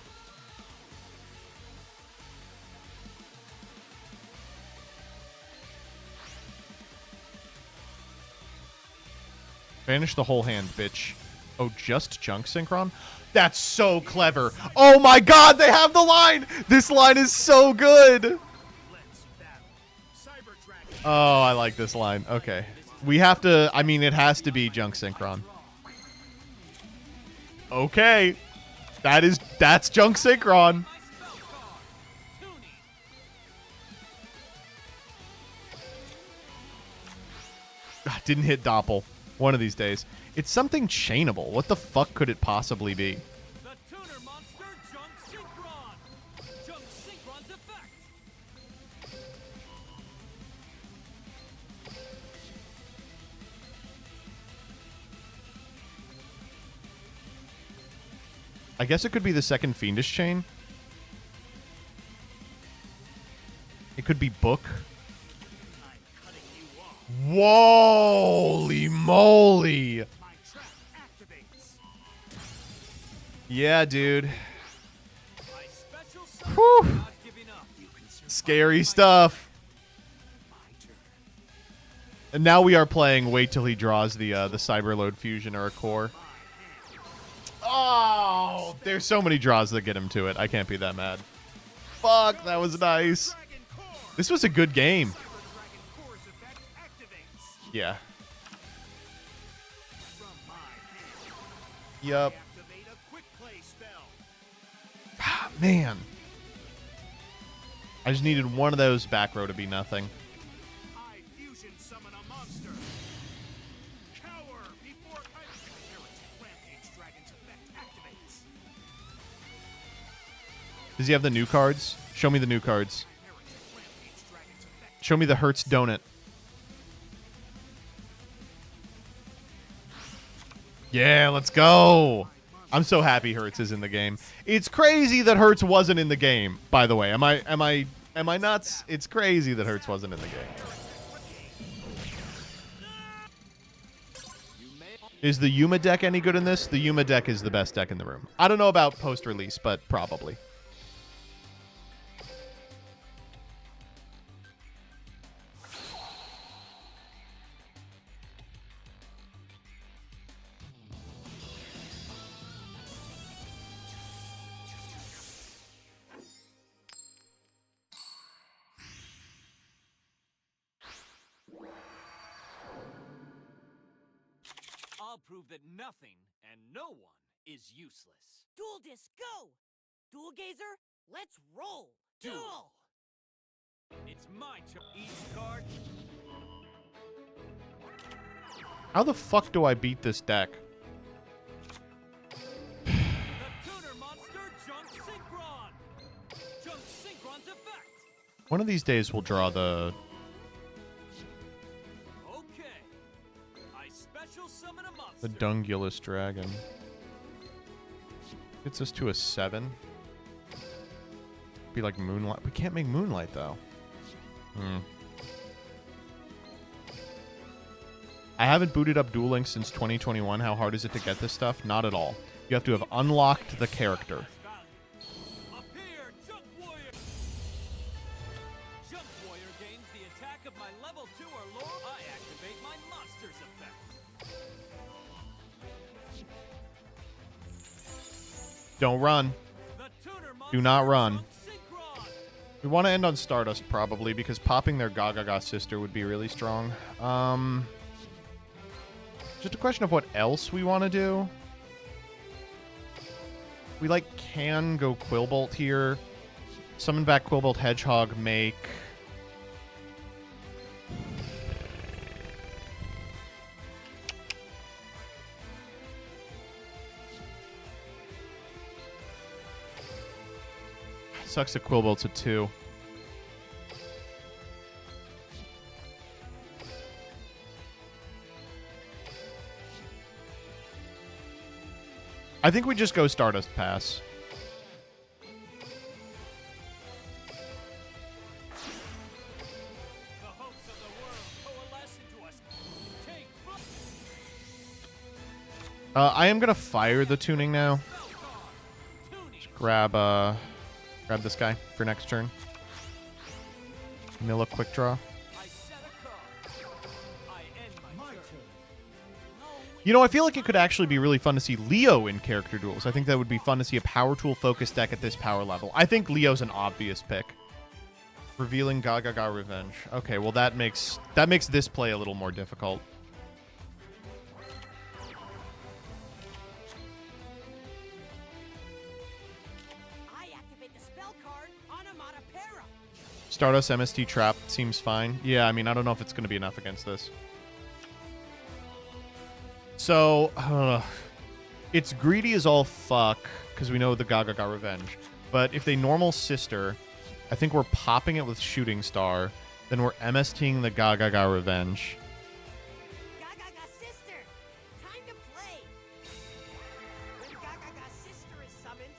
Banish the whole hand, bitch. Oh, just junk synchron? That's so clever. Oh my god, they have the line! This line is so good! Oh, I like this line. Okay. We have to... I mean, it has to be junk synchron. Okay. That's junk synchron. Didn't hit Doppel. One of these days. It's something chainable. What the fuck could it possibly be? I guess it could be the second Fiendish chain. It could be Book. Whoa-ly moly. Yeah, dude. Whew. Scary stuff. And now we are playing wait till he draws the Cyberload Fusion or a Core. Oh, there's so many draws that get him to it. I can't be that mad. Fuck, that was nice. This was a good game. Yeah. Yup. Man. I just needed one of those back row to be nothing. Does he have the new cards? Show me the new cards. Show me the Hertz donut. Yeah, let's go. I'm so happy Hertz is in the game. It's crazy that Hertz wasn't in the game, by the way. Am I nuts? It's crazy that Hertz wasn't in the game. Is the Yuma deck any good in this? The Yuma deck is the best deck in the room. I don't know about post-release, but probably. I'll prove that nothing and no one is useless. Duel Disc, go! Duel Gazer, let's roll! Duel! It's my turn. Each card. How the fuck do I beat this deck? The Tuner Monster Junk Synchron! Junk Synchron's effect! One of these days we'll draw the... The Dungulus Dragon. Gets us to a 7. Be like Moonlight. We can't make Moonlight, though. I haven't booted up Duel Links since 2021. How hard is it to get this stuff? Not at all. You have to have unlocked the character. Junk Warrior gains the attack of my level 2 or lower. I activate my monster's effect. Don't run. Do not run. We want to end on Stardust, probably, because popping their Gagaga sister would be really strong. Just a question of what else we want to do. We, like, can go Quillbolt here. Summon back Quillbolt Hedgehog, make... Sucks that Quillbolt's a 2. I think we just go Stardust pass. I am gonna fire the tuning now. Just grab this guy for next turn. Milla quick draw. You know, I feel like it could actually be really fun to see Leo in character duels. I think that would be fun to see a power tool focused deck at this power level. I think Leo's an obvious pick. Revealing Gaga Revenge. Okay, well that makes this play a little more difficult. Stardust MST Trap seems fine. Yeah, I mean, I don't know if it's going to be enough against this. So, it's greedy as all fuck, because we know the Gaga Revenge. But if they normal Sister, I think we're popping it with Shooting Star. Then we're MSTing the Gaga Revenge.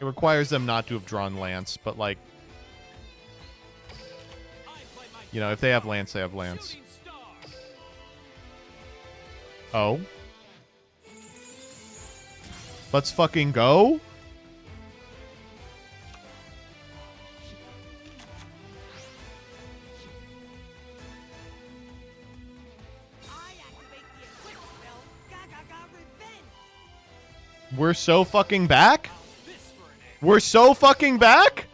It requires them not to have drawn Lance, but like... You know, if they have Lance, they have Lance. Oh. Let's fucking go. We're so fucking back? We're so fucking back?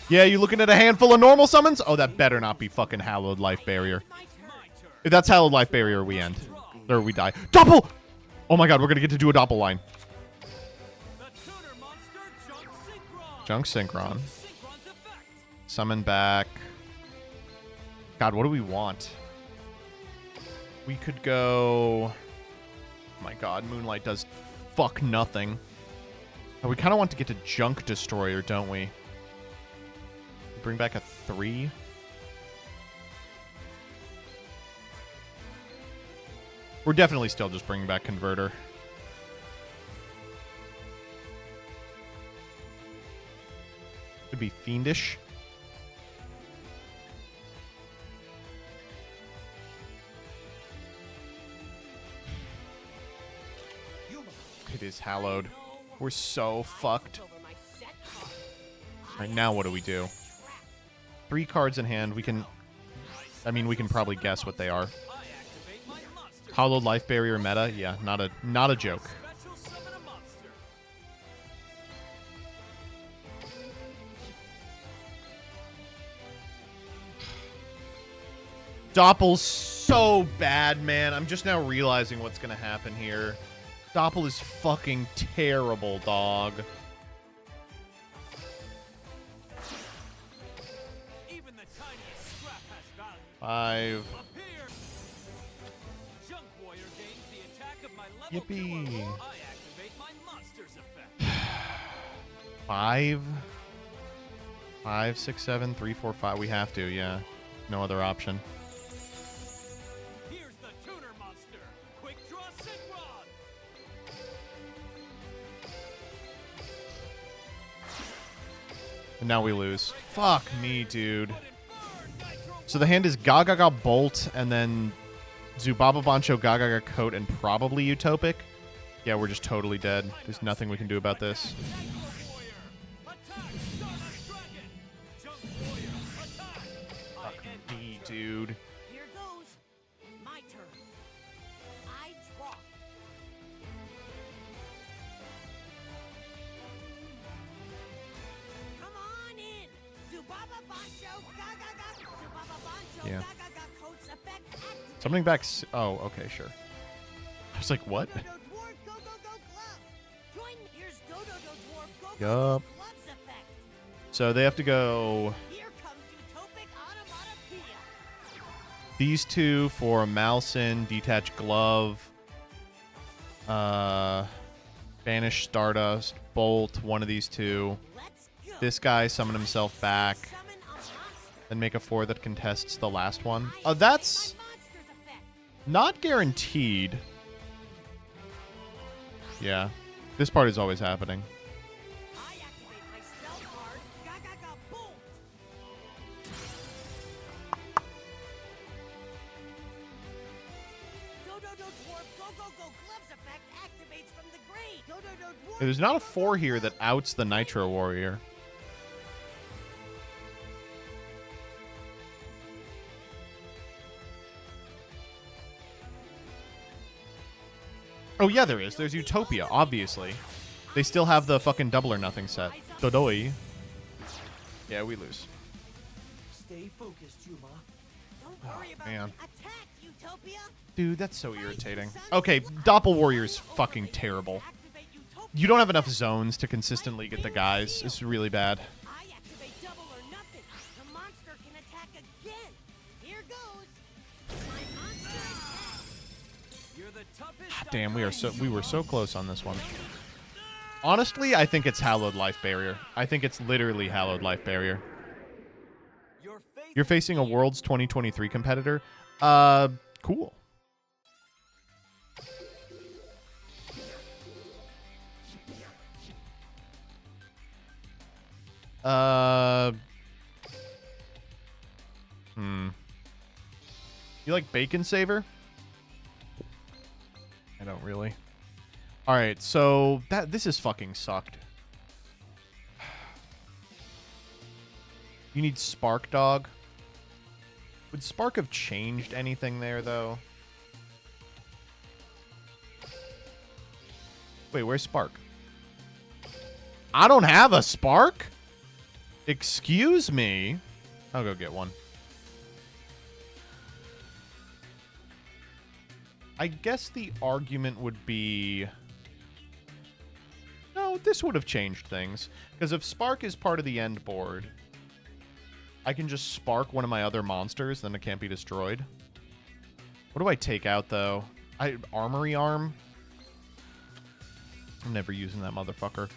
Yeah, you looking at a handful of normal summons? Oh, that better not be fucking Hallowed Life Barrier. If that's Hallowed Life Barrier, we end. Or we die. Doppel! Oh my god, we're gonna get to do a Doppel line. Junk Synchron. Summon back. God, what do we want? We could go... Oh my god, Moonlight does fuck nothing. Oh, we kind of want to get to Junk Destroyer, don't we? Bring back a 3. We're definitely still just bringing back Converter. Could be Fiendish. It is Hallowed. We're so fucked. Alright, now what do we do? 3 cards in hand. We can... I mean, we can probably guess what they are. Hallowed Life Barrier meta? Yeah, not a joke. Doppel's so bad, man. I'm just now realizing what's gonna happen here. Doppel is fucking terrible, dog. Five. Yippee. 5. 5, 6, 7, 3, 4, 5. We have to, yeah. No other option. And now we lose. Fuck me, dude. So the hand is Gaga Bolt, and then Zubaba Bancho, Gaga Coat, and probably Utopic. Yeah, we're just totally dead. There's nothing we can do about this. Fuck me, dude. Here goes. My turn. I draw. Come on in. Zubaba Bancho, Gaga Zubaba Bancho, Yeah. Gaga Coat's effect activated. Something back... Oh, okay, sure. I was like, what? Yup. So they have to go... These two for Malson, Detach Glove, Banish Stardust, Bolt, one of these two. This guy summon himself back. Then make a 4 that contests the last one. That's not guaranteed. Yeah. This part is always happening. There's not a 4 here that outs the Nitro Warrior. Oh, yeah, there is. There's Utopia, obviously. They still have the fucking Double or Nothing set. Dodoi. Yeah, we lose. Stay focused, Yuma. Don't worry about Man. attack, Utopia. Dude, that's so irritating. Okay, Doppel Warrior's fucking terrible. You don't have enough zones to consistently get the guys. It's really bad. I activate double or nothing. The monster can attack again. Here goes. My monster attack. You're the toughest. Damn, we were so close on this one. Honestly, I think it's Hallowed Life Barrier. I think it's literally Hallowed Life Barrier. You're facing a Worlds 2023 competitor. Cool. You like Bacon Saver? I don't really. All right, so this is fucking sucked. You need Spark Dog. Would Spark have changed anything there, though? Wait, where's Spark? I don't have a Spark? Excuse me. I'll go get one. I guess the argument would be... No, this would have changed things. Because if Spark is part of the end board, I can just Spark one of my other monsters, then it can't be destroyed. What do I take out, though? Armory Arm? I'm never using that motherfucker.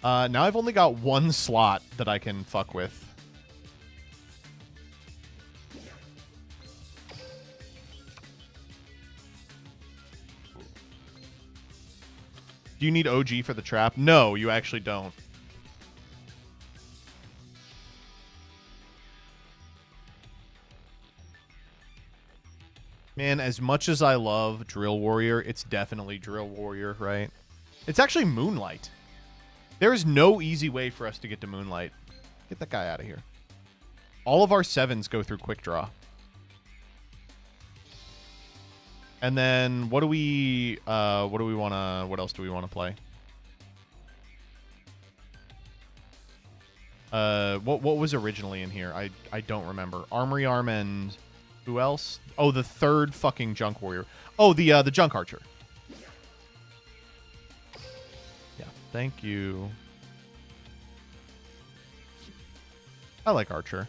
Now I've only got one slot that I can fuck with. Do you need OG for the trap? No, you actually don't. Man, as much as I love Drill Warrior, it's definitely Drill Warrior, right? It's actually Moonlight. There is no easy way for us to get to Moonlight. Get that guy out of here. All of our 7s go through Quick Draw. And then what else do we want to play? What was originally in here? I don't remember. Armory Arm and who else? Oh, the third fucking Junk Warrior. Oh, the Junk Archer. Yeah, thank you. I like Archer.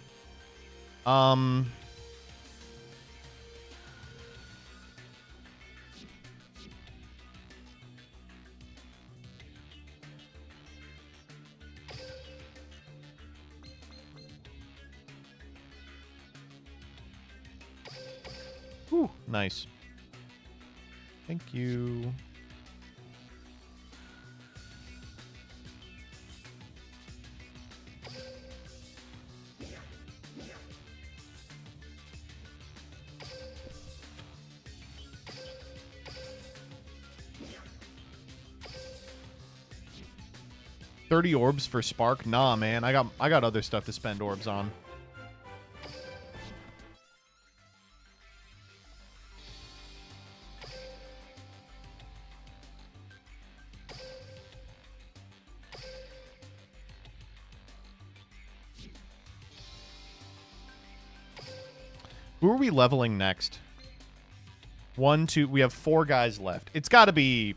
Ooh, nice. Thank you. $30 orbs for Spark? Nah, man. I got other stuff to spend orbs on. Who are we leveling next? 1, 2. We have 4 guys left. It's got to be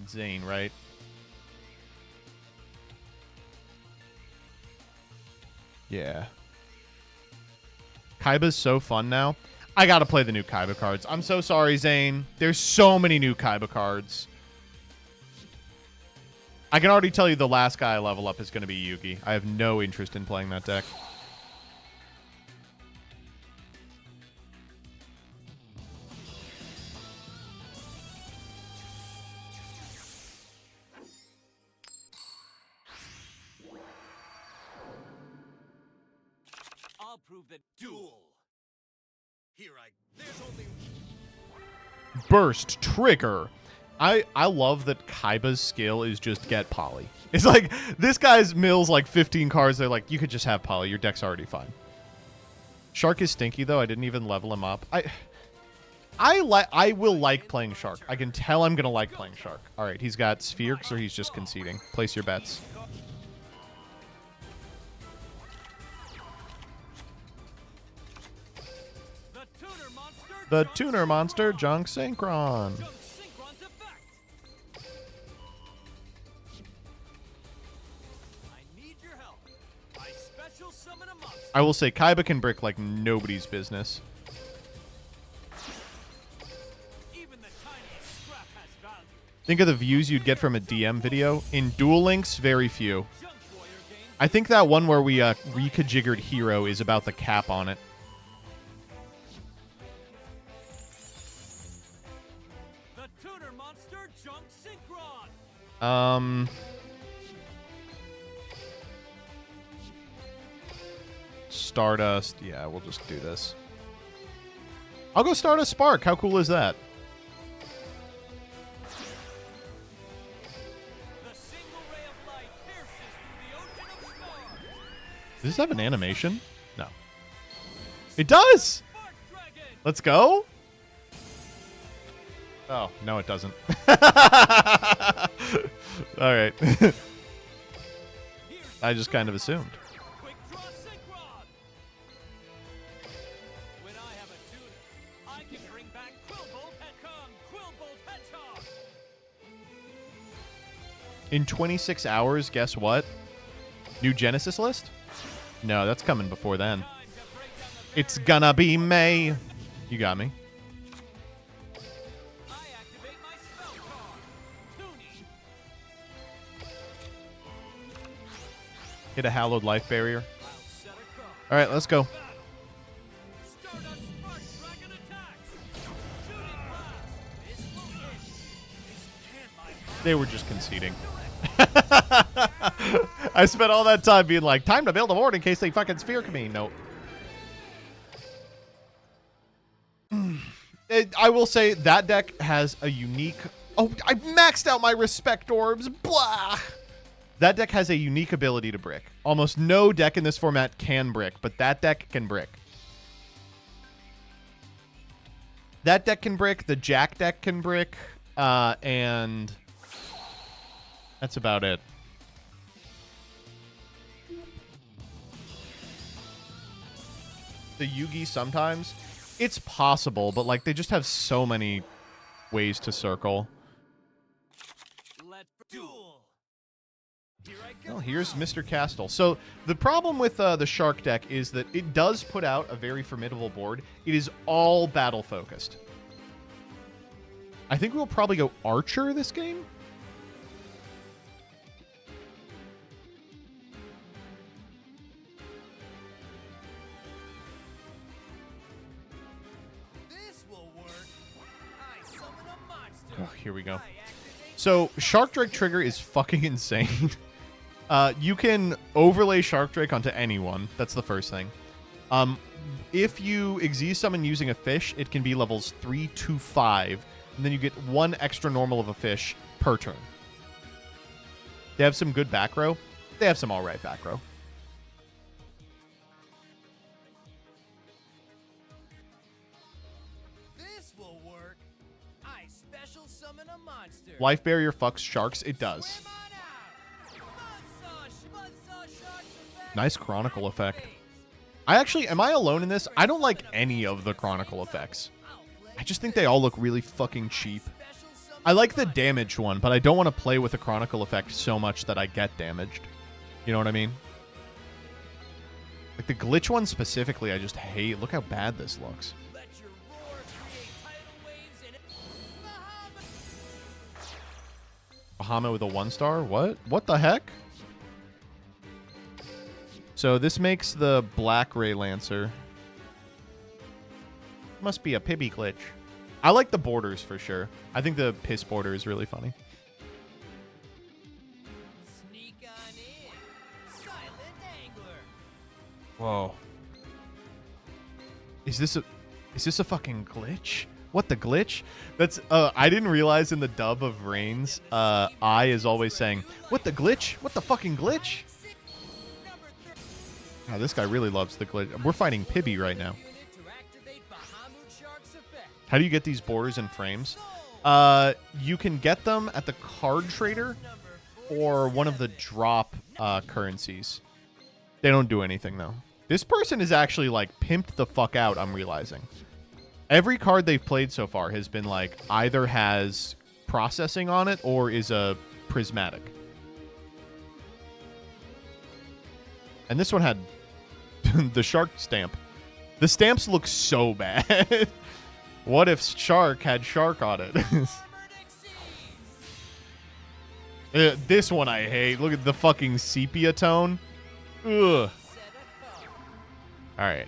Zane, right? Yeah. Kaiba's so fun now. I gotta play the new Kaiba cards. I'm so sorry, Zane. There's so many new Kaiba cards. I can already tell you the last guy I level up is going to be Yugi. I have no interest in playing that deck. I'll prove that duel. Here there's only Burst trigger. I love that Kaiba's skill is just get poly. It's like this guy's mills like 15 cards. They're like, you could just have poly. Your deck's already fine. Shark is stinky though. I didn't even level him up. I will like playing Shark. I can tell I'm gonna like playing Shark. All right, he's got Sphere, so he's just conceding. Place your bets. The Tuner Monster, Junk Synchron. I will say Kaiba can brick like nobody's business. Think of the views you'd get from a DM video. In Duel Links, very few. I think that one where we rekajiggered Hero is about the cap on it. Stardust. Yeah, we'll just do this. I'll go Stardust Spark. How cool is that? Does this have an animation? No. It does! Let's go. Oh, no, it doesn't. All right. I just kind of assumed. In 26 hours, guess what? New Genesis list? No, that's coming before then. It's gonna be May. You got me. Hit a hallowed life barrier. All right, let's go. They were just conceding. I spent all that time being like, time to build a board in case they fucking sphere me. Nope. I will say that deck has a unique... Oh, I maxed out my respect orbs. Blah. That deck has a unique ability to brick. Almost no deck in this format can brick, but that deck can brick. That deck can brick. The Jack deck can brick. And... that's about it. The Yugi sometimes. It's possible, but like they just have so many ways to circle. Well, here's Mr. Castle. So the problem with the Shark deck is that it does put out a very formidable board. It is all battle focused. I think we'll probably go Archer this game. Oh, here we go. So Shark Drake trigger is fucking insane. You can overlay Shark Drake onto anyone. That's the first thing. If you Xyz summon using a fish, it can be levels 3 to 5, and then you get one extra normal of a fish per turn. They have some good back row. They have some alright back row. Life barrier fucks sharks. It does. Nice chronicle effect. Am I alone in this? I don't like any of the chronicle effects. I just think they all look really fucking cheap. I like the damaged one, but I don't want to play with the chronicle effect so much that I get damaged. You know what I mean? Like the glitch one specifically, I just hate. Look how bad this looks. Bahamut with a 1-star? What? What the heck? So this makes the Black Ray Lancer. Must be a Pibby glitch. I like the borders for sure. I think the piss border is really funny. Whoa. Is this a fucking glitch? What, the glitch? That's I didn't realize in the dub of Reigns, I is always saying, "What, the glitch? What the fucking glitch?" Oh, this guy really loves the glitch. We're fighting Pibby right now. How do you get these borders and frames? You can get them at the card trader or one of the drop currencies. They don't do anything, though. This person is actually, like, pimped the fuck out, I'm realizing. Every card they've played so far has been, like, either has processing on it or is a prismatic. And this one had the shark stamp. The stamps look so bad. What if shark had shark on it? This one I hate. Look at the fucking sepia tone. Ugh. Alright.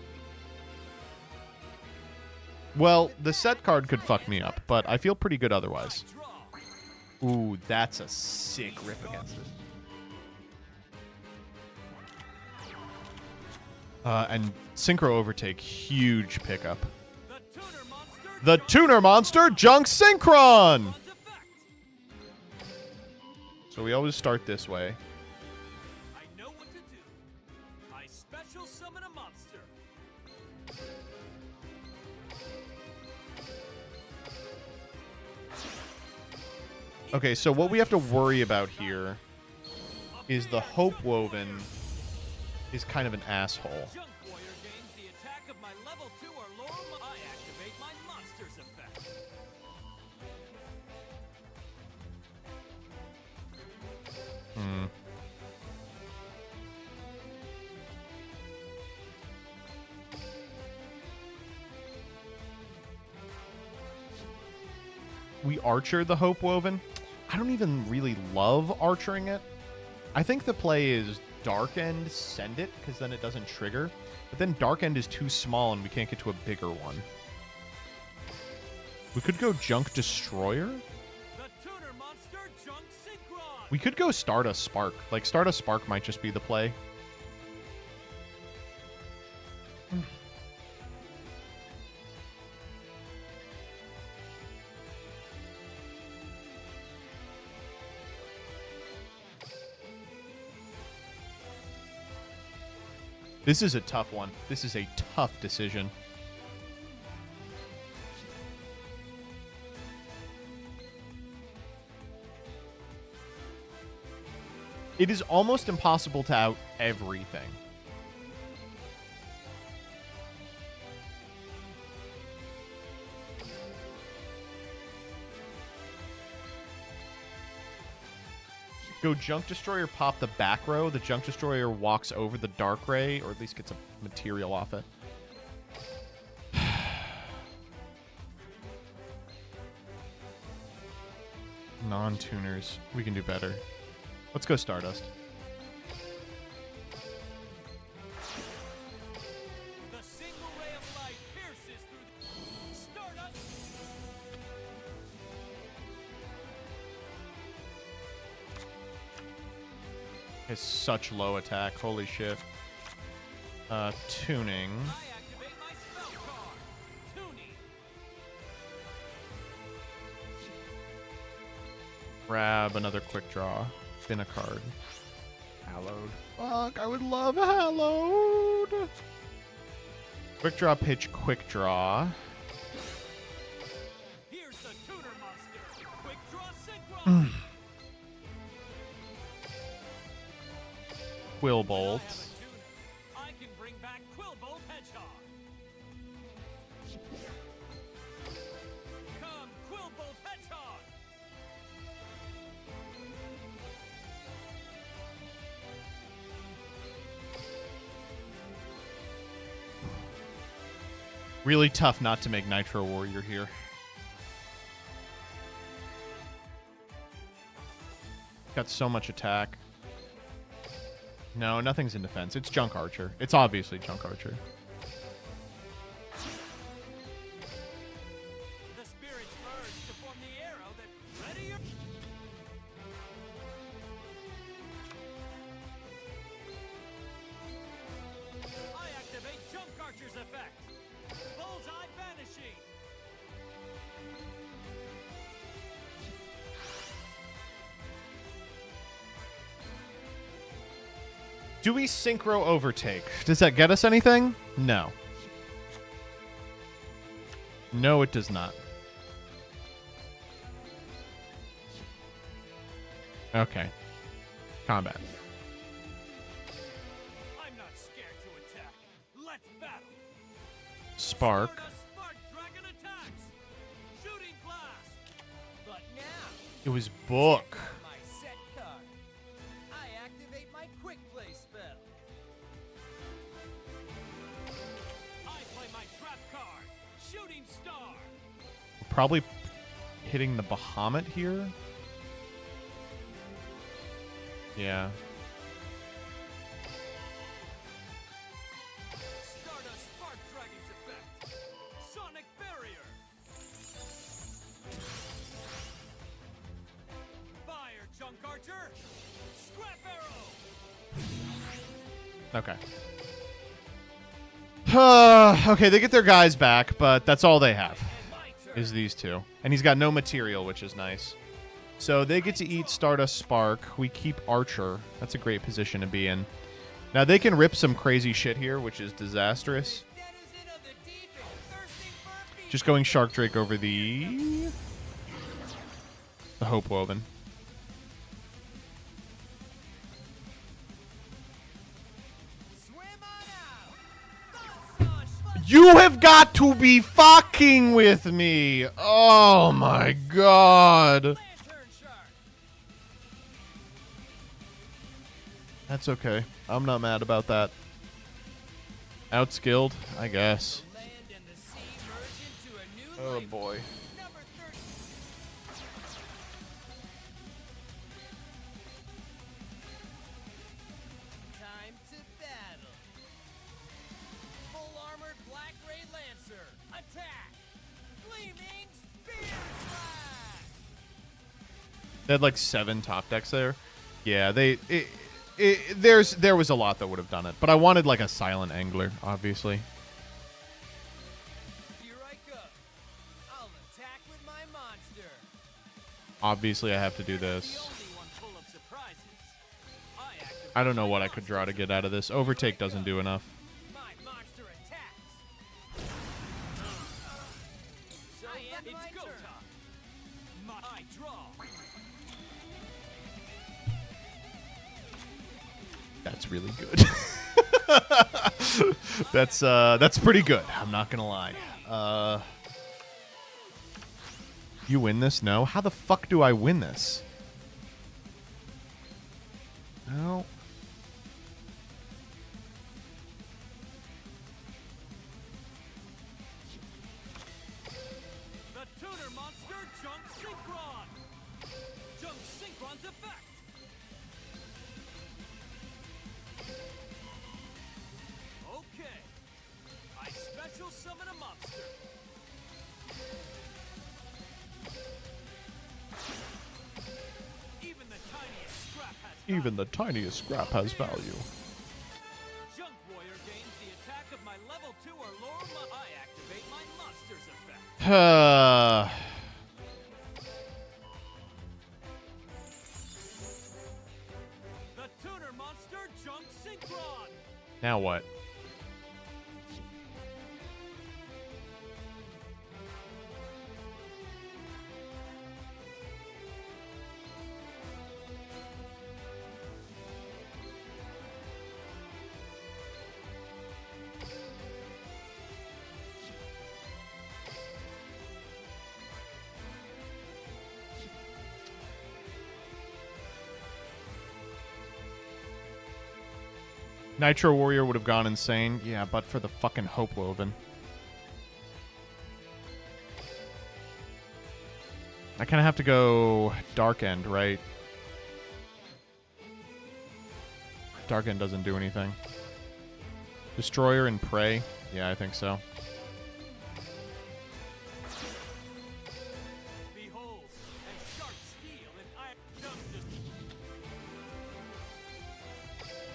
Well, the set card could fuck me up, but I feel pretty good otherwise. Ooh, that's a sick rip against it. And Synchro Overtake, huge pickup. The Tuner Monster Junk Synchron! So we always start this way. I know what to do. I special summon a monster. Okay, so what we have to worry about here is the Hope Woven is kind of an asshole. Junk Warrior gains the attack of my level 2 or lower. I activate my monster's effect. We archer the Hope Woven. I don't even really love archering it. I think the play is Dark End, send it, because then it doesn't trigger. But then Dark End is too small and we can't get to a bigger one. We could go Junk Destroyer. We could go Stardust Spark. Like, Stardust Spark might just be the play. This is a tough one. This is a tough decision. It is almost impossible to out everything. Go Junk Destroyer, pop the back row. The Junk Destroyer walks over the Dark Ray, or at least gets a material off it. Non-tuners. We can do better. Let's go Stardust. The single ray of light pierces through Stardust. Has such low attack. Holy shit. Tuning. I activate my spell card. Tuning. Grab another quick draw. Spin a card. Hallowed. Fuck, I would love Hallowed. Quick draw, pitch, quick draw. Here's the tuner monster. Quick draw synchro. Quill Bolt. I can bring back Quillbolt Hedgehog. Come, Quillbolt Hedgehog. Really tough not to make Nitro Warrior here. Got so much attack. No, nothing's in defense. It's Junk Archer. It's obviously Junk Archer. The spirits merge to form the arrow that ready your... I activate Junk Archer's effect. Do we synchro overtake? Does that get us anything? No. No, it does not. Okay. Combat. I'm not scared to attack. Let's battle. Spark. Spark dragon attacks. Shooting blast. But now It was book. my set card. I activate my quick play spell. I play my trap card. Shooting star. Probably hitting the Bahamut here. Yeah. Stardust Spark Dragon's effect. Sonic Barrier. Fire Junk Archer. Scrap Arrow. Okay. Okay, they get their guys back, but that's all they have. Is these two. And he's got no material, which is nice. So they get to eat Stardust Spark. We keep Archer. That's a great position to be in. Now they can rip some crazy shit here, which is disastrous. Just going Shark Drake over the Hope Woven. You have got to be fucking with me. Oh my god. That's okay. I'm not mad about that. Outskilled, I guess. Oh boy. Time to battle. Full armored Black Ray Lancer. Attack. Gleaming Spear Slash. They had like 7 top decks there. Yeah, there was a lot that would have done it, but I wanted like a silent angler, obviously. Here I go. I'll attack with my monster. Obviously, I have to do this. I don't know what I could draw to get out of this. Overtake doesn't do enough. My monster attacks. So it's go time. I draw. That's really good. That's pretty good. I'm not gonna lie. You win this? No. How the fuck do I win this? No. The tuner monster Junk Synchron. Junk Synchron's effect. Okay. I special summon a monster. Even the tiniest scrap has value. Junk Warrior gains the attack of my level 2 or lower. I activate my monster's effect. The tuner monster Junk Synchron. Now what? Nitro Warrior would have gone insane. Yeah, but for the fucking Hope Woven. I kind of have to go Dark End, right? Dark End doesn't do anything. Destroyer and Prey? Yeah, I think so. Behold, and sharp steel and iron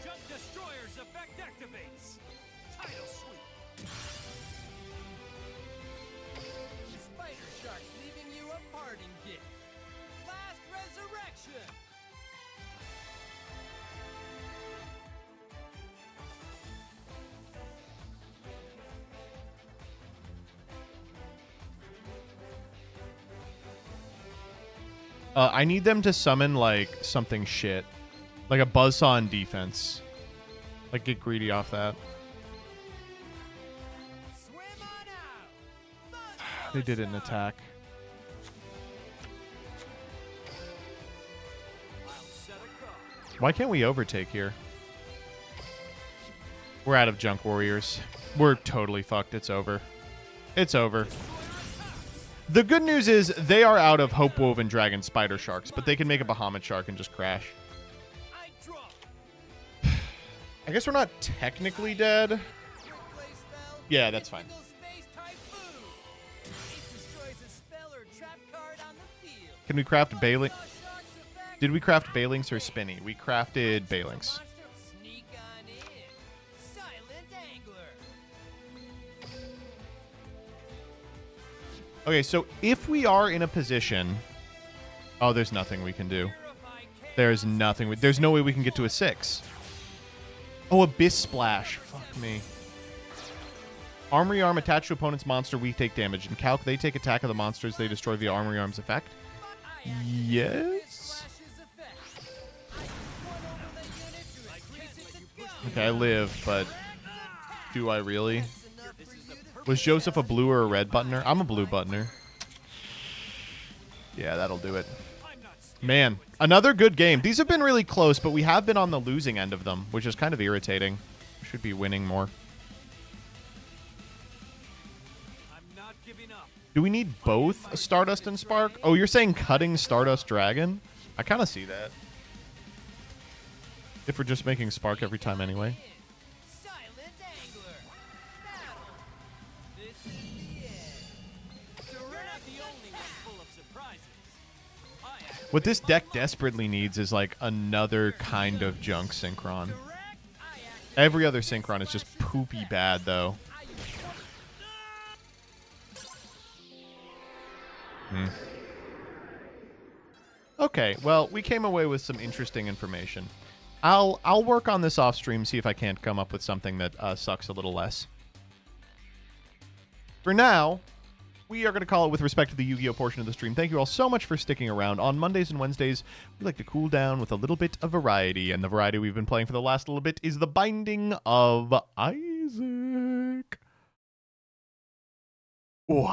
Junk Destroyer's effect activates. Tidal sweep. Spider Shark's leaving you a parting gift. Last resurrection. I need them to summon, like, something shit. Like a buzzsaw on defense. Like, get greedy off that. They did an attack. Why can't we overtake here? We're out of Junk Warriors. We're totally fucked. It's over. It's over. The good news is they are out of Hope Woven Dragon Spider Sharks, but they can make a Bahamut Shark and just crash. I guess we're not technically dead. Yeah, that's fine. Can we craft Bailing? Did we craft Bailings or Spinny? We crafted Bailings. Okay, so if we are in a position... Oh, there's nothing we can do. There's nothing. There's no way we can get to a 6. Oh, Abyss Splash. Fuck me. Armory Arm attached to opponent's monster, we take damage. In Calc, they take attack of the monsters they destroy via Armory Arm's effect. Yes? Okay, I live, but do I really? Was Joseph a blue or a red buttoner? I'm a blue buttoner. Yeah, that'll do it. Man, another good game. These have been really close, but we have been on the losing end of them, which is kind of irritating. We should be winning more. Do we need both Stardust and Spark? Oh, you're saying cutting Stardust Dragon? I kind of see that. If we're just making Spark every time anyway. What this deck desperately needs is like another kind of junk Synchron. Every other Synchron is just poopy bad, though. Okay, well, we came away with some interesting information. I'll work on this off stream, see if I can't come up with something that sucks a little less. For now, we are going to call it with respect to the Yu-Gi-Oh! Portion of the stream. Thank you all so much for sticking around. On Mondays and Wednesdays, we like to cool down with a little bit of variety, and the variety we've been playing for the last little bit is the Binding of Isaac. Ooh.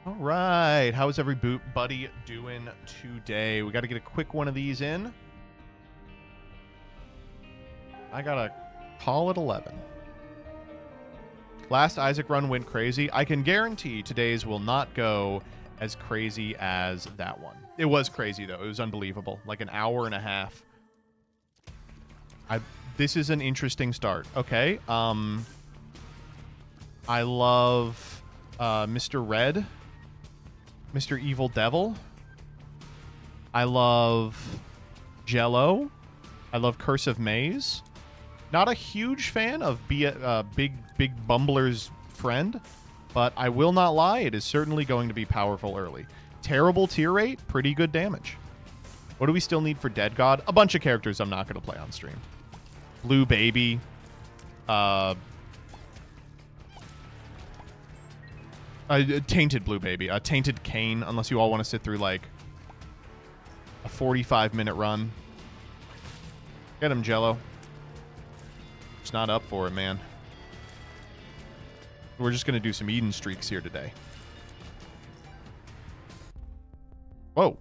All right, how is everybody doing today? We got to get a quick one of these in. I gotta call it 11. Last Isaac run went crazy. I can guarantee today's will not go as crazy as that one. It was crazy though. It was unbelievable. Like an hour and a half. This is an interesting start. Okay. I love Mr. Red. Mr. Evil Devil. I love Jello. I love Curse of Maze. Not a huge fan of Big Bumbler's friend, but I will not lie, it is certainly going to be powerful early. Terrible tier rate, pretty good damage. What do we still need for Dead God? A bunch of characters I'm not going to play on stream. Blue Baby. Tainted Blue Baby. Tainted Kane, unless you all want to sit through, like, a 45-minute run. Get him, Jello. Just not up for it, man. We're just going to do some Eden streaks here today. Whoa.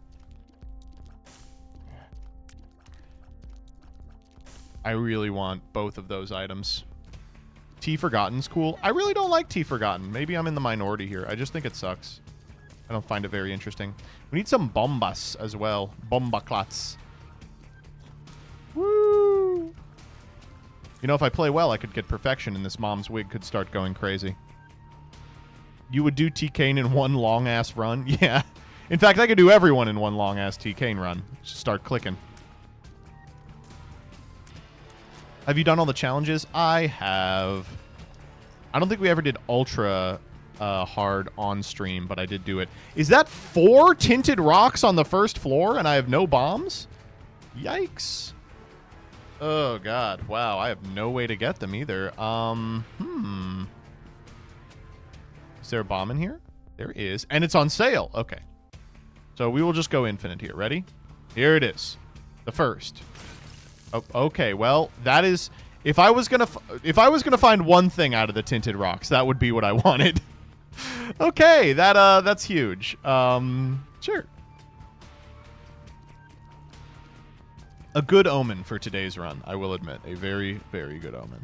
I really want both of those items. T Forgotten's cool. I really don't like T Forgotten. Maybe I'm in the minority here. I just think it sucks. I don't find it very interesting. We need some bombas as well. Bombaclats. Woo! You know, if I play well, I could get perfection and this mom's wig could start going crazy. You would do T-Kane in one long-ass run? Yeah. In fact, I could do everyone in one long-ass T-Kane run. Just start clicking. Have you done all the challenges? I have. I don't think we ever did ultra hard on stream, but I did do it. Is that 4 tinted rocks on the first floor and I have no bombs? Yikes. Oh, God. Wow, I have no way to get them either. Is there a bomb in here? There is. And it's on sale. Okay. So we will just go infinite here. Ready? Here it is. The first. Oh, okay. Well, that is... If I was gonna find one thing out of the tinted rocks, that would be what I wanted. Okay, that's huge. Sure. A good omen for today's run, I will admit. A very, very good omen.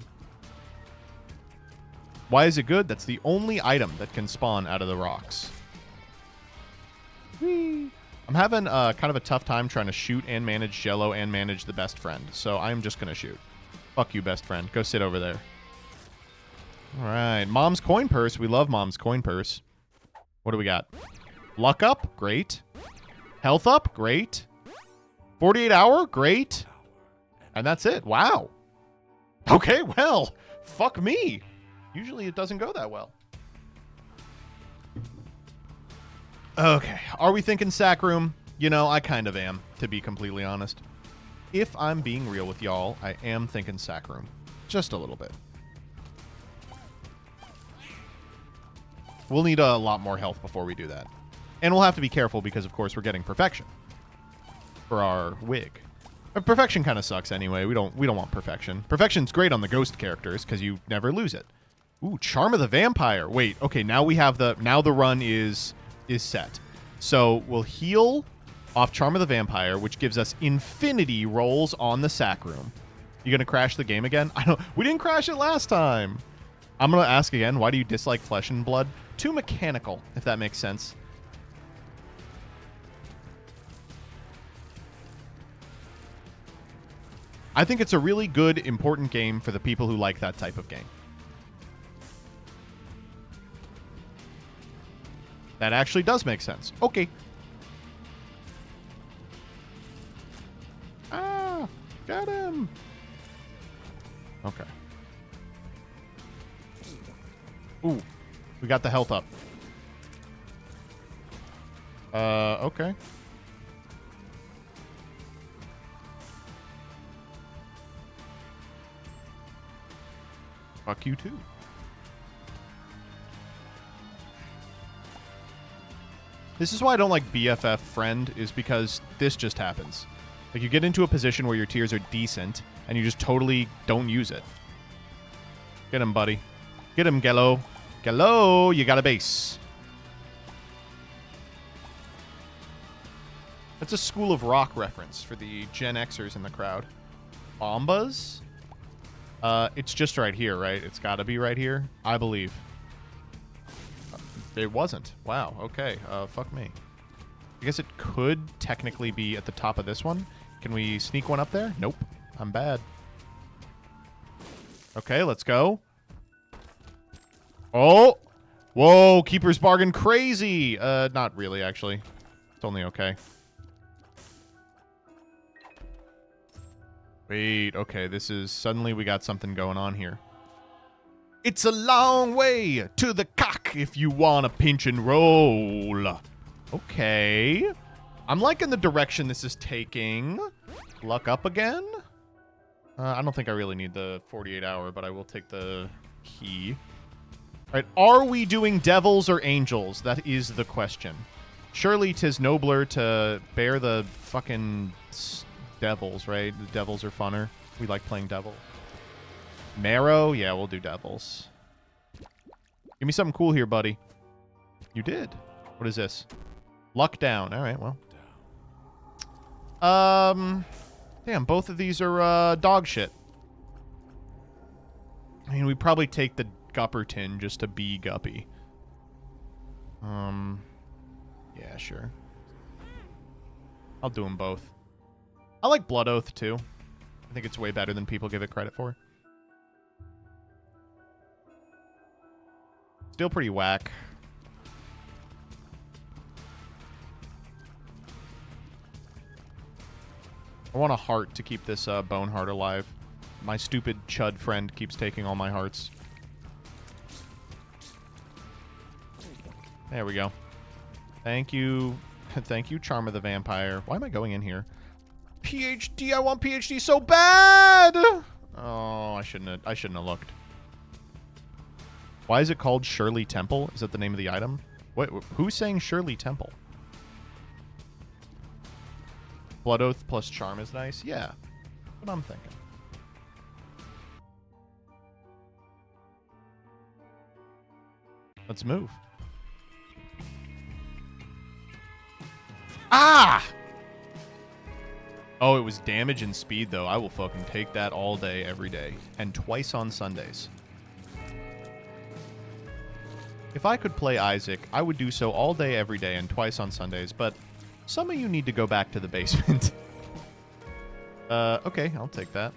Why is it good? That's the only item that can spawn out of the rocks. Whee! I'm having kind of a tough time trying to shoot and manage Jello and manage the best friend, so I'm just going to shoot. Fuck you, best friend. Go sit over there. All right. Mom's coin purse. We love Mom's coin purse. What do we got? Luck up? Great. Health up? Great. 48 hour? Great. And that's it. Wow. Okay, well, fuck me. Usually it doesn't go that well. Okay. Are we thinking sack room? You know, I kind of am, to be completely honest. If I'm being real with y'all, I am thinking sack room. Just a little bit. We'll need a lot more health before we do that. And we'll have to be careful because, of course, we're getting perfection for our wig. Perfection kind of sucks anyway. We don't want perfection. Perfection's great on the ghost characters because you never lose it. Ooh, Charm of the Vampire. Wait, okay, now we have the run is set. So we'll heal off Charm of the Vampire, which gives us infinity rolls on the sack room. You gonna crash the game again? We didn't crash it last time. I'm gonna ask again, why do you dislike Flesh and Blood? Too mechanical, if that makes sense. I think it's a really good, important game for the people who like that type of game. That actually does make sense. Okay. Ah, got him. Okay. Ooh, we got the health up. Okay. Fuck you too. This is why I don't like BFF friend, is because this just happens. Like, you get into a position where your tiers are decent, and you just totally don't use it. Get him, buddy. Get him, Gello. Gello, you got a base. That's a School of Rock reference for the Gen Xers in the crowd. Bombas? It's just right here, right? It's got to be right here, I believe. It wasn't. Wow, okay. Fuck me. I guess it could technically be at the top of this one. Can we sneak one up there? Nope. I'm bad. Okay, let's go. Oh! Whoa, Keeper's Bargain crazy! Not really, actually. It's only okay. Wait, okay, this is... Suddenly we got something going on here. It's a long way to the cock if you want to pinch and roll. Okay. I'm liking the direction this is taking. Luck up again? I don't think I really need the 48 hour, but I will take the key. All right, are we doing devils or angels? That is the question. Surely 'tis nobler to bear the fucking devils, right? The devils are funner. We like playing devil. Marrow? Yeah, we'll do devils. Give me something cool here, buddy. You did. What is this? Luck down. All right, well. Damn, both of these are dog shit. I mean, we probably take the Gupperton just to be Guppy. Yeah, sure. I'll do them both. I like Blood Oath, too. I think it's way better than people give it credit for. Still pretty whack. I want a heart to keep this bone heart alive. My stupid chud friend keeps taking all my hearts. There we go. Thank you. Thank you, Charm of the Vampire. Why am I going in here? PhD, I want PhD so bad! Oh, I shouldn't have looked. Why is it called Shirley Temple? Is that the name of the item? What? Who's saying Shirley Temple? Blood Oath plus Charm is nice? Yeah. That's what I'm thinking. Let's move. Ah! Oh, it was damage and speed, though. I will fucking take that all day, every day. And twice on Sundays. If I could play Isaac, I would do so all day, every day, and twice on Sundays, but some of you need to go back to the basement. Okay, I'll take that.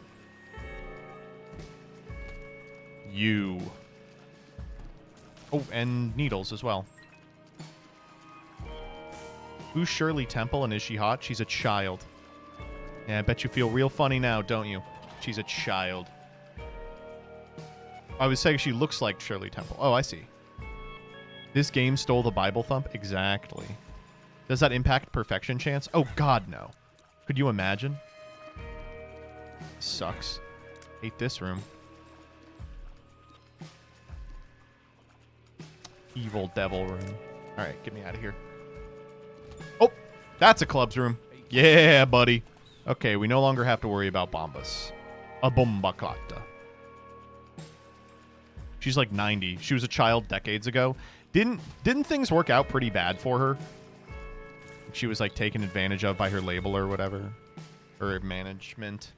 You. Oh, and needles as well. Who's Shirley Temple, and is she hot? She's a child. Yeah, I bet you feel real funny now, don't you? She's a child. I was saying she looks like Shirley Temple. Oh, I see. This game stole the Bible thump? Exactly. Does that impact perfection chance? Oh, God, no. Could you imagine? Sucks. Hate this room. Evil devil room. All right, get me out of here. Oh, that's a clubs room. Yeah, buddy. Okay, we no longer have to worry about Bombas. A Bombaclata. She's like 90. She was a child decades ago. Didn't things work out pretty bad for her? She was like taken advantage of by her label or whatever. Or management.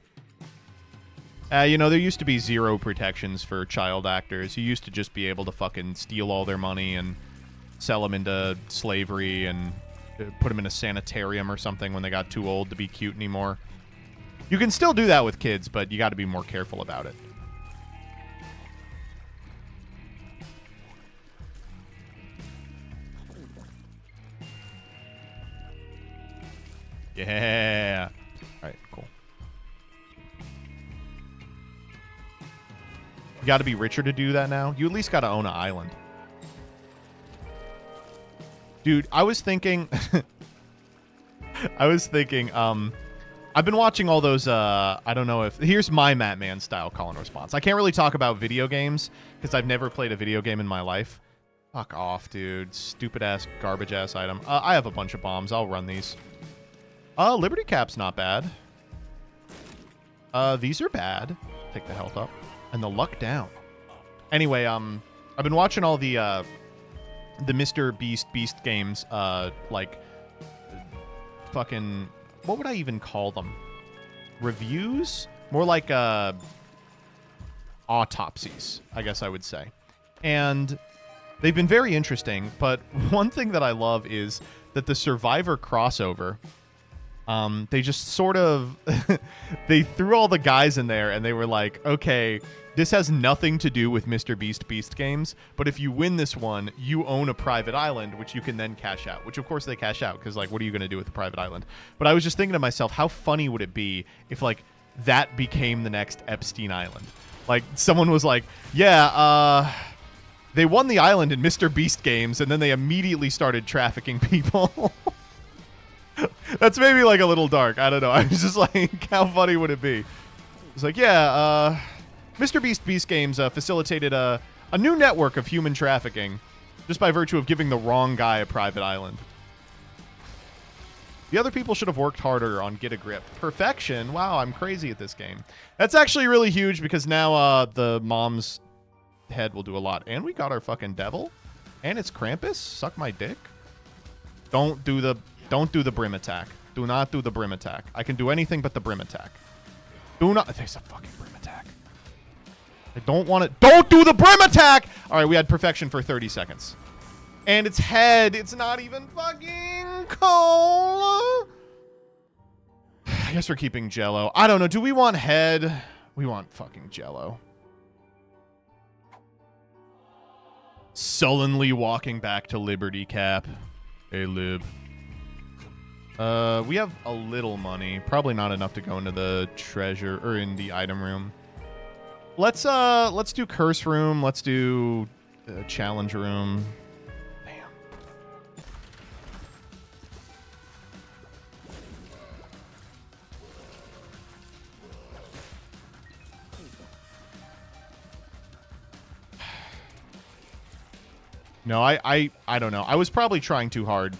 You know, there used to be zero protections for child actors. You used to just be able to fucking steal all their money and sell them into slavery and put them in a sanitarium or something when they got too old to be cute anymore. You can still do that with kids, but you got to be more careful about it. Yeah. All right, cool. You got to be richer to do that now. You at least got to own an island. Dude, I was thinking... I've been watching all those, I don't know if... Here's my Matman style call and response. I can't really talk about video games because I've never played a video game in my life. Fuck off, dude. Stupid-ass, garbage-ass item. I have a bunch of bombs. I'll run these. Liberty Cap's not bad. These are bad. Take the health up. And the luck down. Anyway, I've been watching all the Mr. Beast games, like, fucking, what would I even call them? Reviews? More like, autopsies, I guess I would say. And they've been very interesting, but one thing that I love is that the Survivor crossover, they just sort of, they threw all the guys in there and they were like, okay, this has nothing to do with Mr. Beast games, but if you win this one, you own a private island, which you can then cash out, which of course they cash out, because like, what are you going to do with the private island? But I was just thinking to myself, how funny would it be if like that became the next Epstein Island? Like someone was like, yeah, they won the island in Mr. Beast games, and then they immediately started trafficking people. That's maybe like a little dark. I don't know. I was just like, how funny would it be? It's like, yeah, Mr. Beast games facilitated a new network of human trafficking just by virtue of giving the wrong guy a private island. The other people should have worked harder on Get a Grip. Perfection? Wow, I'm crazy at this game. That's actually really huge because now the mom's head will do a lot. And we got our fucking devil. And it's Krampus. Suck my dick. Don't do the brim attack. Do not do the brim attack. I can do anything but the brim attack. Do not... There's a fucking brim attack. I don't want it. Don't do the brim attack! All right, we had perfection for 30 seconds. And its head. It's not even fucking cold. I guess we're keeping Jello. I don't know. Do we want head? We want fucking Jello. Sullenly walking back to Liberty Cap. Hey, Lib. We have a little money. Probably not enough to go into the treasure or in the item room. Let's do curse room. Let's do challenge room. Damn. No, I don't know. I was probably trying too hard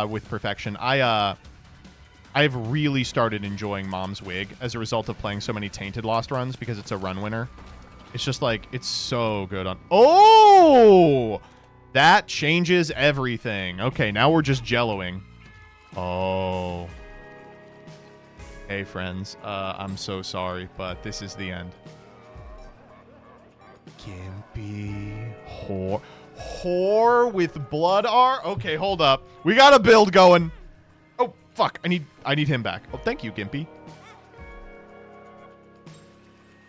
with perfection. I've really started enjoying Mom's Wig as a result of playing so many Tainted Lost runs because it's a run winner. It's just like, it's so good on... Oh! That changes everything. Okay, now we're just jelloing. Oh. Hey, friends. I'm so sorry, but this is the end. Gimpy. Whore with blood R? Okay, hold up. We got a build going. Oh, fuck. I need him back. Oh, thank you, Gimpy.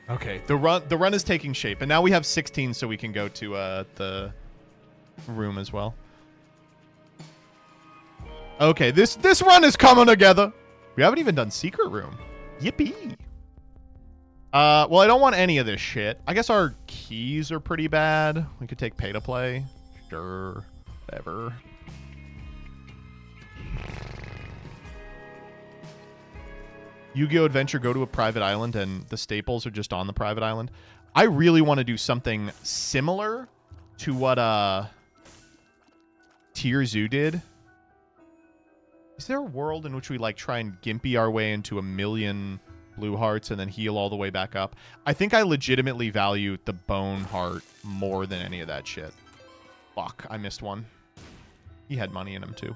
Okay, the run is taking shape, and now we have 16, so we can go to the room as well. Okay, this run is coming together. We haven't even done secret room. Yippee. Well, I don't want any of this shit. I guess our keys are pretty bad. We could take pay to play. Sure, whatever. Yu-Gi-Oh! Adventure, go to a private island, and the staples are just on the private island. I really want to do something similar to what Tier Zoo did. Is there a world in which we like try and gimpy our way into 1,000,000 blue hearts and then heal all the way back up? I think I legitimately value the bone heart more than any of that shit. Fuck, I missed one. He had money in him too.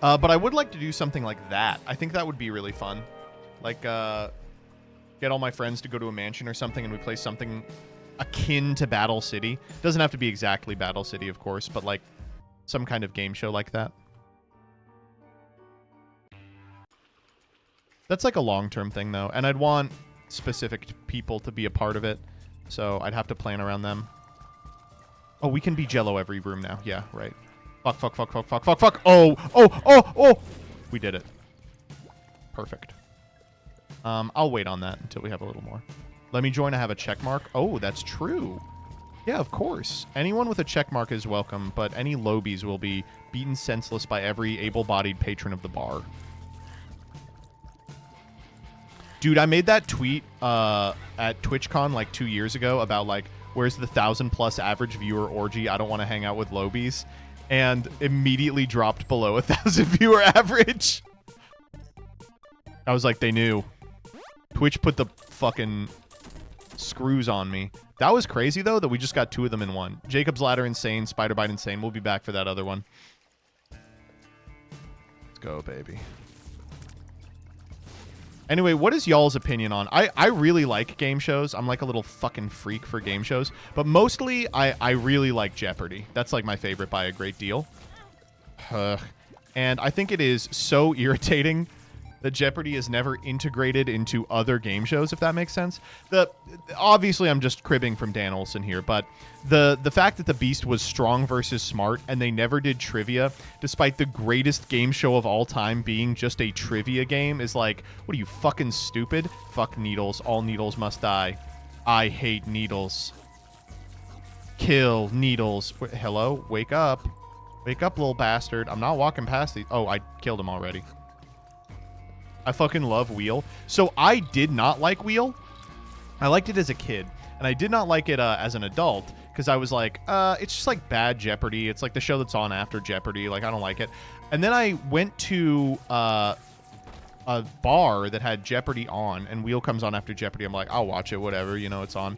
But I would like to do something like that. I think that would be really fun. Like, get all my friends to go to a mansion or something and we play something akin to Battle City. Doesn't have to be exactly Battle City, of course, but like some kind of game show like that. That's like a long-term thing, though. And I'd want specific people to be a part of it. So I'd have to plan around them. Oh, we can be Jello every room now. Yeah, right. Fuck, fuck, fuck, fuck, fuck, fuck, fuck. Oh, oh, oh, oh. We did it. Perfect. I'll wait on that until we have a little more. Let me join. I have a check mark. Oh, that's true. Yeah, of course. Anyone with a check mark is welcome, but any lobies will be beaten senseless by every able-bodied patron of the bar. Dude, I made that tweet at TwitchCon like 2 years ago about like, where's the 1,000+ average viewer orgy? I don't want to hang out with lobies. And immediately dropped below 1,000 viewer average. I was like, they knew. Twitch put the fucking screws on me. That was crazy, though, that we just got 2 of them in one. Jacob's Ladder Insane, Spider Bite Insane. We'll be back for that other one. Let's go, baby. Anyway, what is y'all's opinion on... I really like game shows. I'm like a little fucking freak for game shows. But mostly, I really like Jeopardy. That's like my favorite by a great deal. And I think it is so irritating that Jeopardy is never integrated into other game shows, if that makes sense. Obviously, I'm just cribbing from Dan Olsen here, but the fact that the Beast was strong versus smart and they never did trivia, despite the greatest game show of all time being just a trivia game, is like, what are you, fucking stupid? Fuck needles. All needles must die. I hate needles. Kill needles. Hello? Wake up. Wake up, little bastard. I'm not walking past these. Oh, I killed him already. I fucking love Wheel. So I did not like Wheel. I liked it as a kid. And I did not like it as an adult. Because I was like, it's just like bad Jeopardy. It's like the show that's on after Jeopardy. Like, I don't like it. And then I went to a bar that had Jeopardy on. And Wheel comes on after Jeopardy. I'm like, I'll watch it. Whatever. You know, it's on.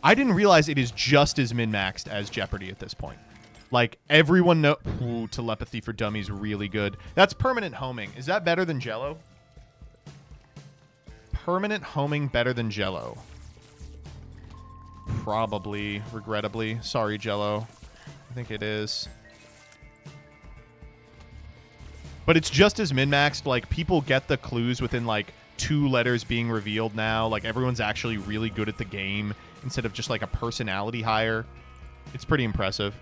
I didn't realize it is just as min-maxed as Jeopardy at this point. Like, everyone know... Ooh, Telepathy for Dummies, really good. That's permanent homing. Is that better than Jello? Permanent homing better than Jello? Probably, regrettably. Sorry, Jello. I think it is. But it's just as min-maxed. Like, people get the clues within, like, 2 letters being revealed now. Like, everyone's actually really good at the game instead of just, like, a personality hire. It's pretty impressive.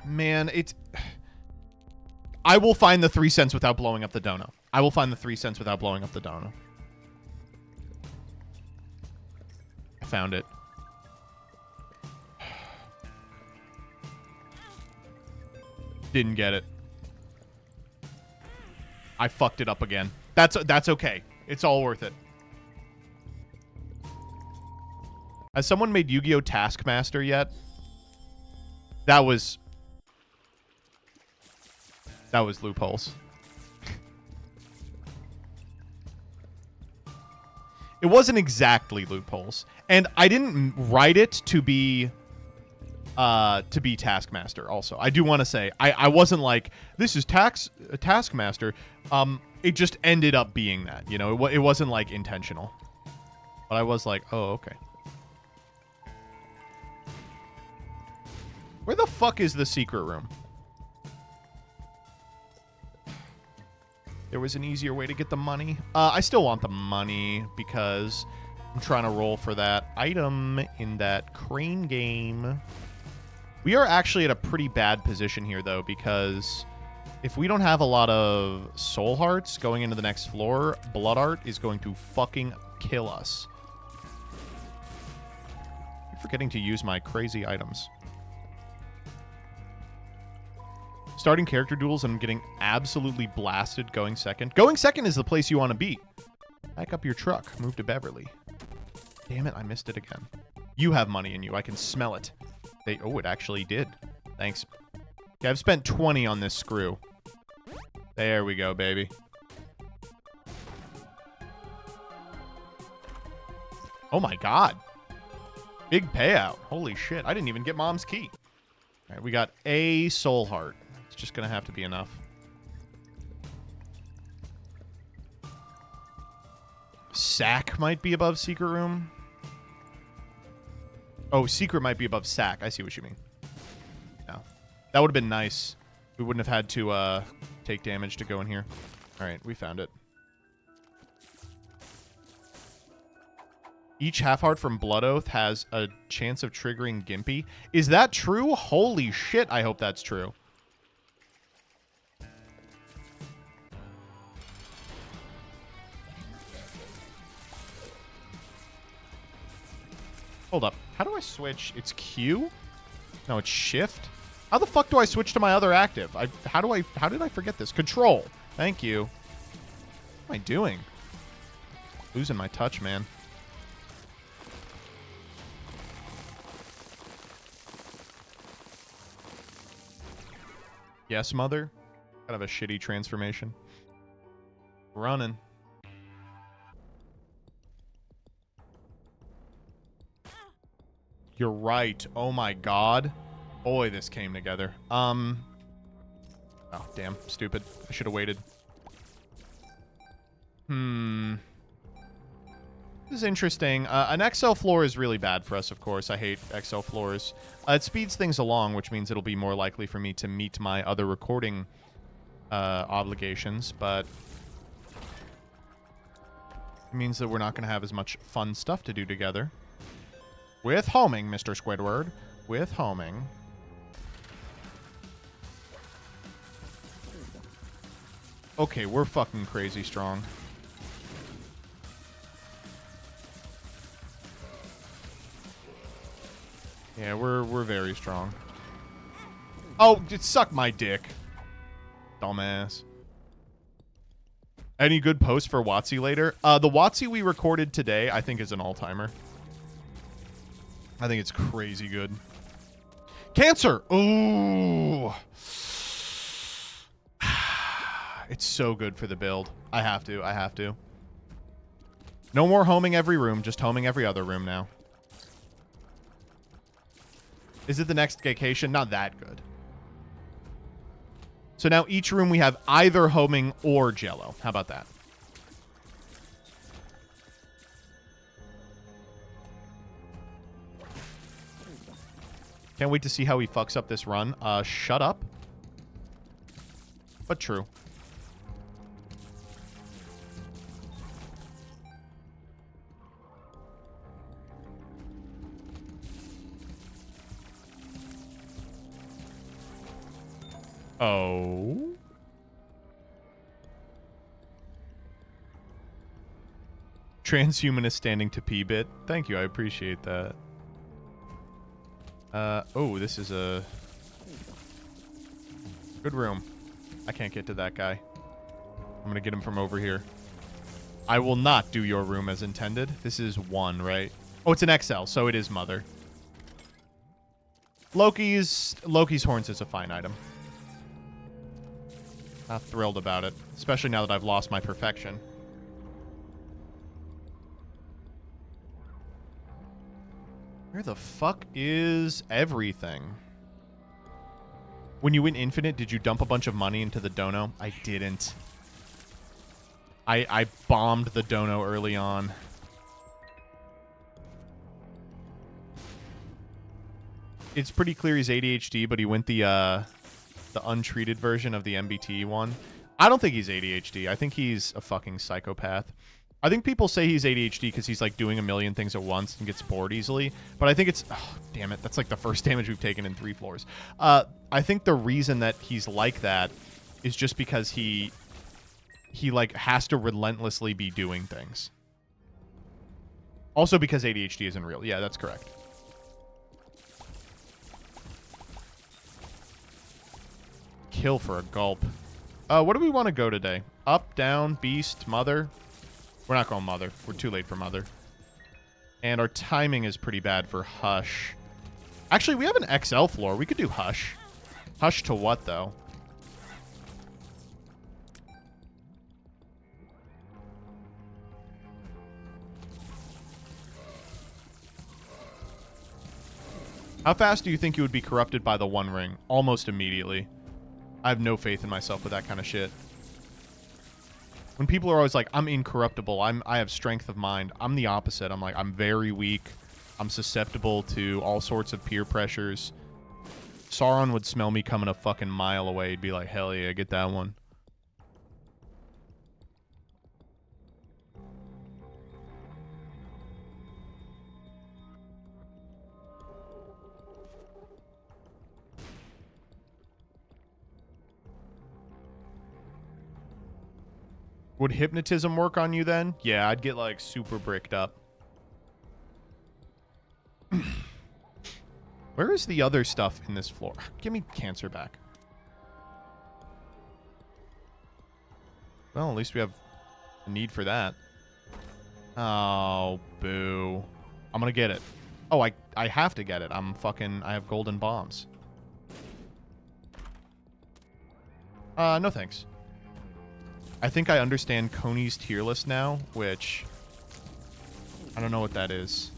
Man, it's... I will find the 3 cents without blowing up the dono. I will find the 3 cents without blowing up the dono. I found it. Didn't get it. I fucked it up again. That's okay. It's all worth it. Has someone made Yu-Gi-Oh! Taskmaster yet? That was loopholes. It wasn't exactly loopholes. And I didn't write it to be Taskmaster also. I do want to say, I wasn't like, this is Taskmaster. It just ended up being that, you know? It wasn't like intentional. But I was like, oh, okay. Where the fuck is the secret room? There was an easier way to get the money. I still want the money because I'm trying to roll for that item in that crane game. We are actually at a pretty bad position here, though, because if we don't have a lot of soul hearts going into the next floor, blood art is going to fucking kill us. I'm forgetting to use my crazy items. Starting character duels and I'm getting absolutely blasted going second. Going second is the place you want to be. Back up your truck. Move to Beverly. Damn it, I missed it again. You have money in you. I can smell it. Oh, it actually did. Thanks. Okay, I've spent 20 on this screw. There we go, baby. Oh my god. Big payout. Holy shit. I didn't even get Mom's key. All right, we got a soul heart. It's just going to have to be enough. Sack might be above secret room. Oh, secret might be above sack. I see what you mean. No. That would have been nice. We wouldn't have had to take damage to go in here. All right, we found it. Each half heart from Blood Oath has a chance of triggering Gimpy. Is that true? Holy shit, I hope that's true. Hold up. How do I switch? It's Q? No, it's Shift. How the fuck do I switch to my other active? How did I forget this? Control. Thank you. What am I doing? Losing my touch, man. Yes, mother. Kind of a shitty transformation. Running. You're right. Oh my god. Boy, this came together. Oh, damn. Stupid. I should have waited. This is interesting. An XL floor is really bad for us, of course. I hate XL floors. It speeds things along, which means it'll be more likely for me to meet my other recording obligations, but it means that we're not going to have as much fun stuff to do together. With homing, Mr. Squidward. With homing. Okay, we're fucking crazy strong. Yeah, we're very strong. Oh, suck my dick. Dumbass. Any good posts for WotC later? The WotC we recorded today, I think, is an all-timer. I think it's crazy good. Cancer! Ooh! It's so good for the build. I have to. No more homing every room, just homing every other room now. Is it the next vacation? Not that good. So now each room we have either homing or jello. How about that? Can't wait to see how he fucks up this run. Shut up. But true. Oh. Transhumanist standing to P-bit. Thank you, I appreciate that. Oh, this is a good room. I can't get to that guy. I'm gonna get him from over here. I will not do your room as intended. This is 1, right? Oh, it's an XL, so it is Mother. Loki's horns is a fine item. Not thrilled about it, especially now that I've lost my perfection. Where the fuck is everything? When you went infinite, did you dump a bunch of money into the dono? I didn't. I bombed the dono early on. It's pretty clear he's ADHD, but he went the untreated version of the MBT one. I don't think he's ADHD. I think he's a fucking psychopath. I think people say he's ADHD because he's like doing a million things at once and gets bored easily. But I think it's... Oh, damn it. That's like the first damage we've taken in 3 floors. I think the reason that he's like that is just because he like has to relentlessly be doing things. Also because ADHD isn't real. Yeah, that's correct. Kill for a gulp. What do we want to go today? Up, down, beast, mother. We're not going mother. We're too late for mother. And our timing is pretty bad for hush. Actually, we have an XL floor. We could do hush. Hush to what, though? How fast do you think you would be corrupted by the One Ring? Almost immediately. I have no faith in myself with that kind of shit. When people are always like, I'm incorruptible, I have strength of mind, I'm the opposite. I'm like, I'm very weak. I'm susceptible to all sorts of peer pressures. Sauron would smell me coming a fucking mile away. He'd be like, hell yeah, get that one. Would hypnotism work on you then? Yeah, I'd get like super bricked up. Where is the other stuff in this floor? Give me cancer back. Well, at least we have a need for that. Oh, boo. I'm gonna get it. Oh, I have to get it. I have golden bombs. No thanks. I think I understand Coney's tier list now, which I don't know what that is.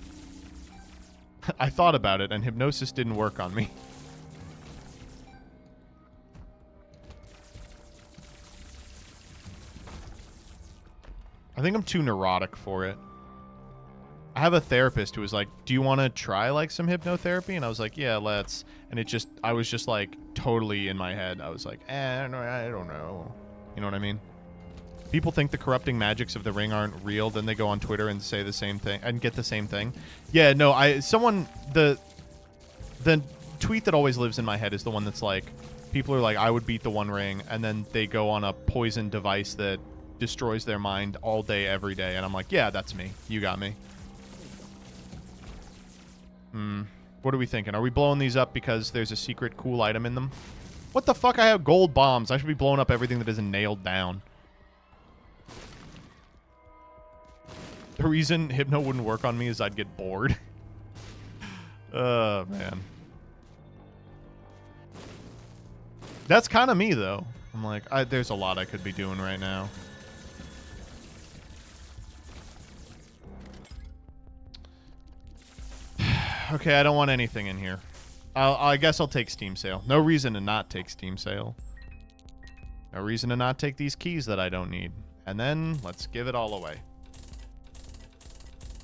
I thought about it, and hypnosis didn't work on me. I think I'm too neurotic for it. I have a therapist who was like, do you want to try like some hypnotherapy? And I was like, yeah, let's. And I was just like totally in my head. I was like, I don't know. You know what I mean? People think the corrupting magics of the ring aren't real, then they go on Twitter and say the same thing and get the same thing. Yeah, no, the tweet that always lives in my head is the one that's like, people are like, I would beat the One Ring, and then they go on a poison device that destroys their mind all day, every day, and I'm like, yeah, that's me. You got me. What are we thinking? Are we blowing these up because there's a secret cool item in them? What the fuck? I have gold bombs. I should be blowing up everything that isn't nailed down. The reason Hypno wouldn't work on me is I'd get bored. Oh, man. That's kind of me, though. I'm like, there's a lot I could be doing right now. Okay, I don't want anything in here. I guess I'll take Steam Sale. No reason to not take Steam Sale. No reason to not take these keys that I don't need. And then, let's give it all away.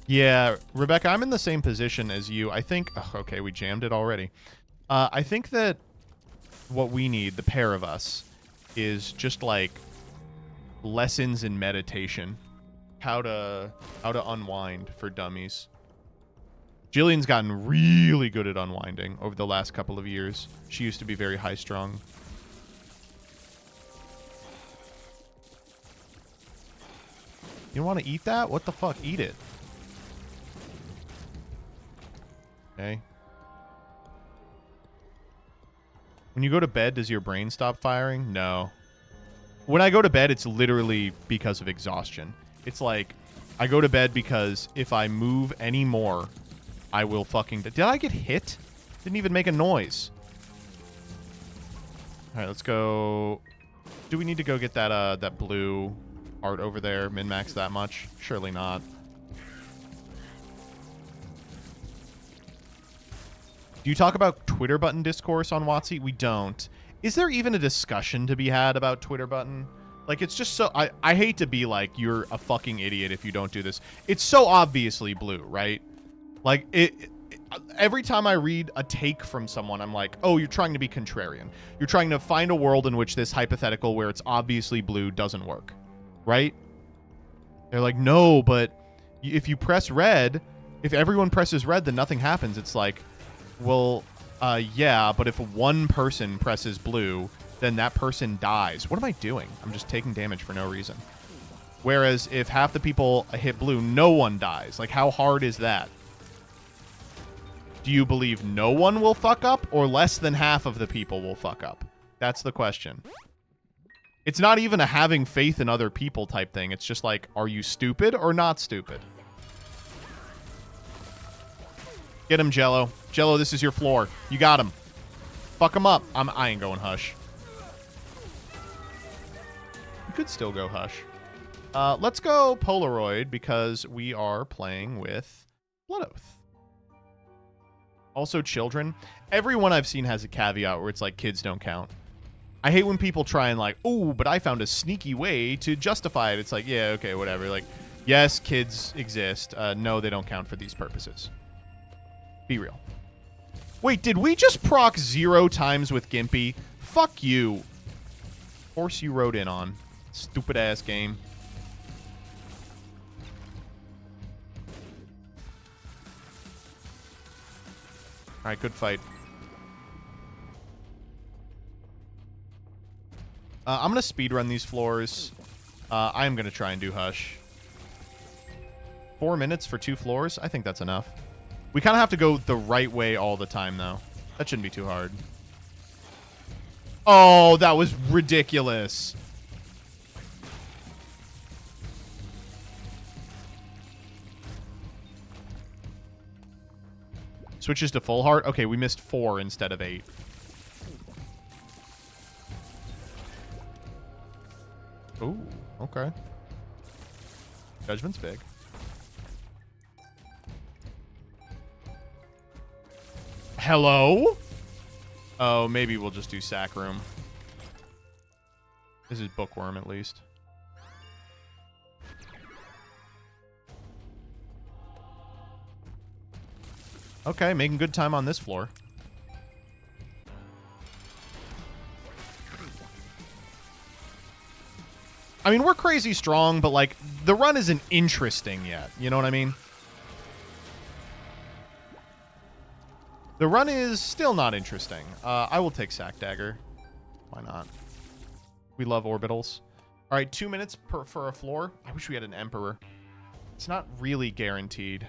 Yeah, Rebecca, I'm in the same position as you. I think... Oh, okay, we jammed it already. I think that what we need, the pair of us, is just, like, lessons in meditation. How to unwind for dummies. Jillian's gotten really good at unwinding over the last couple of years. She used to be very high-strung. You want to eat that? What the fuck? Eat it. Okay. When you go to bed, does your brain stop firing? No. When I go to bed, it's literally because of exhaustion. It's like, I go to bed because if I move any more, I will fucking... Did I get hit? Didn't even make a noise. Alright, let's go... Do we need to go get that that blue art over there? Min-max that much? Surely not. Do you talk about Twitter button discourse on WotC? We don't. Is there even a discussion to be had about Twitter button? Like, it's just so... I hate to be like, you're a fucking idiot if you don't do this. It's so obviously blue, right? Like, every time I read a take from someone, I'm like, oh, you're trying to be contrarian. You're trying to find a world in which this hypothetical where it's obviously blue doesn't work, right? They're like, no, but if you press red, if everyone presses red, then nothing happens. It's like, well, yeah, but if one person presses blue, then that person dies. What am I doing? I'm just taking damage for no reason. Whereas if half the people hit blue, no one dies. Like, how hard is that? Do you believe no one will fuck up, or less than half of the people will fuck up? That's the question. It's not even a having faith in other people type thing. It's just like, are you stupid or not stupid? Get him, Jello. Jello, this is your floor. You got him. Fuck him up. I ain't going hush. You could still go hush. Let's go Polaroid because we are playing with Blood Oath. Also, children. Everyone I've seen has a caveat where it's like kids don't count. I hate when people try and like, oh, but I found a sneaky way to justify it. It's like, yeah, okay, whatever. Like, yes, kids exist. No, they don't count for these purposes. Be real. Wait, did we just proc 0 times with Gimpy? Fuck you. Horse you rode in on. Stupid ass game. Alright, good fight. I'm going to speedrun these floors. I am going to try and do Hush. 4 minutes for 2 floors? I think that's enough. We kind of have to go the right way all the time, though. That shouldn't be too hard. Oh, that was ridiculous. Switches to full heart? Okay, we missed 4 instead of 8. Ooh, okay. Judgment's big. Hello? Oh, maybe we'll just do sack room. This is bookworm, at least. Okay, making good time on this floor. I mean, we're crazy strong, but, like, the run isn't interesting yet. You know what I mean? The run is still not interesting. I will take Sack Dagger. Why not? We love orbitals. All right, 2 minutes for a floor. I wish we had an Emperor. It's not really guaranteed.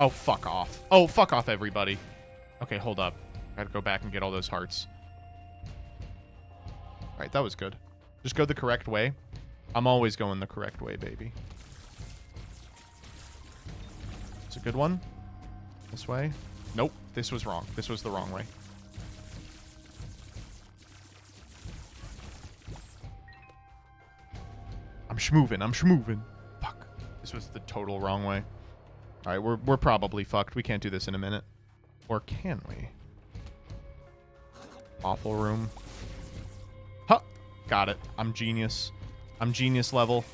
Oh, fuck off. Oh, fuck off, everybody. Okay, hold up. Gotta go back and get all those hearts. All right, that was good. Just go the correct way. I'm always going the correct way, baby. It's a good one. This way. Nope, this was wrong. This was the wrong way. I'm schmoovin'. I'm schmoovin'. Fuck. This was the total wrong way. All right, we're probably fucked. We can't do this in a minute. Or can we? Awful room. Huh. Got it. I'm genius. I'm genius level.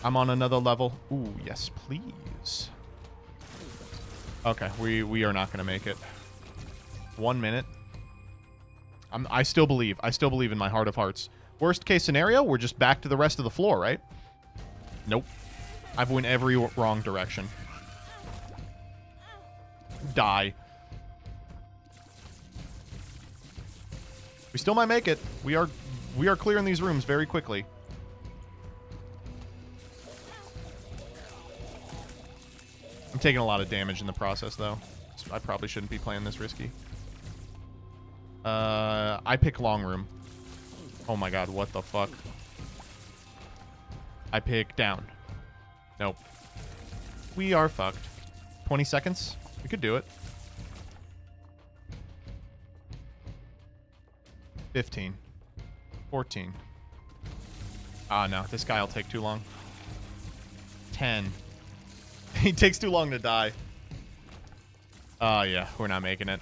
I'm on another level. Ooh, yes, please. Okay, we are not going to make it. 1 minute. I still believe. I still believe in my heart of hearts. Worst case scenario, we're just back to the rest of the floor, right? Nope. I've went every wrong direction. Die. We still might make it. We are clearing these rooms very quickly. I'm taking a lot of damage in the process, though. So I probably shouldn't be playing this risky. I pick long room. Oh my god, what the fuck? I pick down. Nope. We are fucked. 20 seconds? We could do it. 15. 14. Ah, no. This guy will take too long. 10. He takes too long to die. Oh, yeah. We're not making it.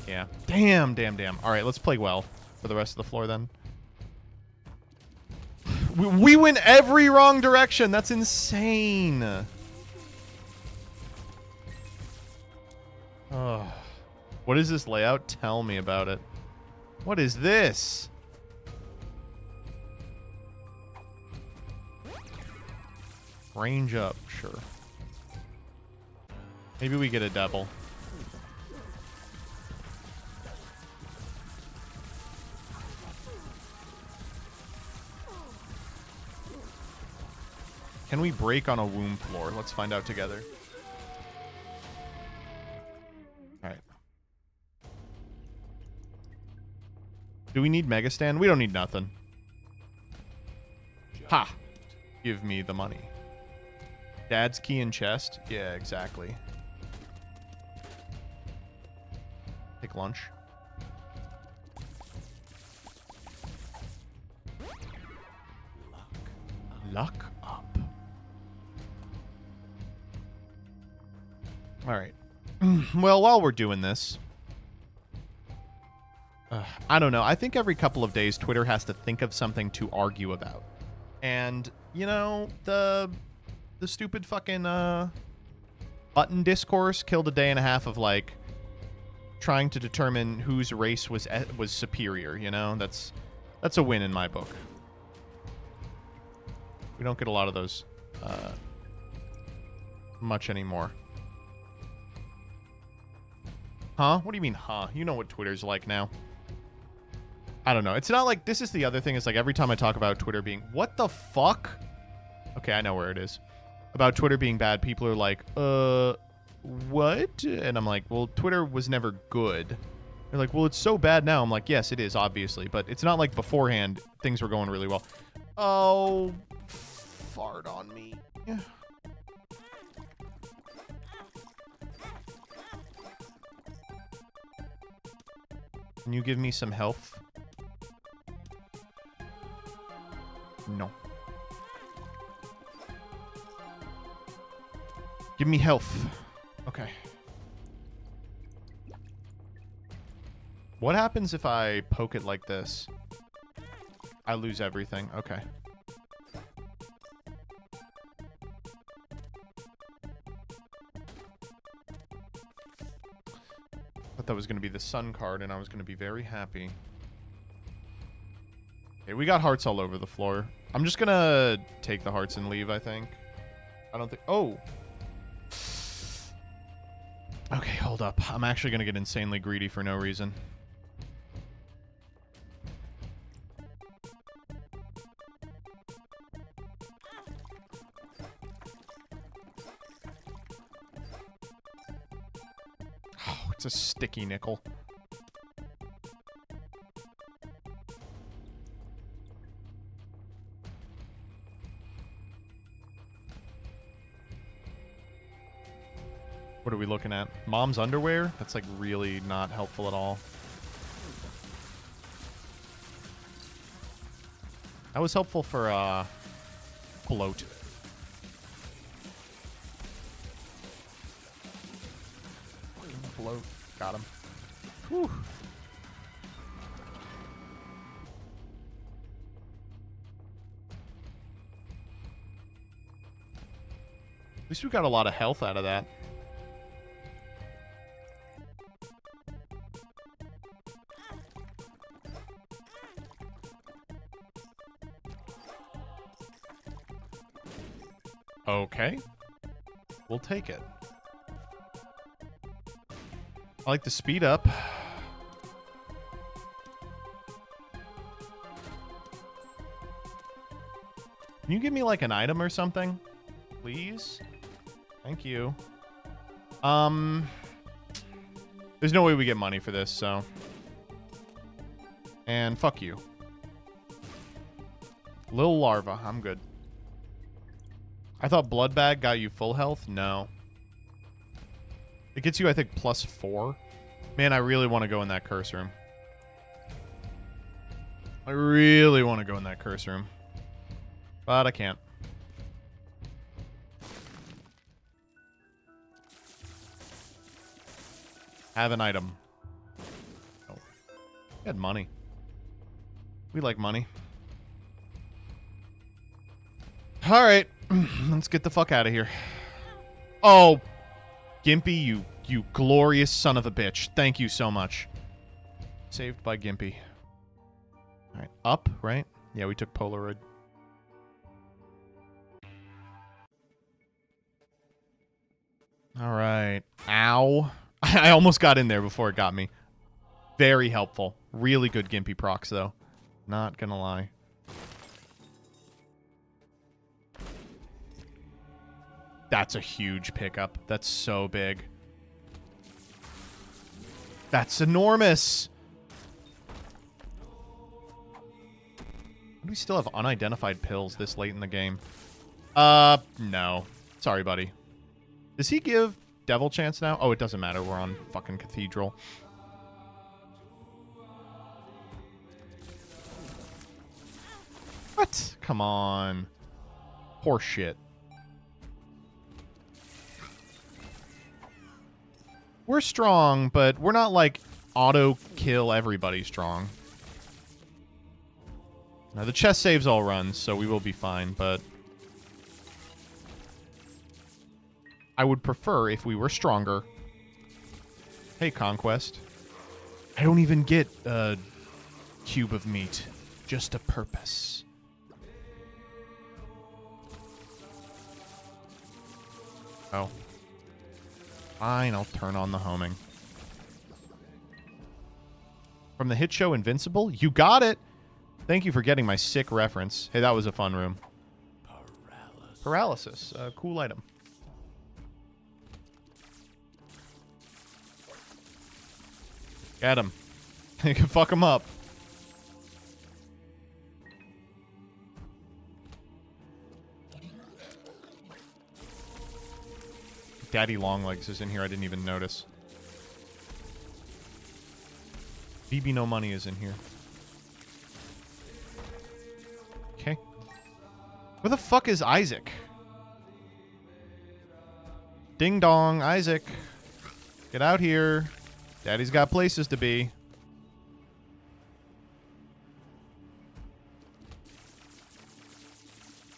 Yeah. Damn. All right, let's play well for the rest of the floor then. We went every wrong direction. That's insane. Oh. What is this layout? Tell me about it. What is this? Range up, sure. Maybe we get a double. Can we break on a womb floor? Let's find out together. Alright. Do we need Mega Stand? We don't need nothing. Ha! Give me the money. Dad's key and chest? Yeah, exactly. Take lunch. Luck up. Alright. Well, while we're doing this... I don't know. I think every couple of days, Twitter has to think of something to argue about. And, you know, the stupid fucking button discourse killed a day and a half of, like, trying to determine whose race was superior, you know? That's a win in my book. We don't get a lot of those much anymore. Huh? What do you mean, huh? You know what Twitter's like now. I don't know. It's not like... This is the other thing. It's like every time I talk about Twitter being... What the fuck? Okay, I know where it is. About Twitter being bad, people are like, what? And I'm like, well, Twitter was never good. They're like, well, it's so bad now. I'm like, yes, it is, obviously. But it's not like beforehand things were going really well. Oh, fart on me. Yeah. Can you give me some health? No. Give me health. Okay. What happens if I poke it like this? I lose everything. Okay. Thought that was going to be the sun card, and I was going to be very happy. Okay, we got hearts all over the floor. I'm just going to take the hearts and leave, I think. I don't think... Oh! Okay, hold up. I'm actually going to get insanely greedy for no reason. Oh, it's a sticky nickel. What are we looking at? Mom's underwear? That's like really not helpful at all. That was helpful for bloat. Bloat. Got him. Whew. At least we got a lot of health out of that. Okay. We'll take it. I like the speed up. Can you give me like an item or something? Please? Thank you. There's no way we get money for this, so. And fuck you. Little larva. I'm good. I thought blood bag got you full health. No. It gets you, I think, +4. Man, I really want to go in that curse room. I really want to go in that curse room. But I can't. Have an item. Oh. We had money. We like money. Alright. Let's get the fuck out of here. Oh. Gimpy, you glorious son of a bitch. Thank you so much. Saved by Gimpy. Alright. Up, right? Yeah, we took Polaroid. Alright. Ow. I almost got in there before it got me. Very helpful. Really good Gimpy procs, though. Not gonna lie. That's a huge pickup. That's so big. That's enormous. Do we still have unidentified pills this late in the game? No. Sorry, buddy. Does he give Devil Chance now? Oh, it doesn't matter. We're on fucking Cathedral. What? Come on. Horse shit. We're strong, but we're not like auto kill everybody strong. Now the chest saves all runs, so we will be fine, but I would prefer if we were stronger. Hey, Conquest. I don't even get a cube of meat. Just a purpose. Oh. Fine, I'll turn on the homing. From the hit show Invincible? You got it! Thank you for getting my sick reference. Hey, that was a fun room. Paralysis. Cool item. Get him. You can fuck him up. Daddy Longlegs is in here. I didn't even notice. BB No Money is in here. Okay. Where the fuck is Isaac? Ding dong, Isaac. Get out here. Daddy's got places to be.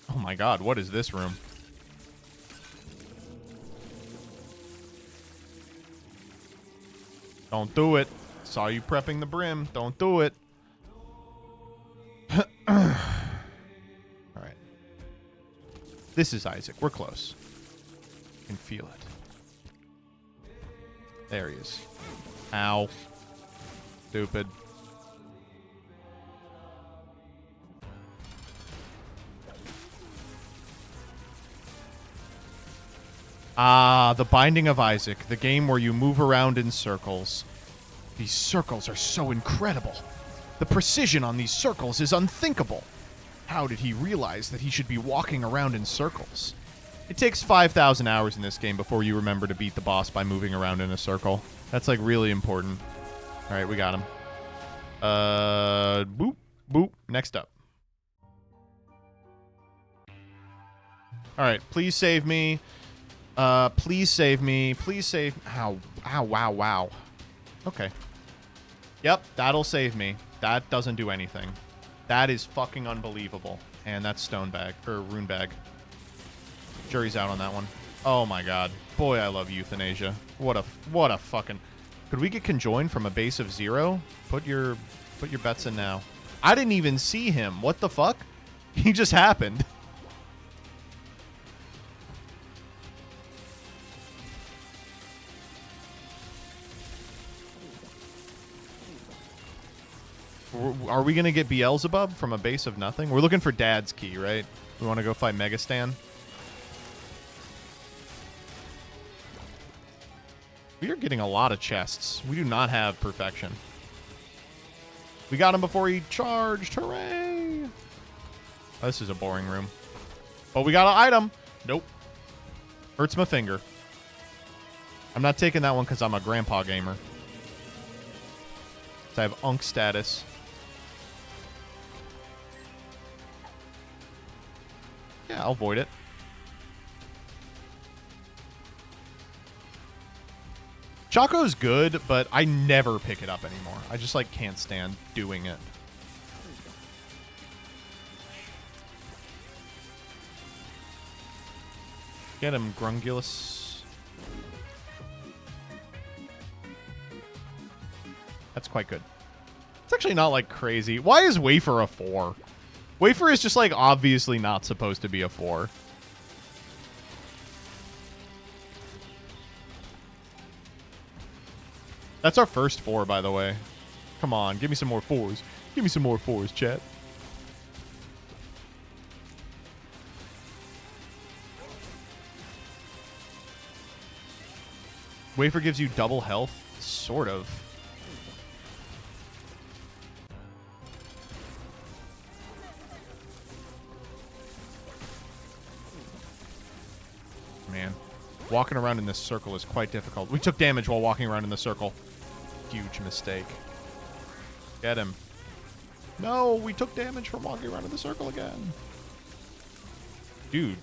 Oh my god, what is this room? Don't do it. Saw you prepping the brim. Don't do it. Alright. This is Isaac. We're close. You can feel it. There he is. Ow. Stupid. Ah, The Binding of Isaac, the game where you move around in circles. These circles are so incredible. The precision on these circles is unthinkable. How did he realize that he should be walking around in circles? It takes 5,000 hours in this game before you remember to beat the boss by moving around in a circle. That's, like, really important. Alright, we got him. Boop, boop. Next up. Alright, please save me. Please save me. Please save... Ow. Ow, wow, wow. Okay. Yep, that'll save me. That doesn't do anything. That is fucking unbelievable. And that's stone bag. Or rune bag. Jury's out on that one. Oh my god. Boy, I love euthanasia. What a fucking... Could we get conjoined from a base of 0? Put your bets in now. I didn't even see him. What the fuck? He just happened. Are we going to get Beelzebub from a base of nothing? We're looking for Dad's key, right? We want to go fight Megastan. We are getting a lot of chests. We do not have perfection. We got him before he charged. Hooray! Oh, this is a boring room. Oh, we got an item. Nope. Hurts my finger. I'm not taking that one because I'm a grandpa gamer. So I have Unk status. Yeah, I'll void it. Choco's good, but I never pick it up anymore. I just, like, can't stand doing it. Get him, Grungulus. That's quite good. It's actually not, like, crazy. Why is Wafer a 4? Wafer is just, like, obviously not supposed to be a 4. That's our first 4, by the way. Come on, give me some more 4s. Give me some more 4s, chat. Wafer gives you double health? Sort of. Man. Walking around in this circle is quite difficult. We took damage while walking around in the circle. Huge mistake. Get him. No, we took damage from walking around in the circle again. Dude,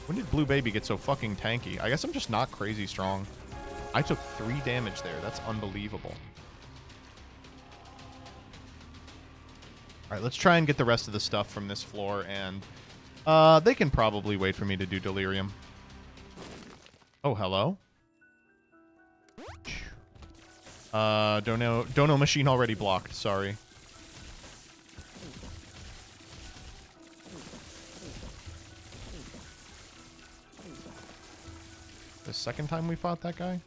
when did Blue Baby get so fucking tanky? I guess I'm just not crazy strong. I took 3 damage there. That's unbelievable. Alright, let's try and get the rest of the stuff from this floor, and they can probably wait for me to do Delirium. Oh, hello? Dono machine already blocked, sorry. The second time we fought that guy?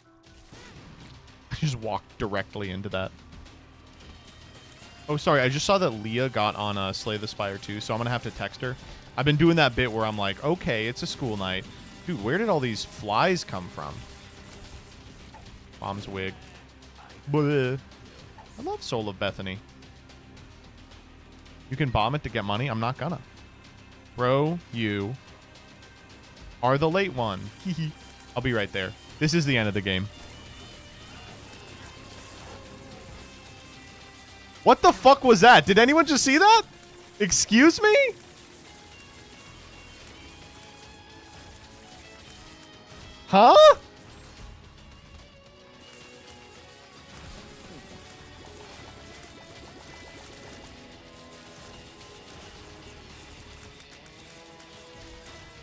I just walked directly into that. Oh, sorry, I just saw that Leah got on Slay the Spire 2, so I'm gonna have to text her. I've been doing that bit where I'm like, okay, it's a school night. Dude, where did all these flies come from? Mom's wig. Bleh. I love Soul of Bethany. You can bomb it to get money? I'm not gonna. Bro, you are the late one. I'll be right there. This is the end of the game. What the fuck was that? Did anyone just see that? Excuse me? Huh?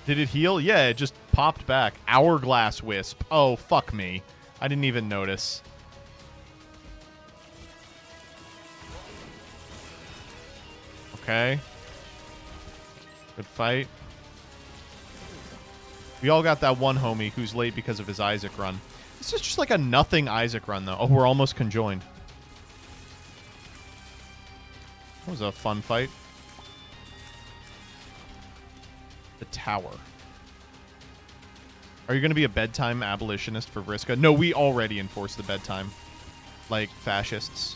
Did it heal? Yeah, it just popped back. Hourglass Wisp. Oh, fuck me. I didn't even notice. Okay. Good fight. We all got that one homie who's late because of his Isaac run. This is just like a nothing Isaac run, though. Oh, we're almost conjoined. That was a fun fight. The tower. Are you going to be a bedtime abolitionist for Vriska? No, we already enforce the bedtime. Like fascists.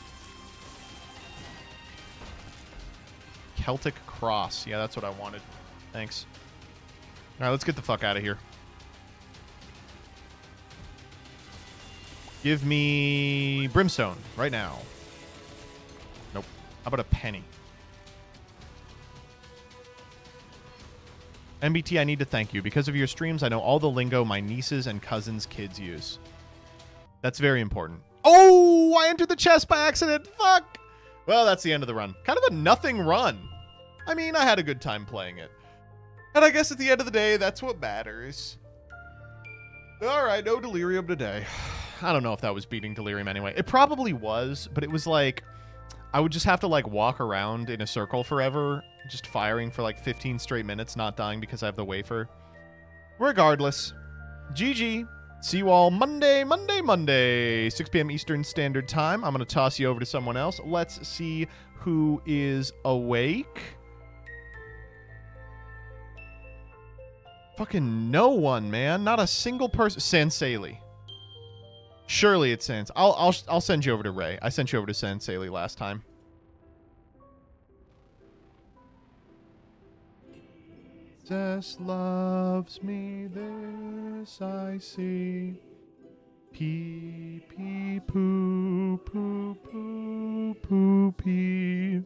Celtic Cross. Yeah, that's what I wanted. Thanks. Alright, let's get the fuck out of here. Give me Brimstone right now. Nope. How about a penny? MBT, I need to thank you. Because of your streams, I know all the lingo my nieces and cousins' kids use. That's very important. Oh, I entered the chest by accident. Fuck. Well, that's the end of the run. Kind of a nothing run. I mean, I had a good time playing it. And I guess at the end of the day, that's what matters. Alright, no Delirium today. I don't know if that was beating Delirium anyway. It probably was, but it was like... I would just have to, like, walk around in a circle forever, just firing for, like, 15 straight minutes, not dying because I have the wafer. Regardless, GG. See you all Monday, 6 p.m. Eastern Standard Time. I'm going to toss you over to someone else. Let's see who is awake. Fucking no one, man. Not a single person. Sansali. Surely it's Sans. I'll send you over to Ray. I sent you over to Sansali last time. Jesus loves me, this I see. Pee, pee, poo, poo, poo, poo, pee.